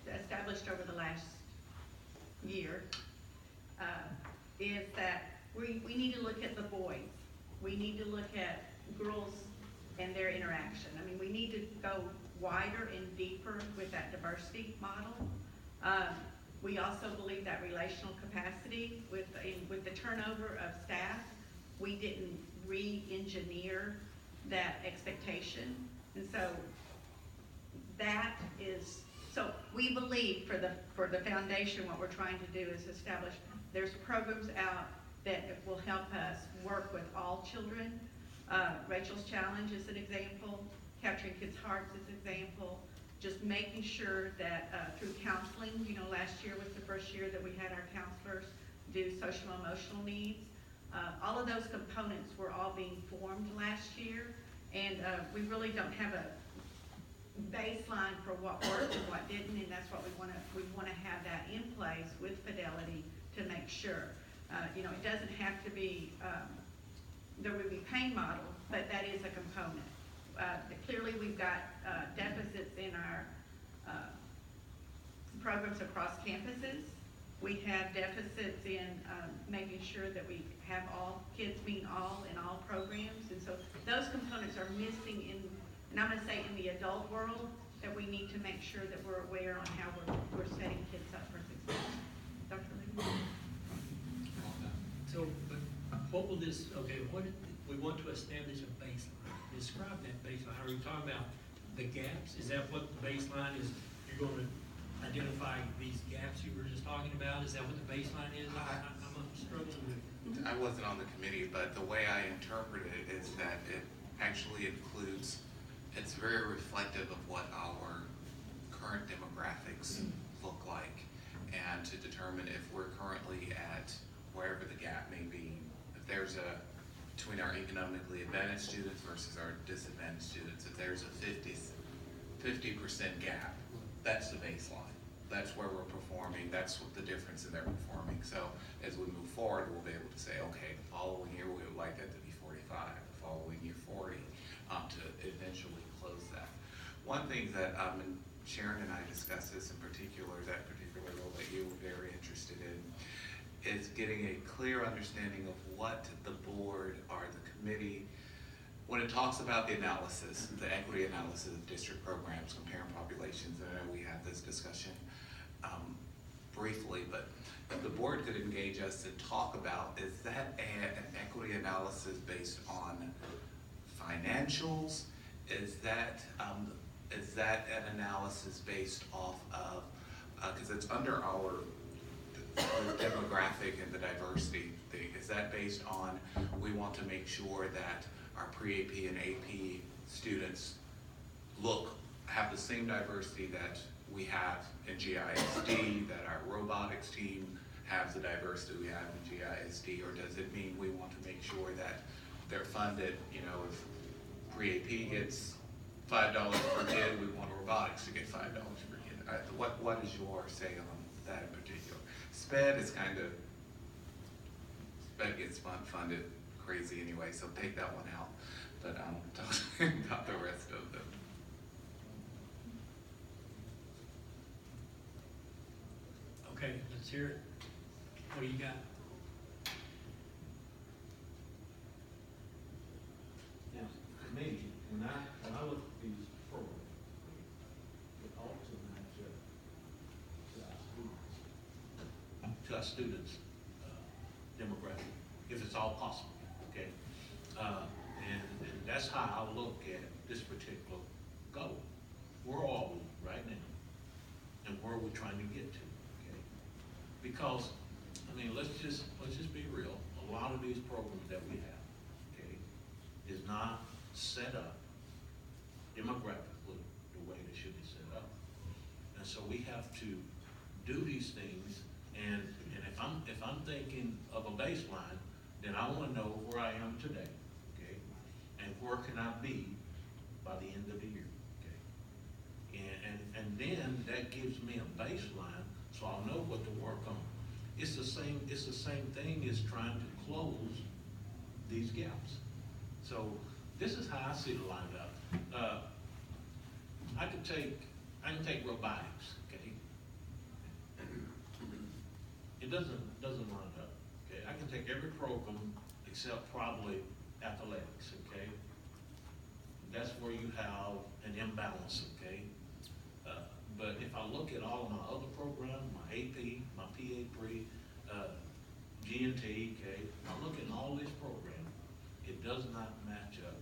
established over the last year is that we need to look at the boys. We need to look at girls and their interaction. I mean, we need to go wider and deeper with that diversity model. We also believe that relational capacity with the turnover of staff, we didn't re-engineer that expectation. And so that is, so we believe for the foundation, what we're trying to do is establish, there's programs out that will help us work with all children. Rachel's Challenge is an example, Capturing Kids' Hearts is an example, just making sure that through counseling, you know, last year was the first year that we had our counselors do social emotional needs. All of those components were all being formed last year, and we really don't have a baseline for what worked and what didn't, and that's what we want to have that in place with Fidelity to make sure. You know, it doesn't have to be the Ruby Payne model, but that is a component. Clearly, we've got deficits in our programs across campuses. We have deficits in making sure that we have all kids meet all in all programs, and so those components are missing in, and I'm going to say in the adult world, that we need to make sure that we're aware on how we're setting kids up for success. Dr. Lee? So, but what will this, okay, we want to establish a baseline. Describe that baseline. Are you talking about the gaps? Is that what the baseline is? You're going to identify these gaps you were just talking about? Is that what the baseline is? I'm struggling with it. I wasn't on the committee, but the way I interpret it is that it actually includes, it's very reflective of what our current demographics look like, and to determine if we're currently at wherever the gap may be. If there's between our economically advantaged students versus our disadvantaged students, if there's a 50% gap, that's the baseline. That's where we're performing, that's what the difference in their performing. So as we move forward, we'll be able to say, okay, the following year we would like that to be 45, the following year 40, to eventually close that. One thing that, and Sharon and I discussed this in particular, that particular role that you were very interested in, is getting a clear understanding of what the board or the committee, when it talks about the analysis, the equity analysis of district programs, comparing populations, and I know we had this discussion briefly, but if the board could engage us to talk about, is that an equity analysis based on financials? Is that an analysis based off of, because it's under our the demographic and the diversity thing, is that based on, we want to make sure that our pre-AP and AP students have the same diversity that we have in GISD, that our robotics team has the diversity we have in GISD, or does it mean we want to make sure that they're funded, you know, if pre-AP gets $5 per kid, we want robotics to get $5 per kid. What is your say on that in particular? SPED is SPED gets funded crazy anyway, so take that one out. But I'm talking about the rest of them. Okay, let's hear it. What do you got? me, when I look at these programs, it ought to match up to our students' demographic, if it's all possible, okay? And that's how I look at this particular goal. Where are we right now? And where are we trying to get to, okay? Because, I mean, let's just be real. A lot of these programs that we have, okay, is not set up demographically the way they should be set up. And so we have to do these things, and if I'm thinking of a baseline, then I want to know where I am today, okay? And where can I be by the end of the year, okay? And then that gives me a baseline, so I'll know what to work on. It's the same thing as trying to close these gaps. So this is how I see it lined up. I can take robotics, okay? It doesn't line up, okay? I can take every program except probably athletics, okay? That's where you have an imbalance, okay? But if I look at all of my other programs, my AP, my PA3, G&T, okay? I look at all these programs, it does not match up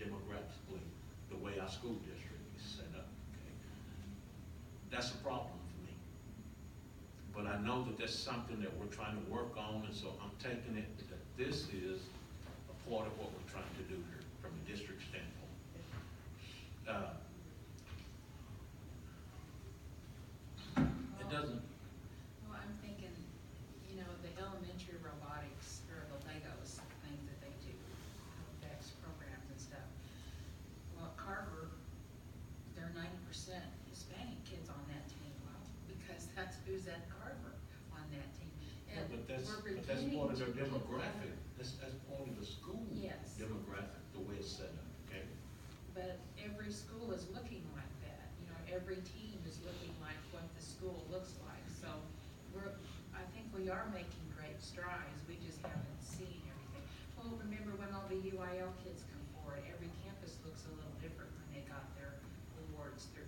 demographically the way our school district is set up, okay? That's a problem for me. But I know that that's something that we're trying to work on, and so I'm taking it that this is a part of what we're trying to do here from a district standpoint. It doesn't. Well, I'm thinking, you know, the elementary robotics or the Legos things that they do, VEX programs and stuff. Well, at Carver, there are 90% Hispanic kids on that team, because that's who's at Carver on that team. Yeah, And but that's we're part beginning of their to get demographic. there. That's part of the school Yes. demographic, the way it's set up, okay? But every school is looking like that, you know, every team is looking like what the school looks like. So I think we are making great strides, we just haven't seen everything. Well, remember when all the UIL kids come forward, every campus looks a little different when they got their awards through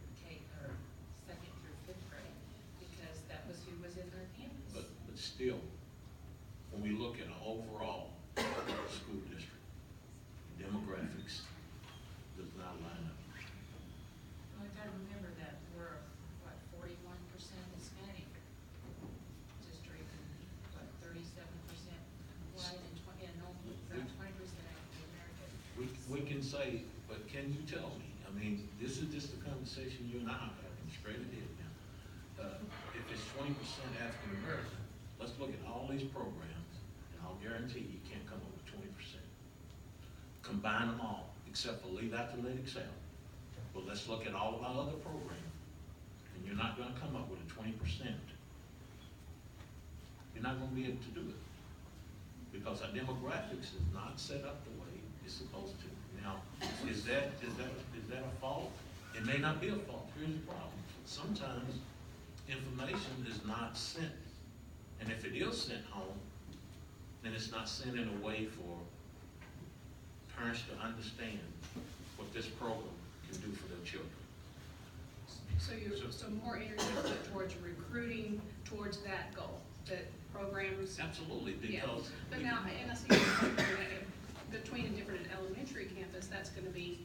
second through fifth grade, because that was who was in their campus. But still, when we look at an overall school district, demographics does not line up. Well, I gotta remember that we're, 41% Hispanic district, and 37% white, and 20% African American. We can say, but can you tell me? I mean, this is just a conversation you and I are having straight ahead now. If it's 20% African American, let's look at all these programs, and I'll guarantee you can't come up with 20%. Combine them all, except for leave athletics out. But let's look at all of our other programs, and you're not gonna come up with a 20%. You're not gonna be able to do it, because our demographics is not set up the way it's supposed to. Now, is that a fault? It may not be a fault. Here's the problem. Sometimes information is not sent, and if it is sent home, then it's not sent in a way for parents to understand what this program can do for their children. So more energy put towards recruiting towards that goal, that programs. Absolutely, Yeah. because. But now, and I see you're between a different elementary campus, that's gonna be,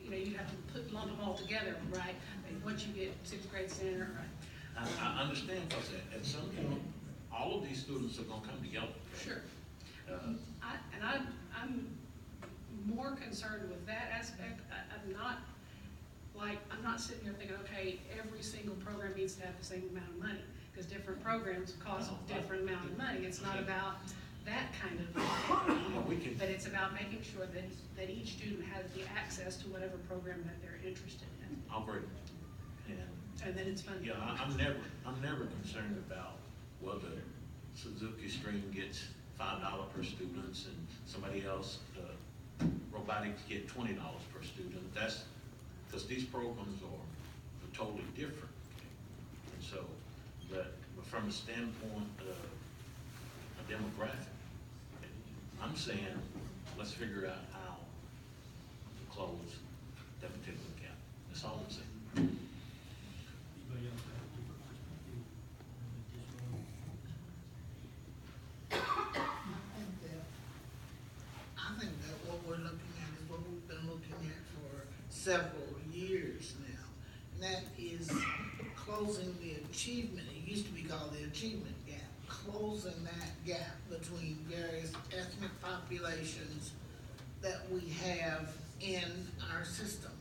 you know, you have to lump them all together, right? And once you get sixth grade center, right? I understand, because at some point, all of these students are gonna come together. Sure. I'm more concerned with that aspect. I'm not sitting here thinking, okay, every single program needs to have the same amount of money, because different programs cost a different amount of money. It's not about that kind of thing, but it's about making sure that each student has the access to whatever program that they're interested in. I'll agree. And then it's funded. Yeah, I'm never concerned about whether Suzuki Stream gets $5 per student and somebody else, robotics get $20 per student. That's because these programs are totally different. Okay? And so, but from the standpoint of a demographic, I'm saying let's figure out how close that particular gap. That's all I'm saying. Anybody else have a different perspective on additional? I think that what we're looking at is what we've been looking at for several years now. And that is closing the achievement, it used to be called the achievement gap, closing that gap between various ethnic populations that we have in our system.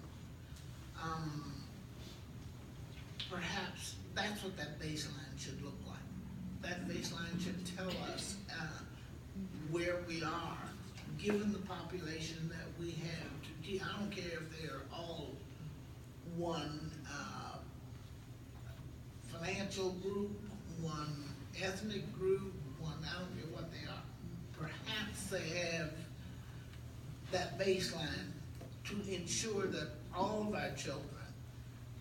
Perhaps that's what that baseline should look like. That baseline should tell us where we are, given the population that we have. I don't care if they're all one financial group, one ethnic group, one, I don't care what they are. Perhaps they have that baseline to ensure that all of our children,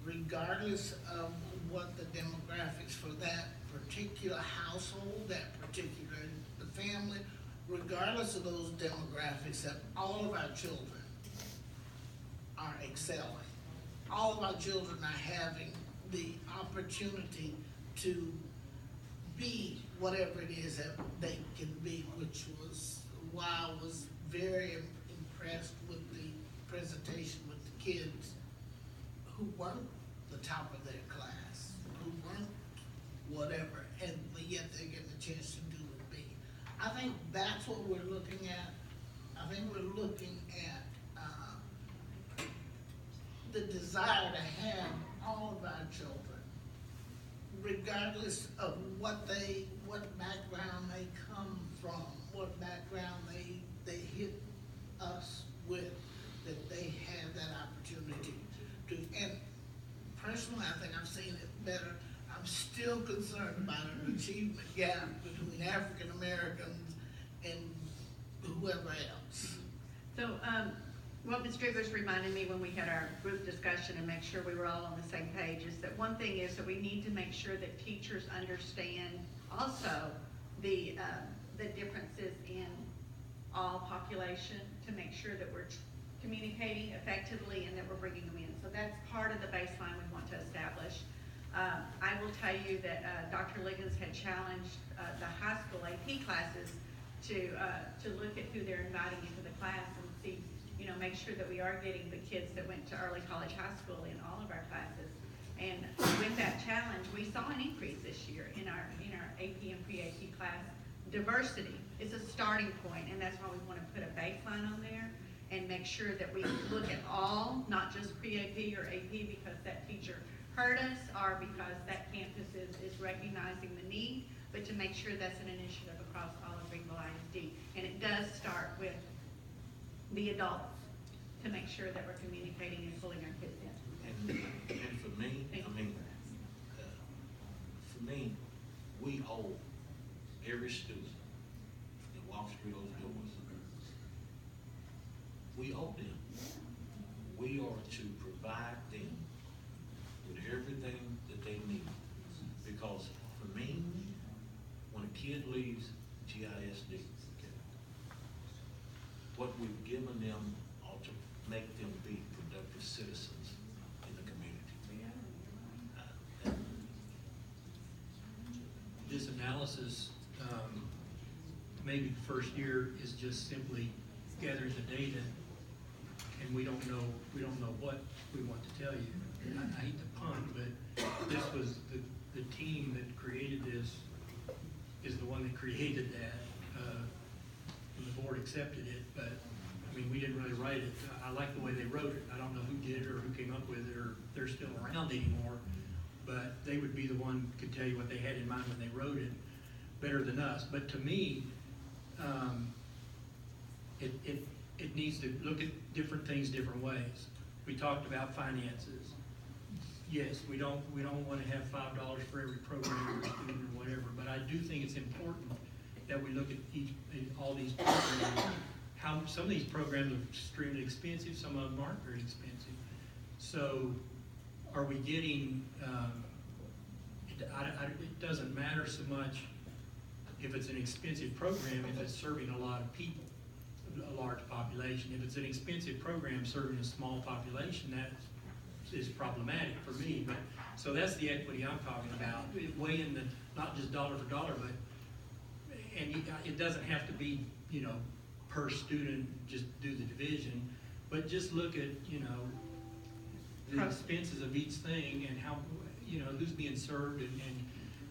regardless of what the demographics for that particular household, that particular family, regardless of those demographics, that all of our children are excelling. All of our children are having the opportunity to be whatever it is that they can be, which was why I was very impressed with the presentation with the kids who weren't the top of their class, who weren't whatever, but yet they're getting a chance to do and be. I think that's what we're looking at. I think we're looking at the desire to have all of our children, regardless of what background they come from, what background they hit us with, that they have that opportunity to. And personally, I think I've seen it better. I'm still concerned about an achievement gap between African Americans and whoever else. So, what Ms. Driggers reminded me when we had our group discussion and make sure we were all on the same page is that one thing is that we need to make sure that teachers understand also the differences in all population, to make sure that we're communicating effectively and that we're bringing them in. So that's part of the baseline we want to establish. I will tell you that Dr. Liggins had challenged the high school AP classes to look at who they're inviting into the class and see, make sure that we are getting the kids that went to early college high school in all of our classes. And with that challenge, we saw an increase this year in our AP and pre-AP class. Diversity is a starting point, and that's why we want to put a baseline on there and make sure that we look at all, not just pre-AP or AP because that teacher heard us or because that campus is recognizing the need, but to make sure that's an initiative across all of Greenville ISD. And it does start with the adults to make sure that we're communicating and pulling our kids in. And for me, we owe every student that walks through those doors, we owe them. We are to provide them with everything that they need. Because for me, when a kid leaves GISD, what we've given them ought to make them be productive citizens in the community. This analysis, maybe the first year is just simply gathering the data, and we don't know what we want to tell you. I hate to punt, but this was the team that created this is the one that created that. And the board accepted it, but I mean, we didn't really write it. I like the way they wrote it. I don't know who did it or who came up with it or if they're still around anymore, but they would be the one who could tell you what they had in mind when they wrote it better than us. But to me, it needs to look at different things different ways. We talked about finances. Yes, we don't want to have $5 for every program or student or whatever, but I do think it's important that we look at all these programs. How some of these programs are extremely expensive, some of them aren't very expensive. So, are we getting? It doesn't matter so much if it's an expensive program if it's serving a lot of people. a large population. If it's an expensive program serving a small population, that is problematic for me. But so that's the equity I'm talking about, weighing the, not just dollar for dollar, but, and it doesn't have to be, you know, per student, just do the division, but just look at, you know, the expenses of each thing and how, you know, who's being served and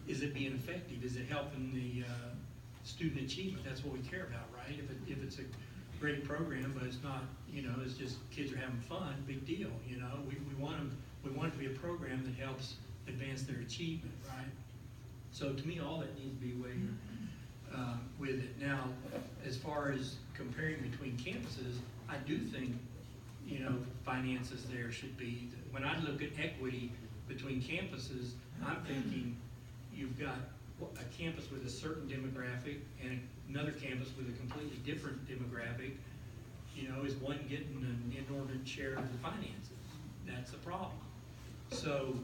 is it being effective? Is it helping the student achievement? That's what we care about, right? If it's a great program, but it's not, you know, it's just kids are having fun, big deal, you know? We want it to be a program that helps advance their achievement, right? So to me, all that needs to be weighed with it. Now, as far as comparing between campuses, I do think, you know, finances there should be, when I look at equity between campuses, I'm thinking you've got a campus with a certain demographic and another campus with a completely different demographic. You know, is one getting an inordinate share of the finances? That's a problem. So,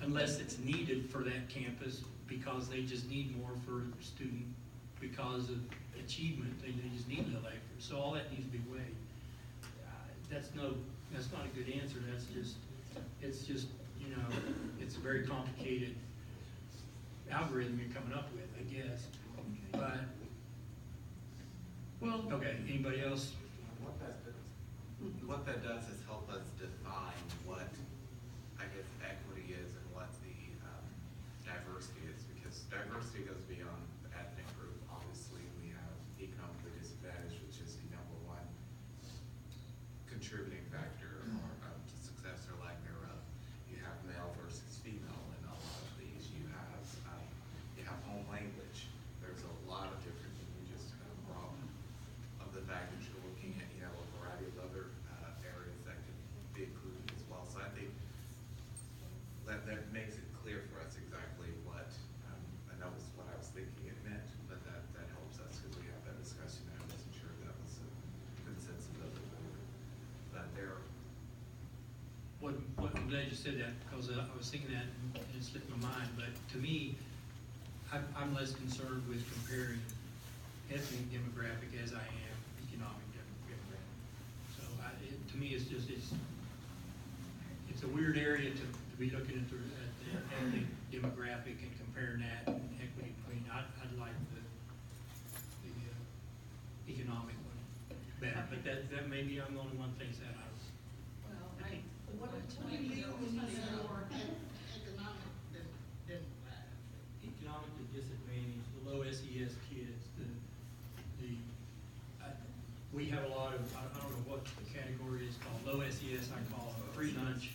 unless it's needed for that campus because they just need more for student, because of achievement, they just need a little extra. So all that needs to be weighed. That's not a good answer. It's just, you know, it's a very complicated algorithm you're coming up with, I guess. But, well, okay, anybody else? What that does is help us define what, I guess, equity is and what the diversity is, because diversity goes beyond the ethnic group. Obviously, we have economically disadvantaged, which is the #1 contributing factor to success or lack thereof. You have male versus female in a lot of these. You have home language. There's a lot of different, you just brought of the fact that you're looking at, you know, a variety of other areas that could be included as well. So I think that makes it clear for us exactly what, I know was what I was thinking it meant, but that helps us because we have that discussion and I wasn't sure that was a consensus of the board. But there. I'm glad you said that because I was thinking that and it slipped my mind. But to me, I'm less concerned with comparing ethnic demographic as I am economic demographic. So to me, it's a weird area to be looking at the ethnic demographic and comparing that and equity between. I'd like the economic one better, but that may be I'm the only one thinks that. Okay. What do you mean when you say more economic demographic? Economically disadvantaged, the low SES kids, we have a lot of, I don't know what the category is called, low SES I call it, free lunch,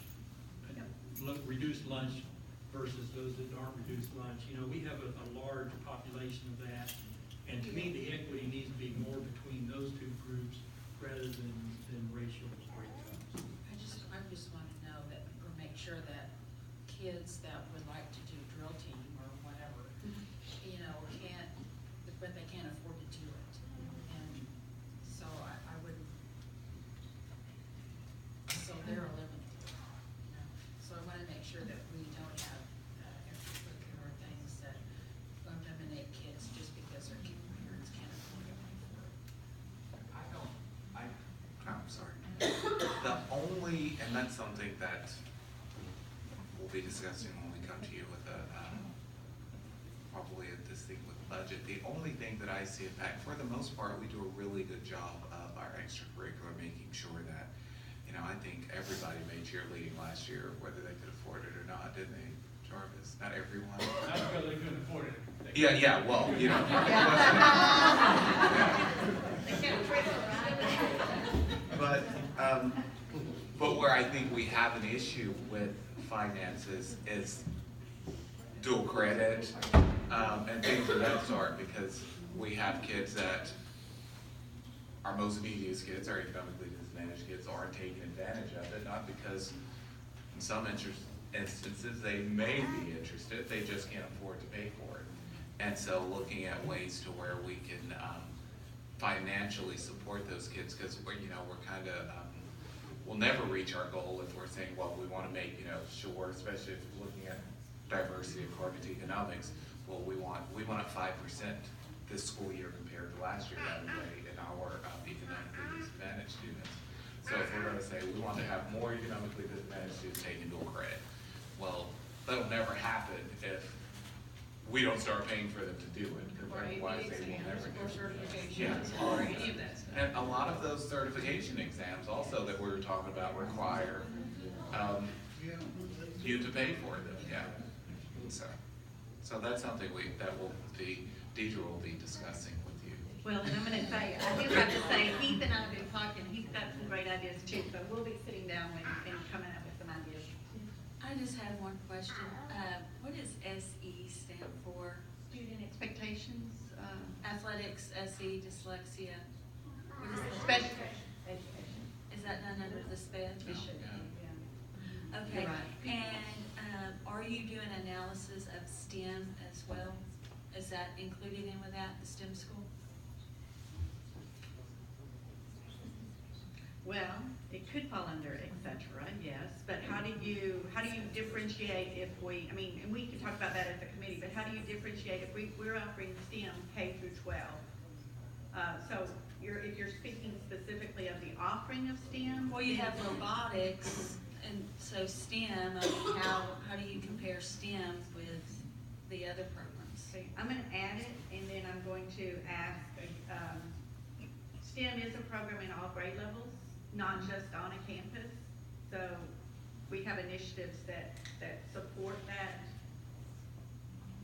reduced lunch versus those that aren't reduced lunch. You know, we have a large population of that, and to me, the equity needs to be more between those two groups rather than racial breakups. I just want to know that, or make sure that kids that would like to do drill team or whatever, you know, can't, but they can't afford to do it. And so I wouldn't, so they're eliminated, you know. So I want to make sure that we don't have extracurricular things that eliminate kids just because their parents can't afford to pay for it. I'm sorry. The only, and that's something that we'll be discussing when we come to you with probably this thing with budget. The only thing that I see impact, for the most part, we do a really good job of our extracurricular, making sure that, you know, I think everybody made cheerleading last year, whether they could afford it or not, didn't they, Jarvis? Not everyone. Not because they couldn't afford it. Yeah, well, you know. But where I think we have an issue with finances is dual credit and things of that sort, because we have kids that our most neediest kids, our economically disadvantaged kids, aren't taking advantage of it, not because in some instances they may be interested, they just can't afford to pay for it. And so looking at ways to where we can financially support those kids, because we're kind of, we'll never reach our goal if we're saying, well, we want to make, sure, especially if you're looking at diversity according to economics, well, we want a 5% this school year compared to last year that way in our economically disadvantaged students. So if we're gonna say we want to have more economically disadvantaged students taking dual credit, well, that'll never happen if we don't start paying for them to do it, because otherwise they will never do it. Yeah. Or any of that stuff. And a lot of those certification exams also that we were talking about require, you to pay for them, yeah. So that's something Deidre will be discussing with you. Well, and I'm gonna say, I do have to say, Heath and I have been talking, he's got some great ideas too, so we'll be sitting down and coming up with some ideas. I just had one question. What does SE stand for? Student expectations, Athletics, SE, dyslexia. What is that? special education. Is that done under the SPED? It should be, yeah. Okay. You're right. And are you doing analysis of STEM as well? Is that included in with that, the STEM school? Well, it could fall under et cetera, yes, but how do you differentiate if we, I mean, and we can talk about that as a committee, but how do you differentiate if we're offering STEM K through 12? So if you're speaking specifically of the offering of STEM. Well, you then- have robotics, and so STEM, I mean, how do you compare STEM with the other programs? Okay, I'm gonna add it, and then I'm going to ask, STEM is a program in all grade levels, not just on a campus. So we have initiatives that support that.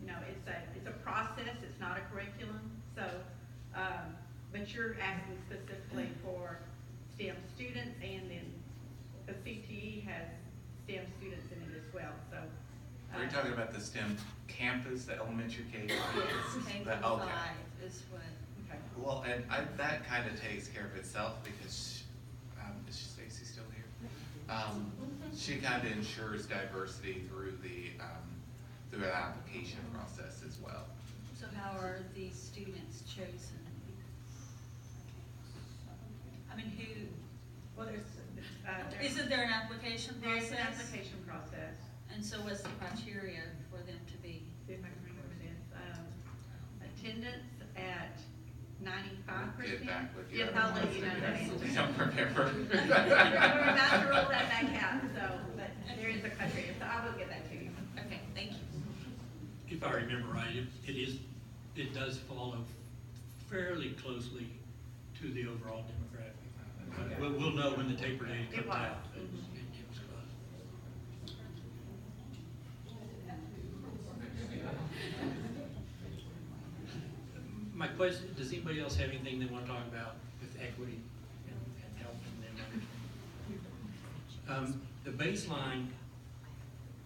You know, it's a process, it's not a curriculum. So, but you're asking specifically for STEM students, and then the CTE has STEM students in it as well, so. Are you talking about the STEM campus, the elementary K? Yes, K through 5 is what. Okay. Well, and that kind of takes care of itself because, is Stacy still here? She kind of ensures diversity through the application process as well. So how are these students chosen? I mean, who? Well, Isn't there an application process? There's an application process. And so what's the criteria for them to be? See if I can remember this. Attendance at 95%. Get back with you. Yes, I'll let you know that answer. I don't remember. We're about to roll that back out, so, but there is a criteria, so I will get that to you. Okay, thank you. If I remember right, it does follow fairly closely to the overall demographic. But we'll know when the taper data It comes was. out. My question, does anybody else have anything they want to talk about with equity and helping them understand? The baseline,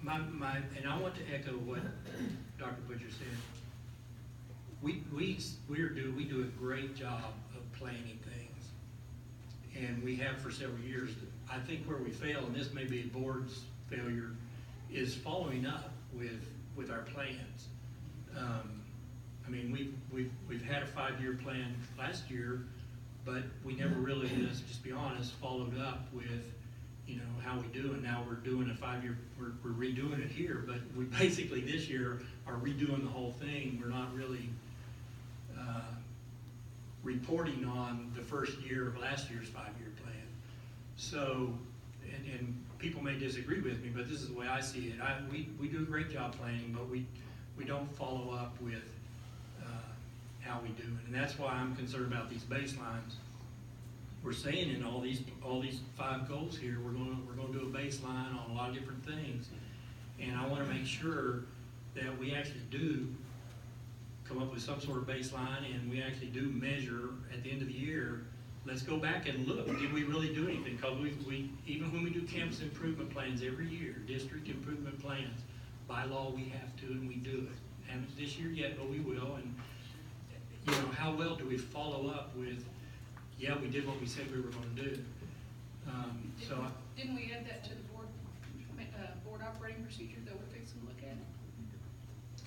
and I want to echo what Dr. Butcher said. We do a great job of planning things, and we have for several years. I think where we fail, and this may be a board's failure, is following up with our plans. I mean, we've had a 5-year plan last year, but we never really, let's just be honest, followed up with, you know, how we do. And now we're doing a 5-year, we're redoing it here, but we basically this year are redoing the whole thing. We're not really reporting on the first year of last year's 5-year plan. So, and people may disagree with me, but this is the way I see it. We do a great job planning, but we don't follow up with how we do it. And that's why I'm concerned about these baselines. We're saying in all these 5 goals here, we're going to do a baseline on a lot of different things. And I want to make sure that we actually do come up with some sort of baseline, and we actually do measure at the end of the year. Let's go back and look, did we really do anything? Because we even when we do campus improvement plans every year, district improvement plans, by law we have to, and we do it. Haven't this year yet, but we will. And you know, how well do we follow up with, yeah, we did what we said we were going to do. Didn't we add that to the board operating procedure that we're fixing to look at?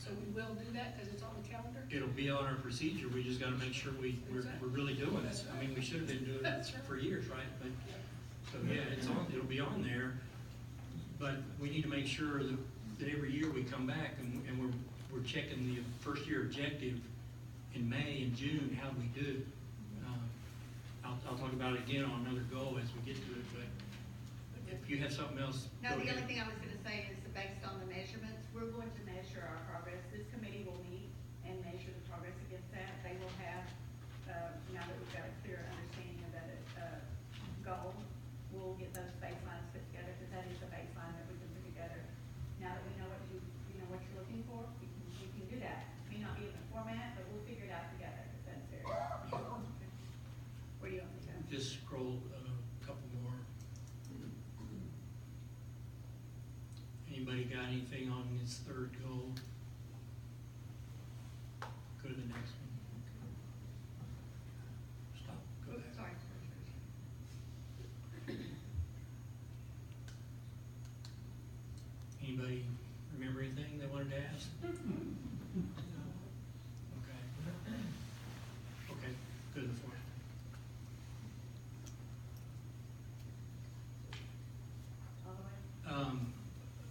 So we will do that because it's on the calendar? It'll be on our procedure. We just got to make sure we're really doing it. I mean, we should have been doing it for years, right? But so yeah, it'll be on there. But we need to make sure that every year we come back and we're checking the first year objective in May and June, how do we do? I'll talk about it again on another goal as we get to it, but if you have something else, No, go the ahead. only thing I was gonna say is that based on the measurements, we're going to measure our progress. This committee will meet and measure the progress against that. They will have, now that we've got a clear understanding of that, goal, we'll get those baselines put together, because that is a baseline that we can put together. Now that we know what what you're looking for, we can do that. May not be in the format, but we'll figure it out together, if that's fair. Where do you want me to go? Just scroll a couple more. Anybody got anything on this third goal? Go to the next one. Stop, go Oops, back. sorry. Anybody remember anything they wanted to ask? Okay. Okay, go to the fourth.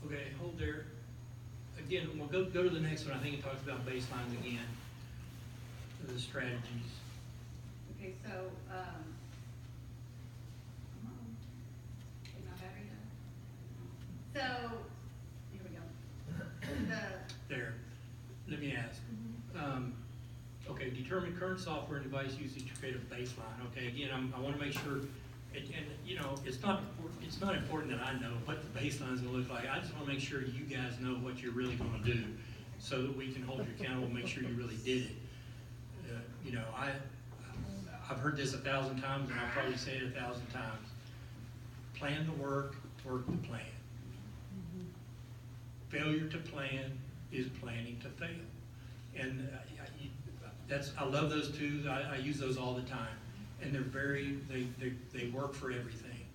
Okay, hold there. Again, we'll go to the next one. I think it talks about baselines again, the strategies. Okay, so, is my battery done? So, here we go. There. Let me ask. Okay, determine current software and device usage to create a baseline. Okay, again, I want to make sure, and you know, it's not important that I know what the baseline is going to look like. I just want to make sure you guys know what you're really going to do, so that we can hold you accountable and make sure you really did it. You know, I've heard this 1,000 times, and I'll probably say it 1,000 times. Plan the work the plan. Failure to plan is planning to fail. And I love those two. I use those all the time. And they work for everything.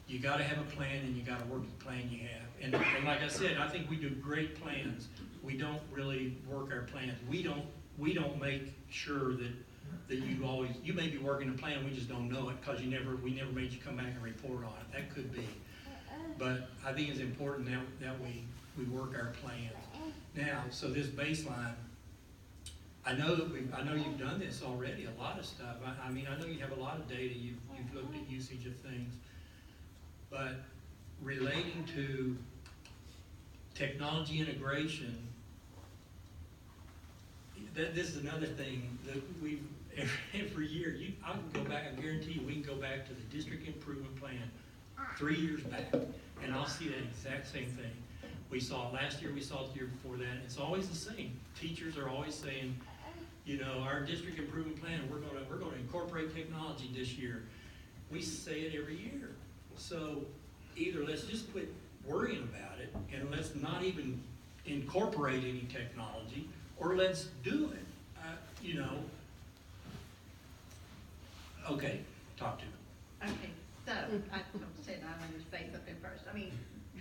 You gotta have a plan, and you gotta work the plan you have. And like I said, I think we do great plans. We don't really work our plans. We don't make sure that you may be working a plan, we just don't know it, because we never made you come back and report on it. That could be. But I think it's important that we work our plans. Now, so this baseline, I know you've done this already, a lot of stuff. I mean, I know you have a lot of data, you've looked at usage of things. But relating to technology integration, this is another thing that we every year, I can go back, I guarantee you, we can go back to the district improvement plan 3 years back, and I'll see that exact same thing. We saw it last year, we saw it the year before that. It's always the same. Teachers are always saying, you know, our district improvement plan, we're gonna incorporate technology this year. We say it every year. So either let's just quit worrying about it, and let's not even incorporate any technology, or let's do it. You know. Okay, talk to me. Okay, so, I said I wanted to say something first. I mean,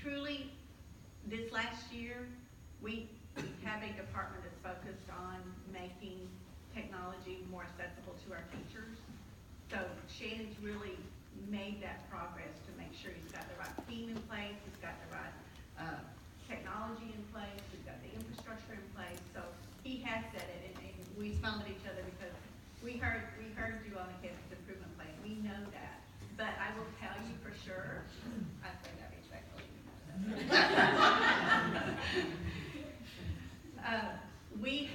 truly, this last year, we have a department that's focused on making technology more accessible to our teachers. So Shannon's really made that progress to make sure he's got the right team in place, he's got the right technology in place, he's got the infrastructure in place. So he has said it, and we smiled at each other because we heard you on the campus improvement plan. We know that. But I will tell you for sure, I say that respectfully. We've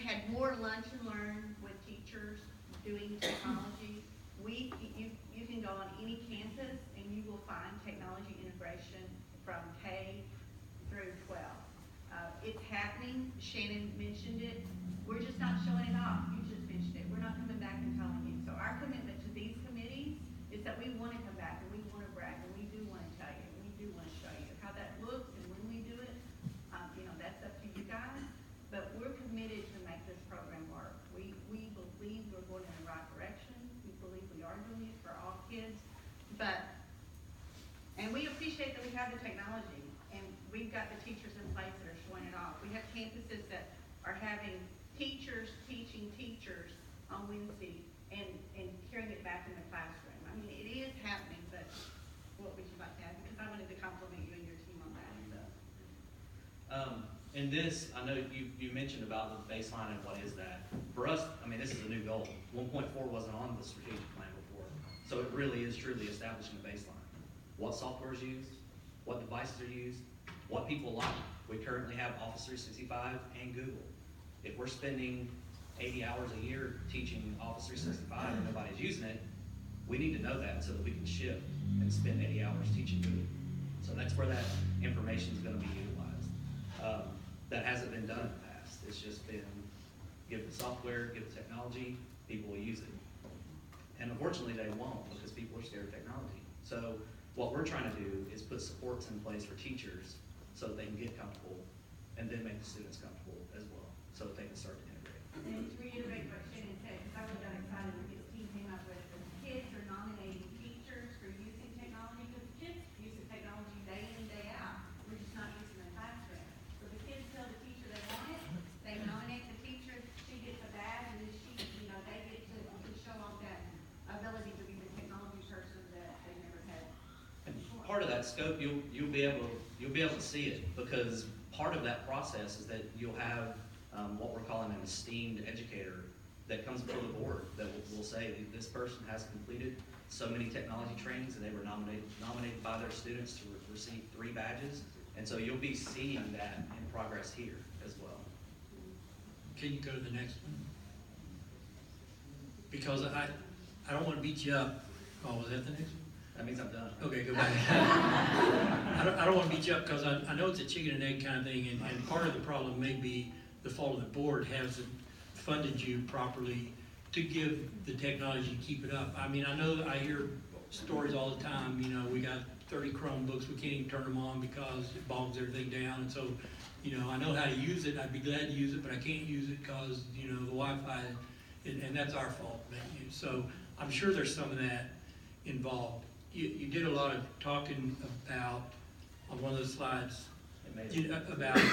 had more lunch and learn with teachers doing technology. You can go on any campus and you will find technology integration from K through 12. It's happening. Shannon mentioned it. We're just not showing it off. You just mentioned it. We're not coming back and telling you. So our commitment to these committees is that we want to come back and we want to brag and we do want to tell you and we do want to show you how that looks, and when we do it, you know, that's up to you guys. But we're committed to make this program work. We believe we're going in the right direction. We believe we are doing it for all kids. And we appreciate that we have the technology and we've got the teachers in place that are showing it off. We have campuses that are having teachers teaching teachers on Wednesday and carrying it back in the classroom. I mean, it is happening, but what would you like to add? Because I wanted to compliment you and your team on that. So. in this, I know you mentioned about the baseline and what is that. For us, I mean, this is a new goal. 1.4 wasn't on the strategic plan before. So it really is truly establishing a baseline. What software is used, what devices are used, what people like. We currently have Office 365 and Google. If we're spending 80 hours a year teaching Office 365 and nobody's using it, we need to know that so that we can ship and spend 80 hours teaching Google. So that's where that information is going to be utilized. That hasn't been done in the past. It's just been give the software, give the technology, people will use it. And unfortunately they won't because people are scared of technology. So what we're trying to do is put supports in place for teachers so that they can get comfortable and then make the students comfortable as well so that they can start to integrate. And to reiterate what Shannon said, because I was got excited when his team came up with, the kids are nominating teachers for using technology, because kids use the technology day in and day out. We're just not using the classroom. So the kids tell the teacher they want it, they nominate the teacher, she gets a badge, and then she, they get to show off that ability to be the technology person that they never had. And part of that scope, you'll be able to see it because part of that process is that you'll have what we're calling an esteemed educator that comes before the board that will say this person has completed so many technology trainings and they were nominated by their students to receive 3 badges. And so you'll be seeing that in progress here as well. Can you go to the next one? Because I don't want to beat you up. Oh, was that the next one? That means I'm done. Okay, go back. I don't want to beat you up because I know it's a chicken and egg kind of thing, and part of the problem may be the fault of the board hasn't funded you properly to give the technology to keep it up. I mean, I know I hear stories all the time, we got 30 Chromebooks, we can't even turn them on because it bogs everything down, and so, I know how to use it, I'd be glad to use it, but I can't use it because, the Wi-Fi, and that's our fault. So I'm sure there's some of that involved. You did a lot of talking about, on one of the slides, about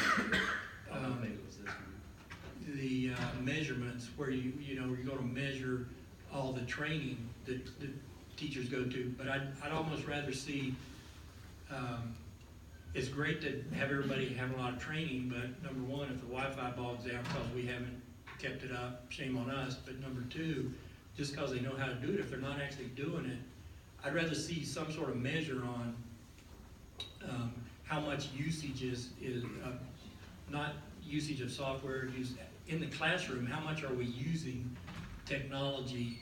the measurements where you're going to measure all the training that teachers go to, but I'd almost rather see, it's great to have everybody have a lot of training, but number one, if the Wi-Fi bogs down because we haven't kept it up, shame on us, but number two, just because they know how to do it, if they're not actually doing it, I'd rather see some sort of measure on how much usage is not usage of software, use in the classroom, how much are we using technology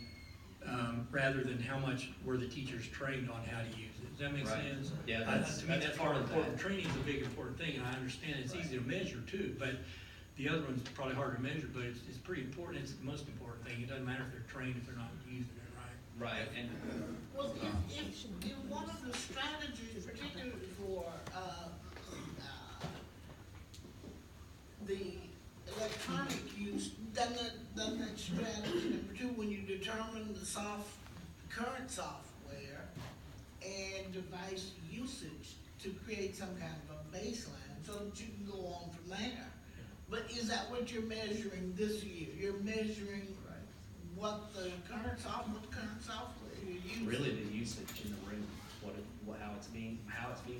rather than how much were the teachers trained on how to use it. Does that make sense? Yeah, to me, that's part of important. that. Training is a big important thing, and I understand it's easy to measure too, but the other one's probably hard to measure, but it's pretty important. It's the most important thing. It doesn't matter if they're trained if they're not using it right. Right, and Well, if one of the strategies, particularly for the electronic use, doesn't that strategy, number 2, when you determine the current software and device usage to create some kind of a baseline so that you can go on from there. But is that what you're measuring this year? You're measuring what the current software you're using? really the usage in the room, how it's being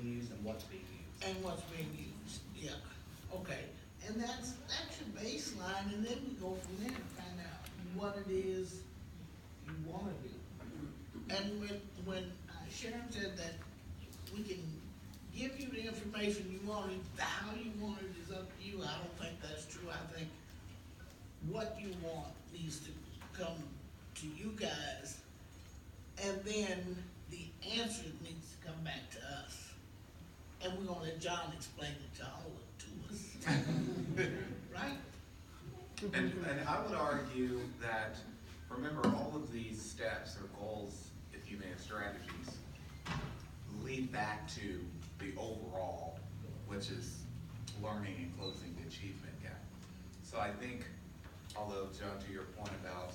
used and what's being used. And what's being used, yeah, okay. And that's your baseline, and then we go from there to find out what it is you wanna do. And when Sharon said that we can give you the information you want, how you want it is up to you, I don't think that's true. I think what you want needs to come to you guys, and then the answer needs to come back to us. And we're gonna let John explain it to all to us. Right? And I would argue that, remember, all of these steps or goals, if you may have strategies, lead back to the overall, which is learning and closing the achievement gap. So I think, although John, to your point about,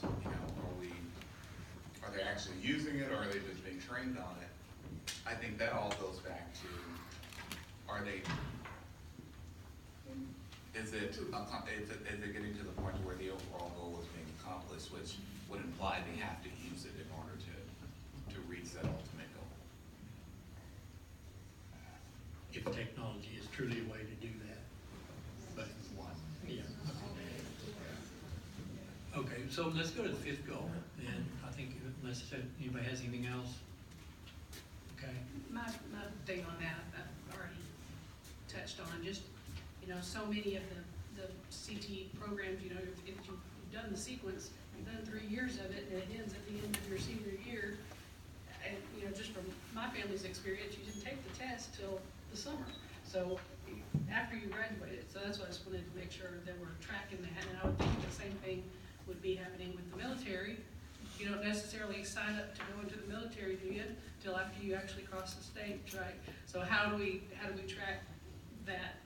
are they actually using it or are they just being trained on it? I think that all goes back to, is it getting to the point where the overall goal is being accomplished, which would imply they have to use it in order to reach that ultimate goal. If technology is truly a way to do that. But so let's go to the fifth goal, then, I think, unless anybody has anything else. Okay, My thing on that, I've already touched on, just, so many of the CT programs, if you've done the sequence, you've done 3 years of it, and it ends at the end of your senior year, and, just from my family's experience, you didn't take the test till the summer. So after you graduated, so that's why I just wanted to make sure that we're tracking that, and I would think the same thing would be happening with the military. You don't necessarily sign up to go into the military, do you, till after you actually cross the state, right? So how do we track that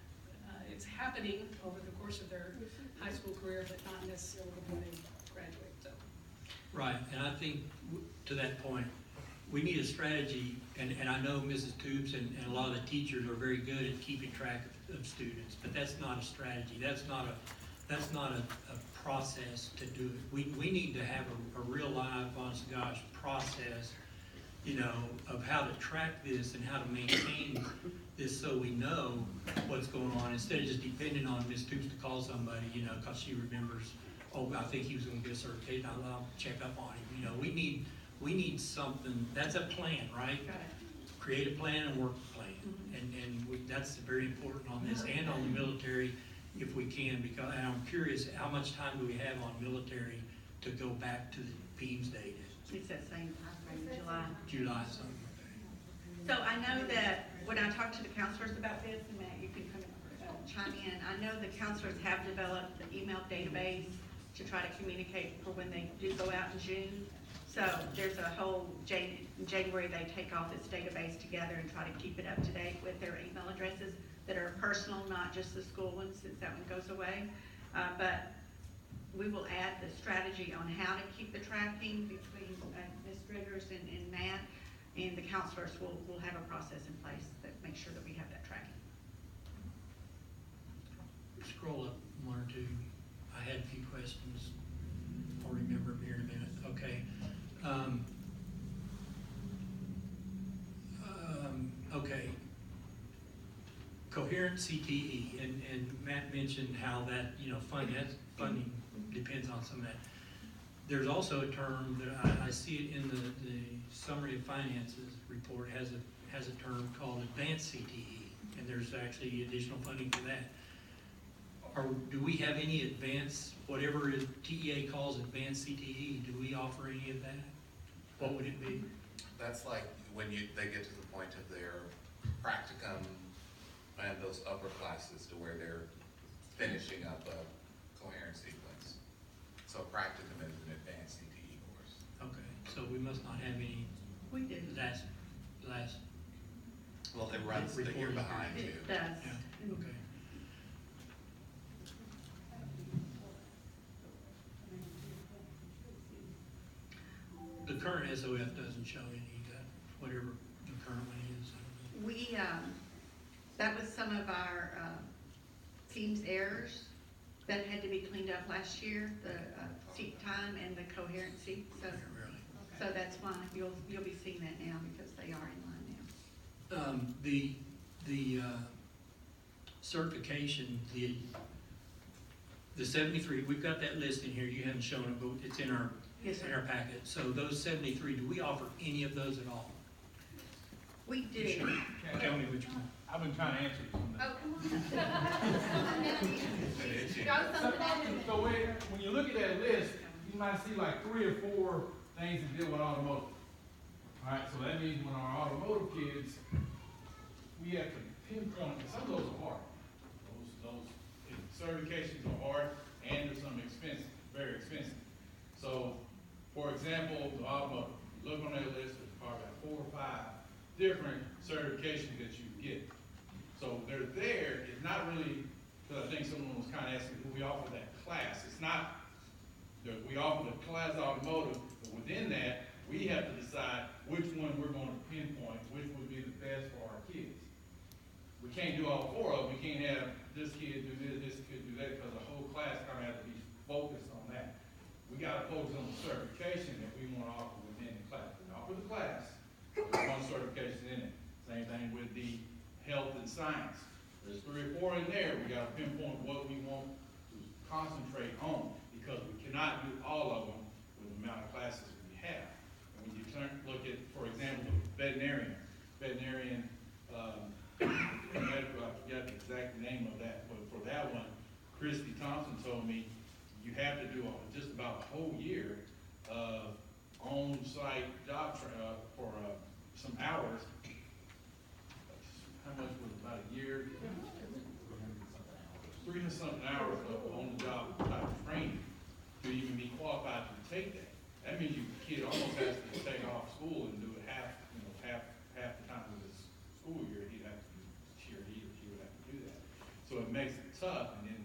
it's happening over the course of their high school career, but not necessarily when they graduate, so. right, and I think to that point, we need a strategy, and I know Mrs. Toops and a lot of the teachers are very good at keeping track of students, but that's not a strategy, that's not a process to do it. We need to have a real live, honest to gosh, process, of how to track this and how to maintain this so we know what's going on, instead of just depending on Ms. Toops to call somebody, cause she remembers, oh, I think he was gonna get a certification, I'll check up on him, we need something, that's a plan, right? Create a plan and work a plan, that's very important on this, and on the military, if we can, because, and I'm curious, how much time do we have on military to go back to the Beams date? It's that same timeframe, July, something. So I know that when I talked to the counselors about this, and Matt, you can come chime in, I know the counselors have developed an email database to try to communicate for when they do go out in June. So there's a whole, in January, they take all this database together and try to keep it up to date with their email addresses that are personal, not just the school ones, since that one goes away. But we will add the strategy on how to keep the tracking between Ms. Driggers and Matt, and the counselors will have a process in place that makes sure that we have that tracking. Scroll up one or two. I had a few questions. I'll remember them here in a minute. Okay. Okay. Coherent CTE, and Matt mentioned how that, funding depends on some of that. There's also a term that I see it in the summary of finances report has a term called advanced CTE, and there's actually additional funding for that. Do we have any advanced, whatever TEA calls advanced CTE, do we offer any of that? What would it be? That's like when they get to the point of their practicum and those upper classes to where they're finishing up a coherent sequence. So practicum is an advanced CTE course. Okay, so we must not have any. We do. Last. Well, it runs the year behind too. It does. Yeah, okay. The current SOF doesn't show any, whatever the current one is. We, that was some of our team's errors that had to be cleaned up last year, the seat time and the coherency. So that's why you'll be seeing that now, because they are in line now. The certification, the 73, we've got that list in here, you haven't shown it, but it's in our, in our packet. So those 73, do we offer any of those at all? We do. Tell me which one. I've been trying to answer this one. Oh, come on. So when you look at that list, you might see like 3 or 4 things that deal with automotive. All right, so that means when our automotive kids, we have to pinpoint, and some of those are hard. Those certifications are hard, and there's some expensive, very expensive. So, for example, the automotive, look on that list, there's probably about 4 or 5 different certifications that you get. So they're there, it's not really, because I think someone was kind of asking, do we offer that class? It's not, we offer the class automotive, but within that, we have to decide which one we're going to pinpoint, which would be the best for our kids. We can't do all 4 of them, we can't have this kid do this kid do that, because the whole class kind of has to be focused on that. We got to focus on the certification that we want to offer within the class. We offer the class, there's 1 certification in it. Same thing with the health and science. There's 3 or 4 in there. We got to pinpoint what we want to concentrate on, because we cannot do all of them with the amount of classes we have. And when you look at, for example, veterinarian, medical, I forgot the exact name of that, but for that one, Christy Thompson told me you have to do just about a whole year of on-site job for some hours. How much was it, about a year? 300-something hours of on-the-job type of training to even be qualified to take that. That means your kid almost has to take off school and do it half the time of his school year. He or she would have to do that. So it makes it tough, and then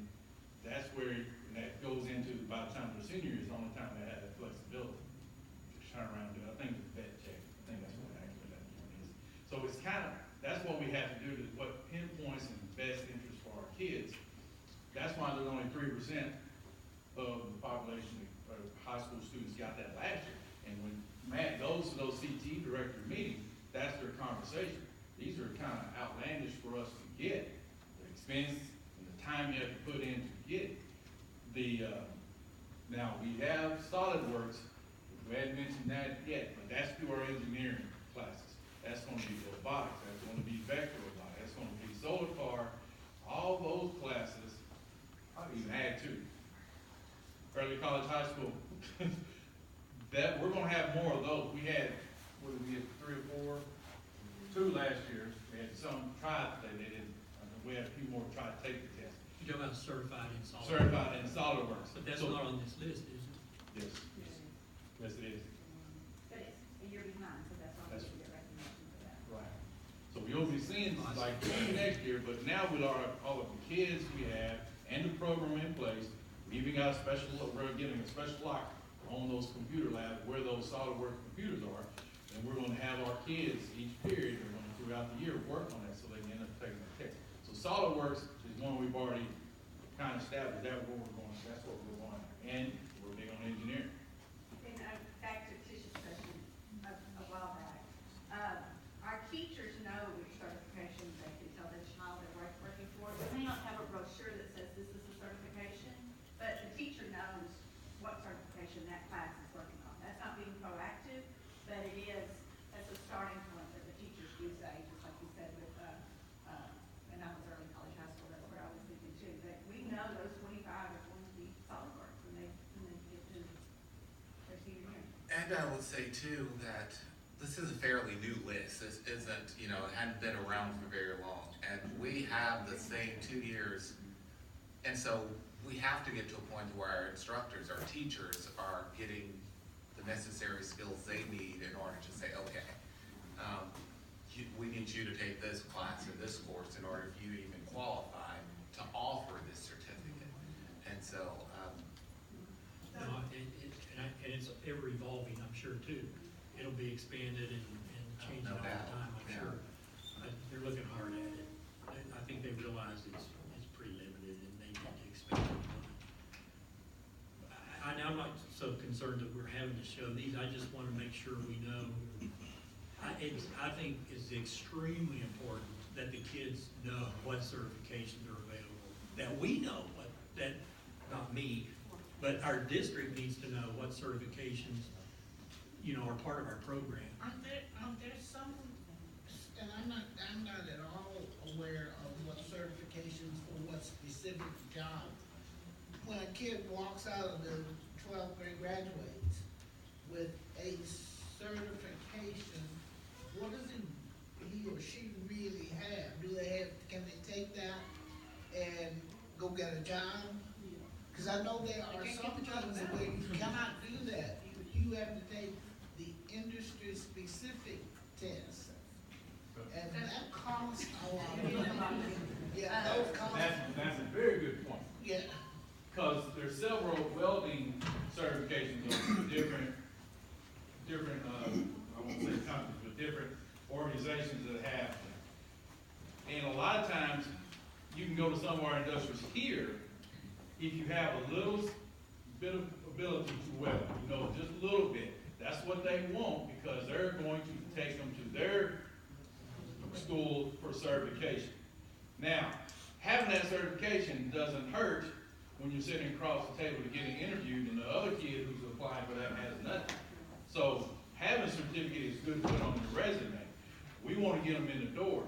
that's where that goes into, by the time they're senior year is the only time they have that flexibility to turn around and do it. I think it's vet check. I think that's what actually that is. So it's kind of, that's what we have to do, to what pinpoints in the best interest for our kids. That's why there's only 3% of the population of high school students got that last year. And when Matt goes to those CT director meetings, that's their conversation. These are kind of outlandish for us to get. The expense and the time you have to put in to get the, now we have SolidWorks. We hadn't mentioned that yet, but that's through our engineering classes. That's going to be robotics. That's going to be vector robotics. That's going to be solar car. All those classes, I'll even add two. Early college, high school. That we're going to have more of those. We had, what did we get, 3 or 4? 2 last year. We had some tried today. They didn't. We had a few more try to take the test. You're talking about certified in SolidWorks. Certified in SolidWorks. But that's not on this list, is it? Yes. Yes, it is. But it's a year behind, so that's why we should get recognition for that. Right. So you'll be seeing like next year, but now with all of the kids we have and the program in place, we even got a special, we're getting a special lock on those computer labs where those SolidWorks computers are. And we're going to have our kids each period, we're going to throughout the year work on that so they can end up taking the test. So SolidWorks is one we've already kind of established. That's what we're going. That's what we're going. And we're big on engineering. And back to Tish's question a while back. Our teachers know which certifications they can tell their child they're working for. We may not have a brochure that says this is a certification, but the teacher knows what certification that class is working on. That's not being proactive, but it is, that's a starting point that the teachers do say, just like you said with, and I was early college, high school, that's where I was thinking too, that we know those 25 are going to be SolidWorks when they get to their senior year. And I would say too that this is a fairly new list. This isn't, it hadn't been around for very long. And we have the same 2 years. And so we have to get to a point where our instructors, our teachers are getting the necessary skills they need in order to say, okay, we need you to take this class or this course in order for you to even qualify to offer this certificate. And so, No, and it's ever evolving, I'm sure, too. It'll be expanded and changing all the time, I'm sure. They're looking hard at it. I think they realize it's pretty limited and they need to expand it. I'm not so concerned that we're having to show these. I just want to make sure we know. I think it's extremely important that the kids know what certifications are available. That we know not me, but our district needs to know what certifications, are part of our program. Aren't there some, and I'm not at all aware of what certifications for what specific job. When a kid walks out of the 12th grade, graduates with a certification, what does he or she really have? Can they take that and go get a job? Because I know there are some jobs where you cannot do that. You have to take the industry-specific test. And that costs a lot of money. Yeah, those costs. That's a very good point. Yeah. Because there's several welding certifications of different, I won't say companies, but different organizations that have them. And a lot of times, you can go to some of our industrials here, if you have a little bit of ability to weld, just a little bit. That's what they want because they're going to take them to their school for certification. Now, having that certification doesn't hurt when you're sitting across the table to getting interviewed, and the other kid who's applying for that has nothing. So having a certificate is good to put on your resume. We want to get them in the door.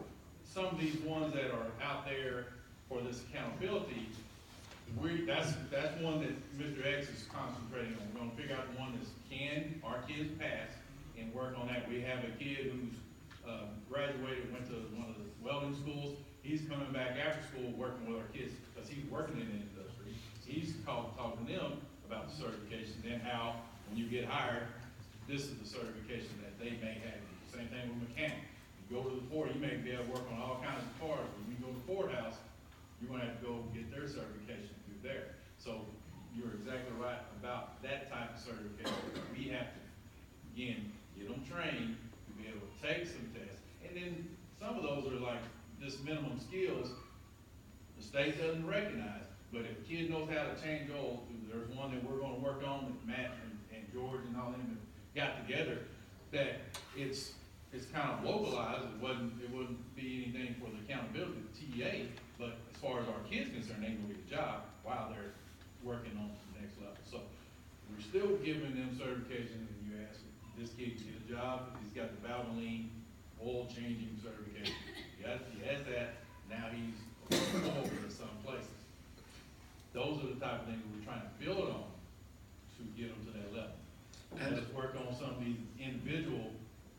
Some of these ones that are out there for this accountability, that's one that Mr. X is concentrating on. We're gonna figure out the one that's our kids pass and work on that. We have a kid who's graduated, went to one of the welding schools. He's coming back after school working with our kids because he's working in the industry. He's talking to them about the certifications and how, when you get hired, this is the certification that they may have. Same thing with mechanic. You go to the port, you may be able to work on all kinds of cars. When you go to the courthouse, you're gonna have to go get their certification through there. So you're exactly right about that type of certification. We have to, again, get them trained to be able to take some tests. And then some of those are like just minimum skills the state doesn't recognize. But if a kid knows how to change oil, there's one that we're gonna work on that Matt and George and all them have got together, that it's kind of localized. It wouldn't be anything for the accountability of the TEA, but as far as our kids concerned, they can do the job while they're working on the next level. So we're still giving them certification, and you ask, this kid can get a job, he's got the Valvoline oil changing certification. He has that, now he's over in some places. Those are the type of things we're trying to build on to get them to that level. And let's work on some of these individual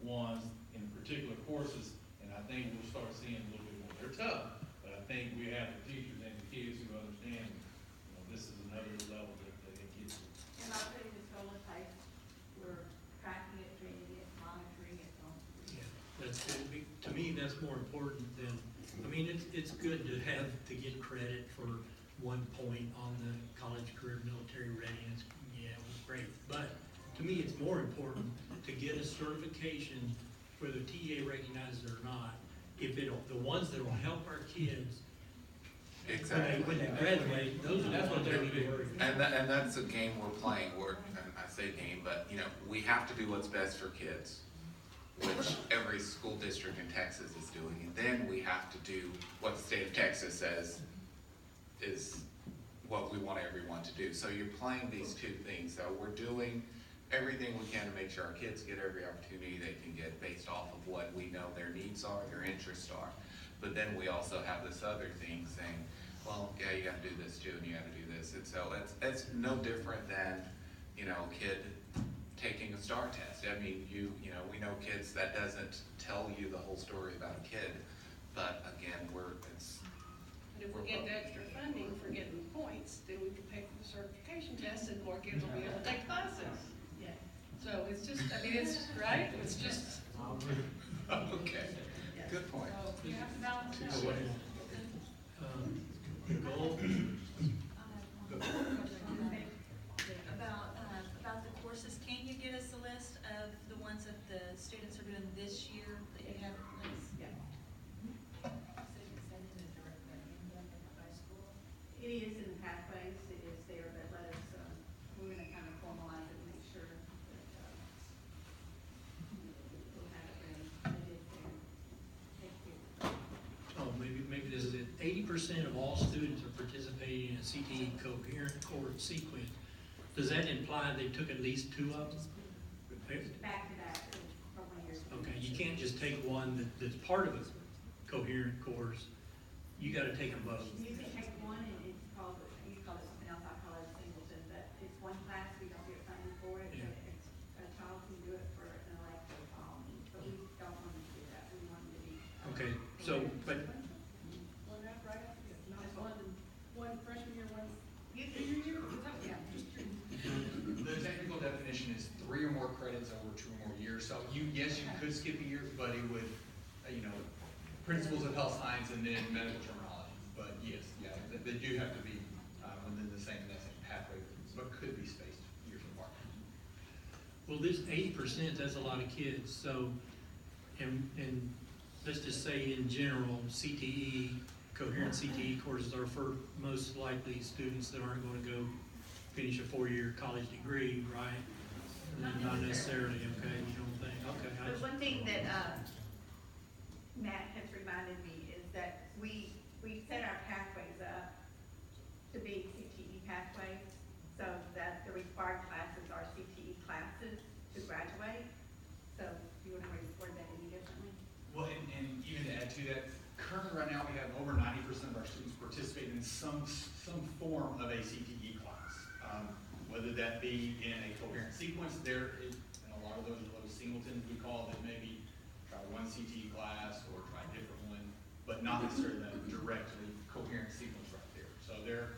ones in particular courses, and I think we'll start seeing a little bit more. They're tough, but I think we have the teachers and the kids who understand, this is another level that they get to. And I'll put in the solar type, we're tracking it, training it, monitoring it. Yeah, that's good. To me, that's more important than, it's good to get credit for 1 point on the college career military readiness. Yeah, it was great. But to me, it's more important to get a certification, whether TEA recognizes it or not, the ones that will help our kids. Exactly. When they graduate, that's what they're really worried about. And that's a game we're playing, and I say game, but we have to do what's best for kids, which every school district in Texas is doing. And then we have to do what the state of Texas says is what we want everyone to do. So you're playing these two things. So we're doing everything we can to make sure our kids get every opportunity they can get based off of what we know their needs are, their interests are. But then we also have this other thing saying, well, yeah, you gotta do this too, and you gotta do this. And so it's no different than, a kid taking a STAR test. We know kids, that doesn't tell you the whole story about a kid. But again, But if we get the extra funding for getting points, then we can pay for the certification test and more kids will be able to take classes. Yeah. So it's just, it's, right? It's just. Okay, good point. So you have to balance it out. Goal. About the courses, can you get us a list of the ones that the students are doing this year that you have in place? Yeah. It is in the pathways, it is there, but let us, we're gonna kind of formalize it and make sure that, we'll have it ready. It is there. Thank you. Oh, maybe this is it. 80% of all students are participating in a CTE coherent course sequence. Does that imply they took at least 2 of them? Back to back from 1 year. Okay, you can't just take one that's part of a coherent course. You gotta take them both. You can take one and it's called, you call it something else, I call it singleton, but it's one class, we don't get funding for it, Yeah. but it's, a child can do it for an elective, but we don't want them to do that, we want them to be. Okay, so, but, One after right after, not one freshman year, one You junior year? Is that, yeah, just The technical definition is 3 or more credits over 2 or more years. So yes, you could skip a year, but it would, principles of health science and then medical terminology. But yes, yeah, they do have to be within the same pathway, but could be spaced years apart. well, this 80%, that's a lot of kids. So, and let's just say in general, CTE, coherent CTE courses are for most likely students that aren't going to go finish a 4-year college degree, right? Not necessarily, okay, you don't think, okay. But one thing that, Matt has reminded me is that we set our pathways up to be CTE to that. Currently, right now, we have over 90% of our students participating in some form of a CTE class. Whether that be in a coherent sequence, and a lot of those are those singletons we call, that maybe try one CTE class or try a different one, but not necessarily that directly coherent sequence right there. So they're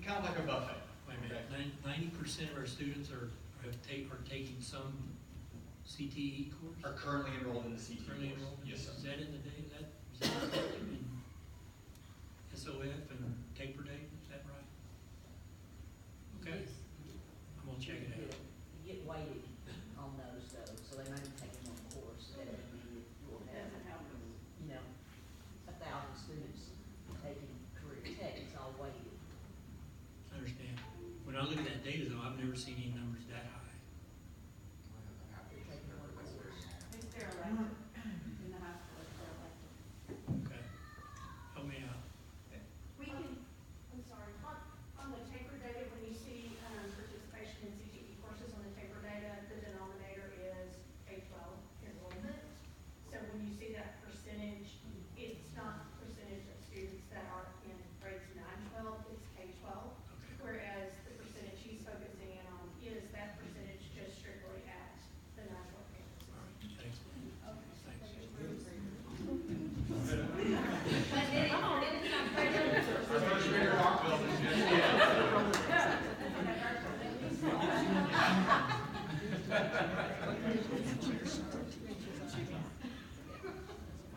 kind of like a buffet. Wait a minute, 90% of our students are taking some CTE course? Are currently enrolled in the CTE Currently course. enrolled? Yes, sir. Is that in the day, is that reflected in SOF and taper date, is that right? Okay, I'm gonna check it out. You get weighted on those though, so they may be taking one course, that doesn't mean that you'll have, 1,000 students taking career tech, it's all weighted. I understand. When I look at that data though, I've never seen any numbers that high. They're taking one course. It's their elective, in the high school, it's their elective. Okay, help me out. We can, I'm sorry, on the taper data, when you see participation in CTE courses on the taper data, the denominator is K-12 enrollment. So when you see that percentage, it's not percentage of students that are in grades 9, 12, it's K-12. Whereas the percentage he's focusing in on is that percentage just strictly at the 9, 12 campus. All right, thanks. Our first grader Rockville is just,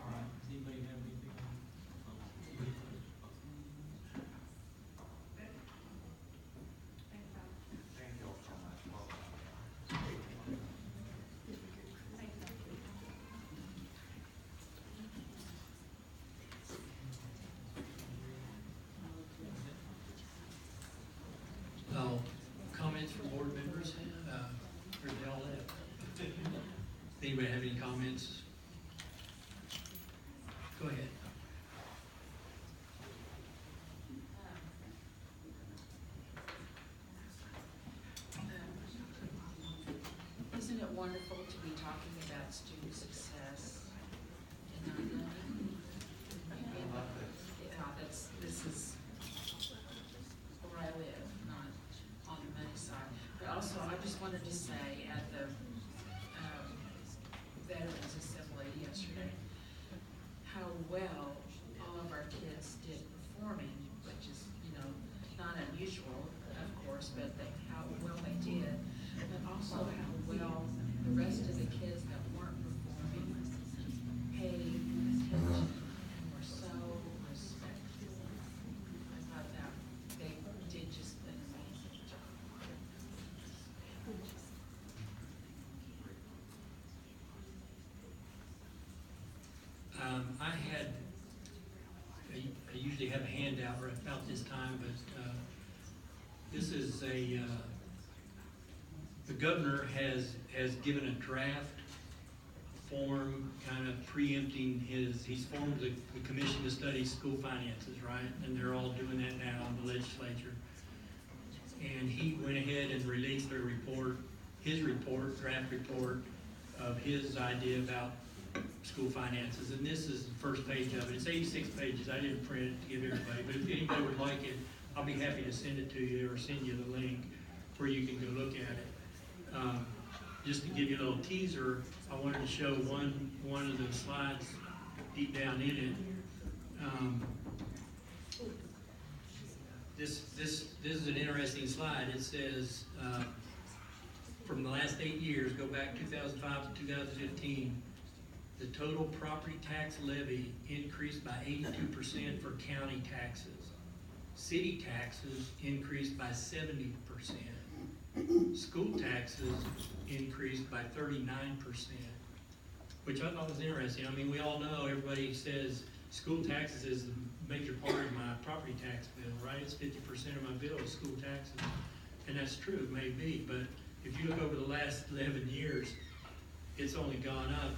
All right, does anybody have anything on? Thank you all so much. Comments from board members, or they all left? Anybody have any comments? Go ahead. Isn't it wonderful to be talking about student success in non-learning? This is where I live, not on the money side. But also, I just wanted to say at the Veterans Assembly yesterday, how well all of our kids did performing, which is, not unusual, of course, but how well they did. But also how well the rest of the kids that weren't performing paid attention and were so respectful. I thought that they did just an amazing job. I usually have a handout right about this time, but this is the governor has given a draft form kind of preempting he's formed the commission to study school finances, right? And they're all doing that now in the legislature. And he went ahead and released their report, draft report of his idea about school finances. And this is the first page of it. It's 86 pages. I didn't print it to give everybody, but if anybody would like it, I'll be happy to send it to you or send you the link where you can go look at it. Just to give you a little teaser, I wanted to show one of the slides deep down in it. This is an interesting slide. It says from the last 8 years, go back 2005 to 2015, the total property tax levy increased by 82% for county taxes. City taxes increased by 70%. School taxes increased by 39%, which I thought was interesting. I mean, we all know, everybody says school taxes is a major part of my property tax bill, right? It's 50% of my bill is school taxes. And that's true, it may be, but if you look over the last 11 years, it's only gone up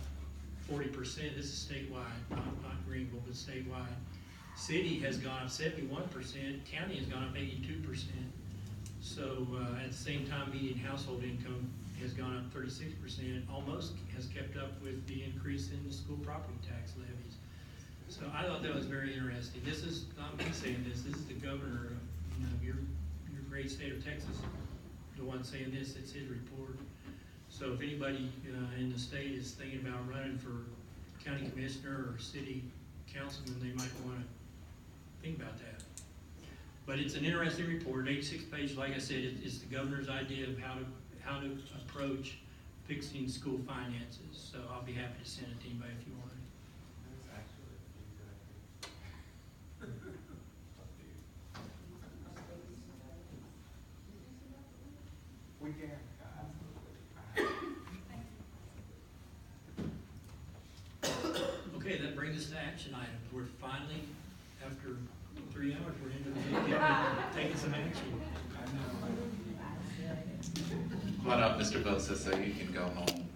40%. This is statewide, not Greenville, but statewide. City has gone up 71%, county has gone up 82%. So at the same time, median household income has gone up 36%, almost has kept up with the increase in the school property tax levies. So I thought that was very interesting. This is not me saying this is the governor of, your great state of Texas, the one saying this, it's his report. So if anybody in the state is thinking about running for county commissioner or city councilman, they might want to think about that. But it's an interesting report, 86 pages. Like I said, it's the governor's idea of how to approach fixing school finances. So I'll be happy to send it to anybody if you want it. We can. Okay, that brings us to action items. We're finally, after 3 hours, we're into the taking some action. Come on up, Mr. Bosa, so you can go home.